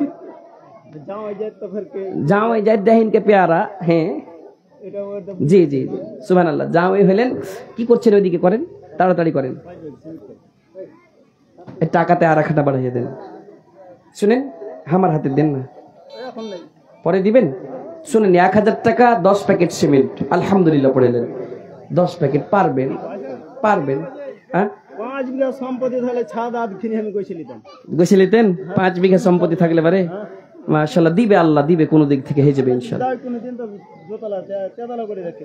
জামাই যায় দেহিনকে পেয়ারা। হ্যাঁ জি জি জি সুবহানাল্লাহ। জামাই হলেন, কি করছেন ওইদিকে করেন, তাড়াতাড়ি করেন, টাকাতে আর একটা বাড়িয়ে দেন। শুনেন, আমার হাতে দেন না, পরে দিবেন। শুনেন, 1000 টাকা 10 প্যাকেট সিমেন্ট, আলহামদুলিল্লাহ পড়েলেন, 10 প্যাকেট পারবেন? হ্যাঁ 5 বিঘা সম্পত্তি থাকলে ছাদ আদ কিনে আমি গেছিলেন 5 বিঘা সম্পত্তি থাকলে পারে। মাশাআল্লাহ, দিবে আল্লাহ, দিবে, কোন দিক থেকে হয়ে যাবে ইনশাআল্লাহ।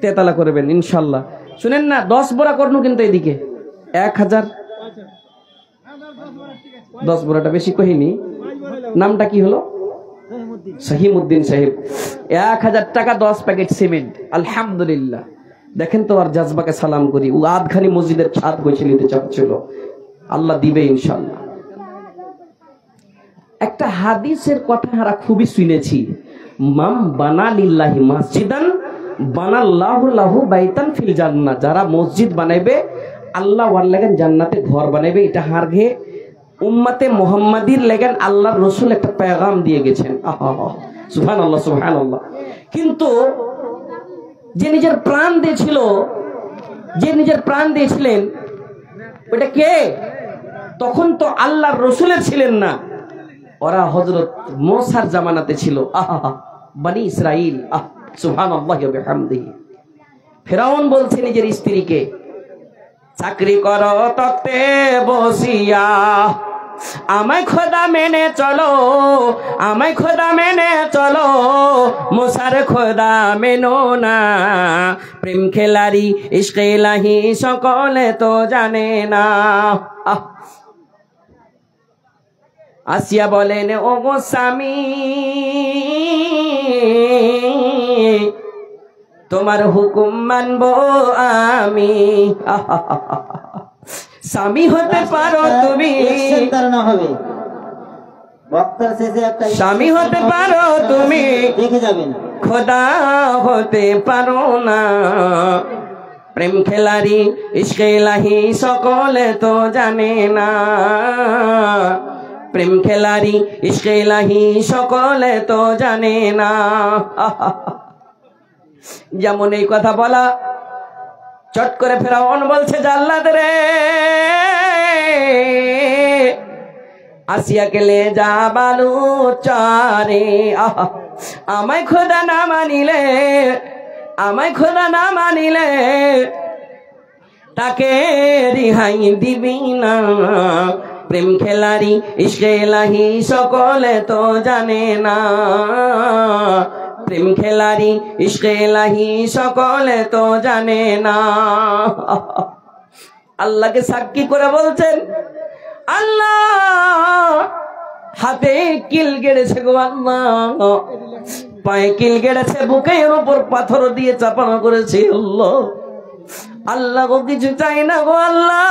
তেতালা করবেন ইনশাআল্লাহ। শুনেন না, 10 বোরা করনু, কিন্তু এদিকে 1000 10 বোরাটা বেশি কহিনি। নামটা কি হলো? সহিমউদ্দিন সাহেব। 1000 টাকা 10 প্যাকেট সিমেন্ট, আলহামদুলিল্লাহ। দেখেন তো, আর জাজবাকে সালাম করি, ও আধখানি মসজিদের ছাদ গেছে নিতে চাচ্ছিল, আল্লাহ দিবে ইনশাআল্লাহ। একটা হাদিসের কথা আমরা খুবই শুনেছি, মাম বানা লিল্লাহি মসজিদান বানাল্লাহু লাহু বাইতান ফিল জান্নাহ। যারা মসজিদ বানাইবে, আল্লাহ ওয়ার লাগেন জান্নাতে ঘর বানাইবে। এটা হারঘে উম্মতে মুহাম্মাদির লাগেন আল্লাহর রাসূল একটা পেগাম দিয়ে গেছেন। আহা সুবহানাল্লাহ সুবহানাল্লাহ। কিন্তু যে নিজের প্রাণ দিয়েছিলেন, ওটা কে? তখন তো আল্লাহর রাসূলের ছিলেন না, ওরা হযরত মুসার জামানাতে ছিল। আহা বনি ইসরাইল, সুবহানাল্লাহি ওয়া বিহামদিহি। ফেরাউন বলছে নিজের স্ত্রীকে, চাকরি করো তখতে বসিয়া, আমায় খোদা মেনে চলো, আমায় খোদা মেনে চলো, মুসার খোদা মেনো না। প্রেম খেলারি ইশকে ইলাহি সকলে তো জানে না। আসিয়া বলেন, ও গো স্বামী, তোমার হুকুম মানবো আমি। স্বামী হতে পারো তুমি, স্বামী হতে পারো তুমি, দেখে যাবেন, খোদা হতে পারো না। প্রেম খেলারি ইশকে ইলাহি সকলে তো জানে না। প্রেম খেলারি ইশকে ইলাহি সকলে তো জানে না। যেমন এই কথা বলা, চট করে ফেরাউন বলছে, জাল্লাদ রে, আসিয়াকে লে যা বালু চারে। আমায় খোদা না মানিলে, আমায় খোদা না মানিলে তাকে রিহাই দিবি না। প্রেম খেলারি ইশকে ইলাহি সকলে তো জানে না, প্রেম খেলারি ইশকে ইলাহি সকলে তো জানে না। আল্লাহকে সাক্ষী করে বলছেন, আল্লাহ হাতে কিল গেড়েছে গো আল্লাহ, পায়ে কিল গেড়েছে, বুকের উপর পাথর দিয়ে চাপানো করেছে আল্লাহ। আল্লাহ গো কিছু চাই না গো আল্লাহ,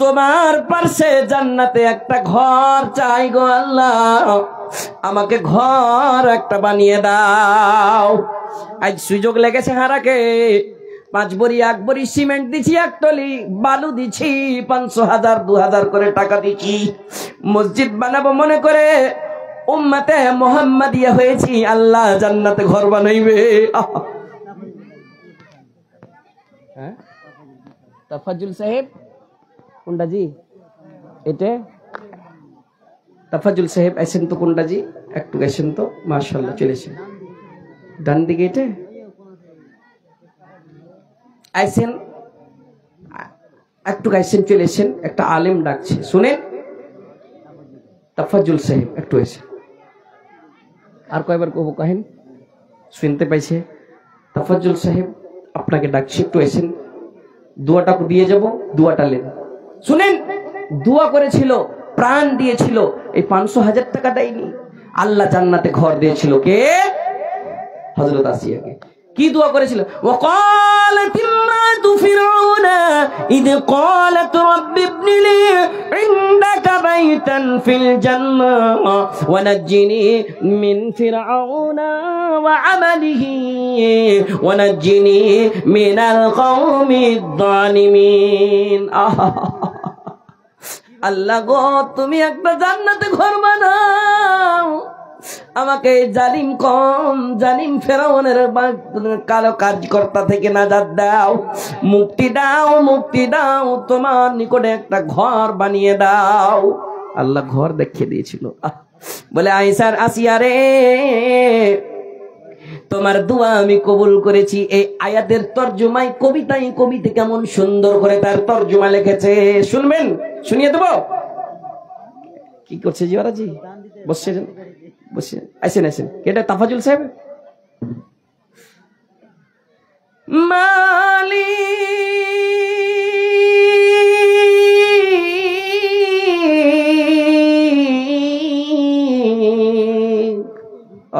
তোমার পাশে জান্নাতে একটা ঘর চাই গো আল্লাহ, আমাকে ঘর একটা বানিয়ে দাও। আজ সুযোগ লেগেছে হারাকে, 5 বড়ি 1 বড়ি সিমেন্ট দিছি, 1 টলি বালু দিছি, 500,000 2,000 করে টাকা দিছি, মসজিদ বানাবো মনে করে উম্মতে মুহাম্মাদিয়া হয়েছি। আল্লাহ জান্নাতে ঘর বানাইবে। হ্যাঁ তাফাজ্জুল সাহেব কোনটা জি? এটা তাফাজ্জুল সাহেব আইছেন তো কোনটা জি? একটু গেছেন তো, মাশাআল্লাহ চলেছেন ডান দিকে। এটা আইছেন, একটু গাইছেন চলেছেন, একটা আলেম ডাকছে শুনেন। তাফাজ্জুল সাহেব একটু এসে, আর কয়বার কব কাহেন শুনতে পাইছে? তাফাজ্জুল সাহেব আপনাকে ডাকছি, একটু এসেন, দোয়াটা দিয়ে যাব, দোয়াটা নেন। শুনেন, দোয়া করেছিল, প্রাণ দিয়েছিল, এই 500,000 টাকা দেয়নি। আল্লাহ জান্নাতে ঘর দিয়েছিল কে? হযরত আসিয়াকে। কি দোয়া করেছিল? ওয়াকালাত ইমরাতু ফিরআউনা ইদ ক্বালাত রাব্বি ইবনি লি ইনদাকা বাইতান ফিল জান্নাহ ওয়া নাজ্জিনি মিন ফিরআউনা ওয়া আমালিহি ওয়া নাজ্জিনি মিনাল কওমিদ যালিমিন। আল্লাহ গো, তুমি একটা জান্নাতে ঘর বানাও, আমাকে জালিম কম, জালিম ফেরাউনের কালো কাজকর্তা থেকে নাজাত দাও, মুক্তি দাও, মুক্তি দাও, তোমার নিকটে একটা ঘর বানিয়ে দাও। আল্লাহ ঘর দেখিয়ে দিয়েছিল। বলে আয়েশার আসিয়া রে, তোমার দোয়া আমি কবুল করেছি। এই আয়াতের তরজমায় কবিতায় কবিতে কেমন সুন্দর করে তার তরজমা লিখেছে, শুনবেন? শুনিয়ে দেবো। কি করছে জি ওরা? জি বসছে, বসে আসেন আসেন। এটা তাফাজুল সাহেব। মালি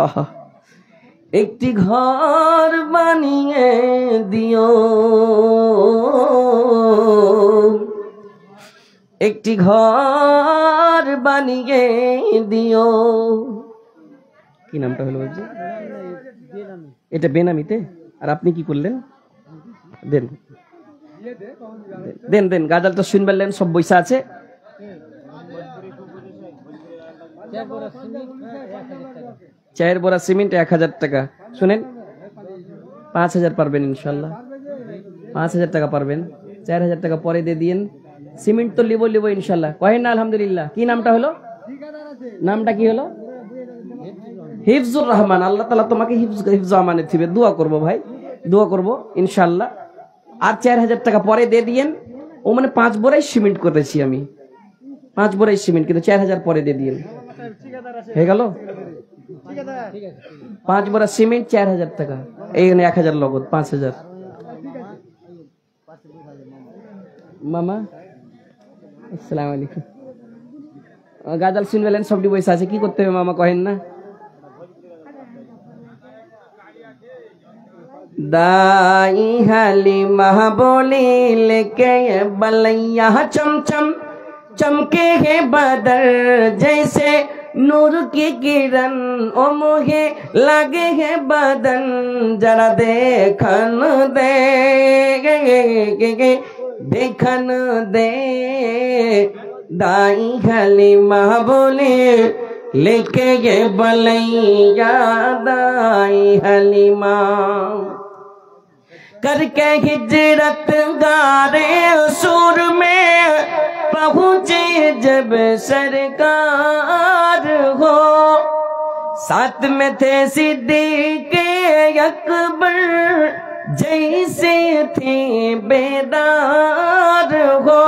আহা, একটি ঘর বানিয়ে দিও, একটি ঘর বানিয়ে দিও। কি নামটা হলো বলছি? এটা বেনামিতে। আর আপনি কি করলেন? দেন দেন দেন, গাজালটা শুনবেন, সব বইসা আছে। চায়ের বড়া সিমেন্ট 1,000 টাকা। শুনেন, 5,000 পারবেন ইনশাল্লাহ, 5,000 টাকা পারবেন। 4,000 টাকা পরে দিয়ে দিন। সিমেন্ট তো লিবো লিবো ইনশাল্লাহ। কহেন না আলহামদুলিল্লাহ। কি নামটা হলো? নামটা কি হলো? হিফজুর রহমান। আল্লাহ তাআলা তোমাকে হিফজ আমানত দিবে। দোয়া করব ভাই, দোয়া করব ইনশাআল্লাহ। আর 4,000 টাকা পরে দিয়ে দিয়েন। ও মানে 5 বড়াই সিমেন্ট করেছি আমি, 5 বড়াই সিমেন্ট, কিন্তু 4,000 পরে দিয়ে দিয়েন। হয়ে গেল? 5 বড়া সিমেন্ট 4,000 টাকা। এইখানে 1,000 নগদ, 5,000। মামা আসসালামু আলাইকুম। গাজাল শুনবেন, সবটি বয়স আছে। কি করতে হবে মামা কহেন না? दाई हलीमा बोली लेके बलैया चमचम चमके है बदर जैसे नूर की किरण ओ मोहे लगे है बदन जरा देखन दे देखन दे। दाई हलीमा बोली लेके ये बलैया दाई हलीमा करके हिजरत गारे सुर में पहुंचे जब सरकार हो, साथ में थे सिद्दीक़ अकबर जैसे थे बेदार हो,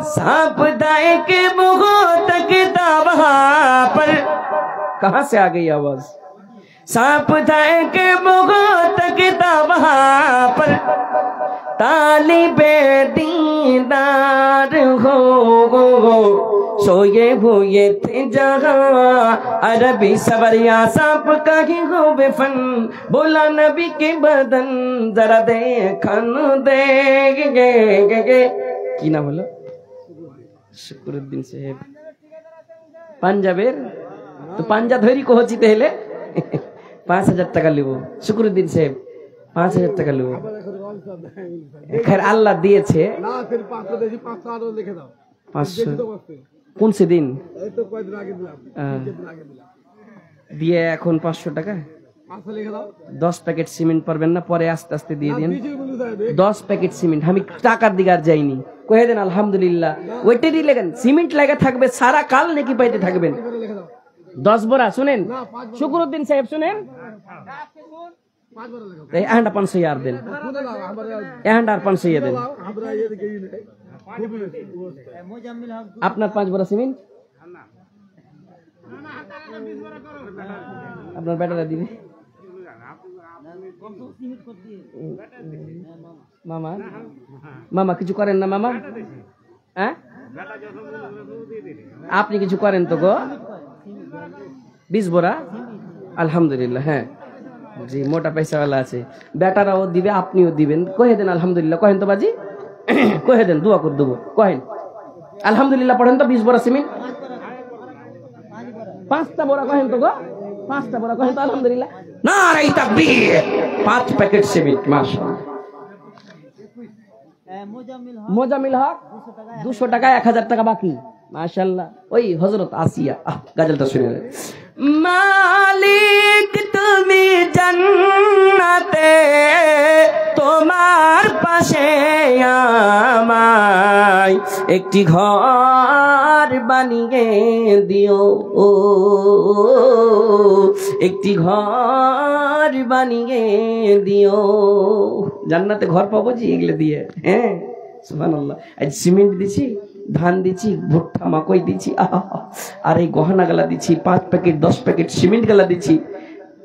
सांप दाए के मुंह तक था वहां पर। कहां से आ गई आवाज? सांप दाए के मुंह तक था वहां पर, तालिबे दीदार हो, सोए हुए थे जहां अरबी सवरिया, सांप का ही हो बेफन, बोला नबी के बदन जरा देखन दे गे। की नाम হলো? শুকরুদ্দিন সাহেব পাঞ্জাবের। তো পাঞ্জা ধরি কহছি তাহলে 5000 টাকা লিব। শুকরুদ্দিন সাহেব 5000 টাকা লিব। खैर আল্লাহ দিয়েছে না, फिर 500 দেছি, 500 আরো লিখে দাও। 500 কোন সে দিন? এই তো কয়দিন আগে দিলাম, দিয়ে এখন 500 টাকা 500 লিখে দাও। 10 প্যাকেট সিমেন্ট পারবেন না, পরে আস্তে আস্তে দিয়ে দেন। 10 প্যাকেট সিমেন্ট আমি টাকার দিকে আর যাইনি, কহে দেন আলহামদুলিল্লাহ। ওইটারই লেখেন সিমেন্ট লাগা থাকবে, সারা কাল নাকি পাইতে থাকবেন। 10 বড়া শুনেন শুকরুদ্দিন সাহেব, শুনেন এহান্ডা 500 यार দেন, এহান্ডা আর 500 দেন। আপনার 5 বড়া সিমেন্ট, আপনার বেটারা দিবে। মামা মামা কিছু করেন না মামা? হ্যাঁ আপনি কিছু করেন তো গো? 20 বড়া আলহামদুলিল্লাহ। হ্যাঁ জি, মোটা পয়সাওয়ালা আছে, বেটারাও দিবে আপনিও দিবেন। কহে দেন আলহামদুলিল্লাহ, কহেন তো বাজি, কহে দেন, দোয়া করে দেবো, কহেন আলহামদুলিল্লাহ। পড়েন তো 20 বড়া সিমেন্ট, 5টা বড়া কহেন তো গো, 5টা বড়া কহেন তো আলহামদুলিল্লাহ। নারে তাকবীর। 5 প্যাকেট সিমেন্ট মাশাআল্লাহ। মোজামিল হক 200 টাকা, 1000 টাকা বাকি মাশাআল্লাহ। ওই হযরত আসিয়া গজলটা শুনে। মালিক তুমি জান্নাতে, তোমার পাশে আমায় একটি ঘর বানিয়ে দিও, একটি ঘর বানিয়ে দিও। জান্নাতে ঘর পাবো জি এগুলো দিয়ে। হ্যাঁ সুবহানাল্লাহ। আজ সিমেন্ট দিছি, ধান দিছি, ভুট্টা মাকই দিছি, আর এই গহনা গালা দিছি, 5 প্যাকেট 10 প্যাকেট সিমেন্ট গালা দিছি।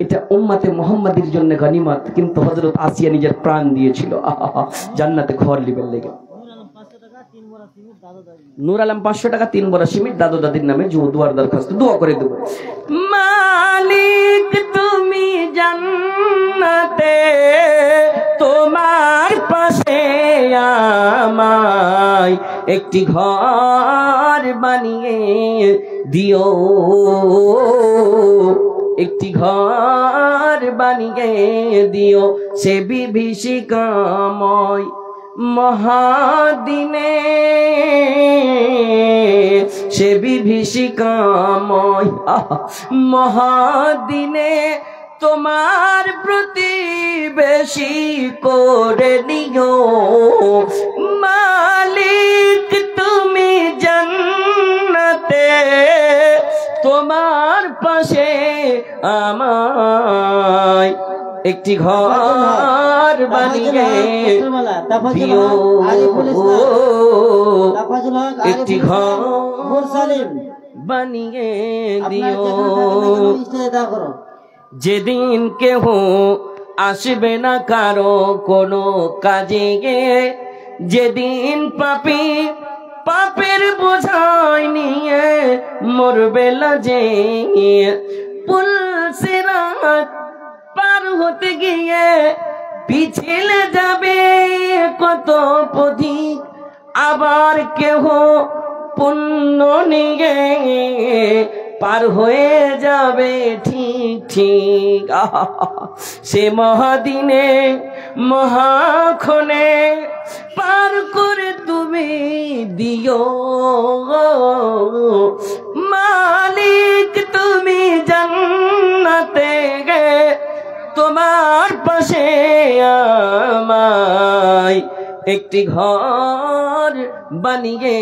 এটা উম্মতে মুহাম্মাদির জন্য গনিমত, কিন্তু হযরত আসিয়া নিজের প্রাণ দিয়েছিল জান্নাতে ঘর লিবের লেগে। নূর আলম 500 টাকা 3 বড়া সিমেন্ট দাদু দাদির নামে দুয়ার দরখাস্ত, দোয়া করে দেব। মালিক তুমি জান্নাতে, তোমার পাশে আমায় একটি ঘর বানিয়ে দিও, একটি ঘর বানিয়ে দিও। সে বিভীষিকাময় মহাদিনে, সে বিভীষিকাময় মহাদিনে, তোমার প্রতিবেশী করে নিও। মালিক তুমি জান্নাতে, তোমার পাশে আমায় একটি ঘর বানিয়ে দিও, একটি ঘর বানিয়ে দিও। যেদিন কেহ আসবে না কারো কোনো কাজে, যেদিন পাপী পাপের বোঝাই নিয়ে মরবে লাজে, পুলসিরাত পার হতে গিয়ে পিছলে যাবে কত পথিক, আবার কেহ পুণ্য নিয়ে পার হয়ে যাবে ঠিক ঠিক। সে মহাদিনে মহাক্ষণে পার করে তুমি দিও। মালিক তুমি জান্নাতে, তোমার পাশে আমায় একটি ঘর বানিয়ে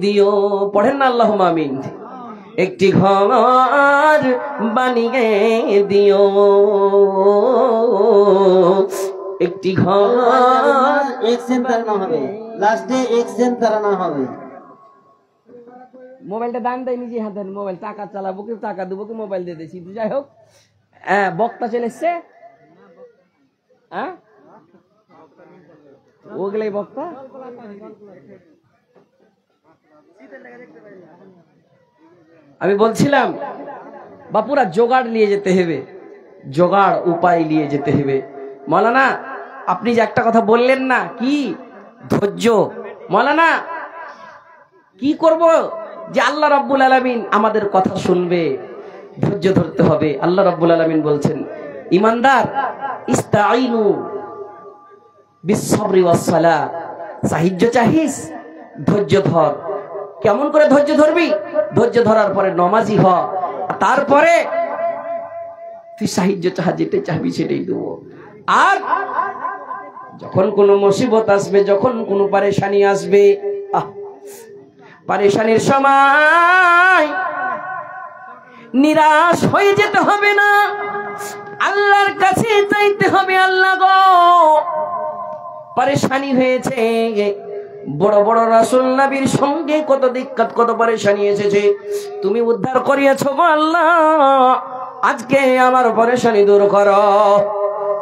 দিও, পড়েন না আল্লাহুম্মা আমিন। একটি ঘর বানিয়ে দিও, একটি ঘর। এক সেন্ট তারানো হবে, লাস্টে এক সেন্ট তারানো হবে। মোবাইলটা দান দেয় নিজে হাতে, মোবাইল টাকা চালাবো কি টাকা দেবো কি মোবাইল দিয়ে দিয়েছি। যাই হোক, হ্যাঁ বক্তা চলে এসছে, হ্যাঁ ওগুলাই বক্তা। আমি বলছিলাম বাপুরা জোগাড় নিয়ে যেতে হবে, জোগাড় উপায় নিয়ে যেতে হবে। মৌলানা আপনি যে একটা কথা বললেন না, কি ধৈর্য, মৌলানা কি করব যে আল্লাহ রাব্বুল আলামিন আমাদের কথা শুনবে, ধৈর্য ধরতে হবে। আল্লাহ রাব্বুল আলামিন বলছেন, ইমানদার ইস্তাঈনু বিস-সাবরি ওয়াস-সালাহ, সাহায্য চাহিস ধৈর্য ধর। কেমন করে ধৈর্য ধরবি? ধৈর্য ধরার পরে নমাজি হ, তারপরে তুই সাহায্য চাহ, যেটাই চাহবি সেটাই দেবো। আর যখন কোনো মুসিবত আসবে, যখন কোনো পারেশানি আসবে, পারেশানির সময় নিরাশ হয়ে যেতে হবে না, আল্লাহর কাছে চাইতে হবে, আল্লাহ গো পারেশানি হয়েছে। বড় বড় রাসূল নবীর সঙ্গে কত দিক্কত কত পারেশানি এসেছে, তুমি উদ্ধার করিয়েছো গো আল্লাহ, আজকে আমার পারেশানি দূর করো।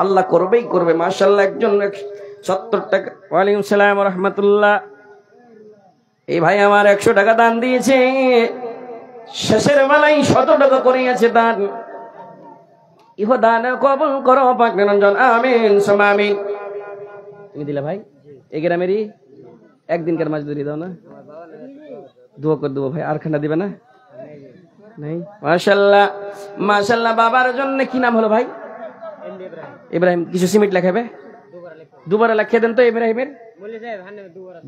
আল্লাহ করবেই করবে। মাশাআল্লাহ, একজন 70 টাকা। ওয়ালাইকুম সালাম ওয়া রাহমাতুল্লাহ। এই ভাই আমার 100 টাকা দান দিয়েছে, শেষের বেলায় 100 টাকা করিয়েছে দান। ইহ দান কবুল করো পাক নিরঞ্জন, আমিন সুম্মা আমিন। তুমি দিলা ভাই, এই গ্রামেরই একদিনকার মজদুরি দাও না, দোয়া করে দেবো ভাই। আর খানা দিবে না? নাই। মাশাআল্লাহ মাশাআল্লাহ। বাবার জন্য কি নাম হলো ভাই? ইব্রাহিম। কিছু সিমেন্ট লেখাবে, দুবার লেখে দেন তো ইব্রাহিমের,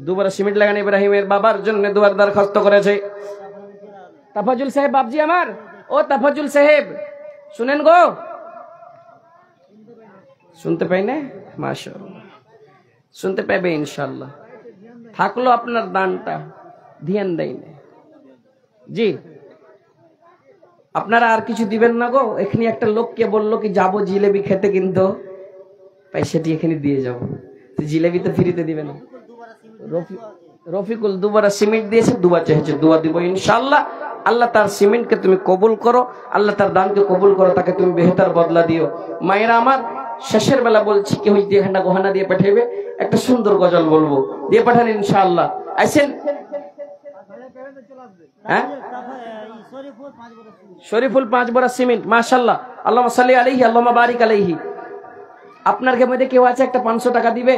দুবার সিমেন্ট লাগান ইব্রাহিমের বাবার জন্য দুয়ার দরখাস্ত করেছে। তাফাজুল সাহেব বাবজি আমার, ও তাফাজুল সাহেব শুনেন গো, শুনতে পাই না? মাশাআল্লাহ, শুনতে পাবে ইনশাআল্লাহ। থাকলো আপনার দানটা, ধ্যান দেয় না জি। আপনারা আর কিছু দিবেন না গো। এখানে একটা লোককে বললো কি যাবো জিলেবি খেতে, কিন্তু পয়সাটি এখানে দিয়ে যাবো, জিলেবি তো ফ্রিতে দিবে না। রফিকুল দুবার সিমেন্ট দিয়েছে, দুবার চেয়েছে, দোয়া দিব ইনশাআল্লাহ। আল্লাহ তার সিমেন্টকে তুমি কবুল করো, আল্লাহ তার দানকে কবুল করো, তাকে তুমি বেহতার বদলা দিও। মায়েরা আমার, শেষের বেলা বলছি, কেউ দিয়ে ঘন্টা গহনা দিয়ে পাঠাইবে, একটা সুন্দর গজল বলবো, দিয়ে পাঠান ইনশাআল্লাহ। আইসেন, হ্যাঁ শরীফুল 5 বড়া সিমেন্ট, মাশাআল্লাহ। আল্লাহুম্মা সাল্লি আলাইহি, আল্লাহুম্মা বারিক আলাইহি। আপনার মধ্যে কেউ আছে একটা 500 টাকা দিবে,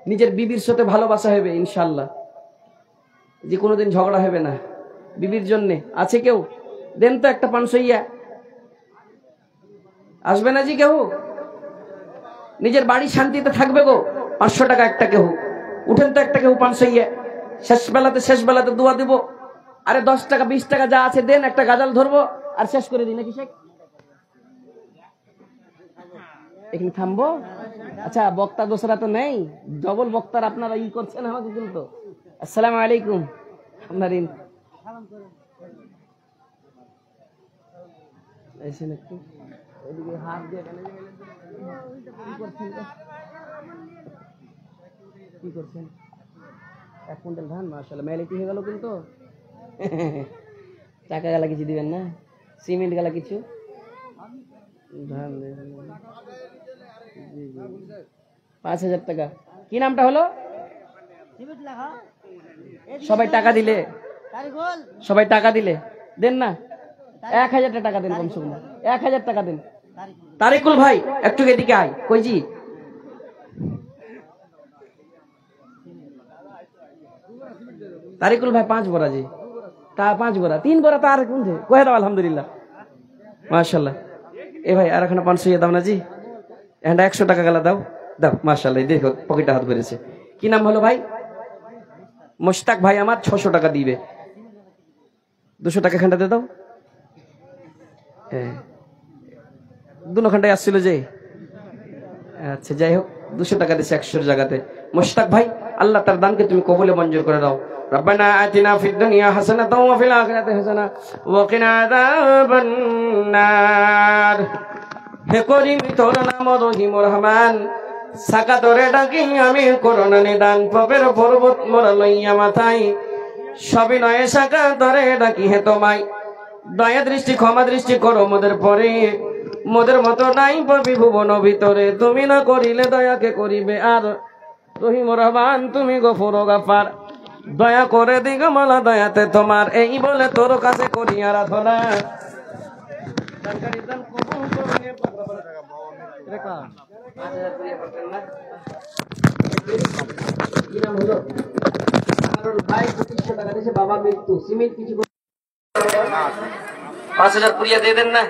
নিজের বিবির সাথে ভালোবাসা হবে ইনশাআল্লাহ, যে কোনোদিন ঝগড়া হবে না বিবির জন্য। আছে কেউ? দেন তো একটা 500 ইয়া। আসবে না জি কেউ? নিজের বাড়ি শান্তিতে থাকবে গো। 500 টাকা একটা কেউ উঠেন তো, একটা কেউ 500 ইয়া। শেষ বেলাতে দোয়া দিব। আরে 10 টাকা 20 টাকা যা আছে দেন, একটা গাজাল ধরবো আর শেষ করে দিই নাকি শেখ? এখানে থামবো। আচ্ছা, বক্তা দোসরা তো নেই, ডবল বক্তার আপনারা ই করছেন আমাকে কিন্তু। আসসালামু আলাইকুম। আপনার এসেন একটু ওইদিকে হাত দিয়ে, কি করছেন? 1 কুইন্টাল ধান, মাশাআল্লাহ মেলাইতে হয়ে গেল কিন্তু। টাকা গালা কিছু দিবেন না? সিমেন্ট গালা কিছু? ধান 5000 টাকা। কি নামটা হলো? সবাই টাকা দিলে, সবাই টাকা দিলে দেন না, 1000 টাকা দেন কমসে কম, 1000 টাকা দেন। তারিকুল ভাই একটু এদিকে আয়। কই জি? তারিকুল ভাই 5 বড়া জি, তা 5 বড়া, 3 বড়া তার কোনছে কয়ে দাও। আলহামদুলিল্লাহ মাশাআল্লাহ। এ ভাই আর এখন 500 দাও না জি, এখানটা 100 টাকা গেলা দাও, দাও মাশাআল্লাহ। দেখো পকেটে হাত বেড়েছে। কি নাম হলো ভাই? মুশতাক ভাই আমার 600 টাকা দিবে। 200 টাকা এখানটাতে দাও। দুনো ঘন্টায় আসছিল যে, আচ্ছা যাই হোক 200 টাকা দিচ্ছে 100 জায়গাতে। মুশতাক ভাই আল্লাহ তার দানকে তুমি কবুলে মঞ্জুর করে দাও। রব্বানা আতিনা ফিদ দুনিয়া হাসানাতাও ওয়া ফিল আখিরাতি হাসানা ওয়া কিনা আযাবান নার। হে করিম তোর নাম রহিম রহমান, সাকা তোরে ডাকি আমি করোনা নিদান, পবের পর্বত মোরা লইয়া মাথায়, সবিনয়ে সাকা তোরে ডাকি হে তোমায়। দয়া দৃষ্টি ক্ষমা দৃষ্টি করো মোদের পরে, মোদের মতো নাই পাবি ভুবন ভিতরে। তুমি না করিলে দয়াকে করিবে আর, রহিম রহমান তুমি গফুর গাফার। দয়া করে দিগমালা দয়াতে তোমার, এই বলে তোর কাছে করি আরাধনা। বাবা মৃত্যু সিমেন্ট কিছু 5,000 পুরিয়া দিয়ে দেন না।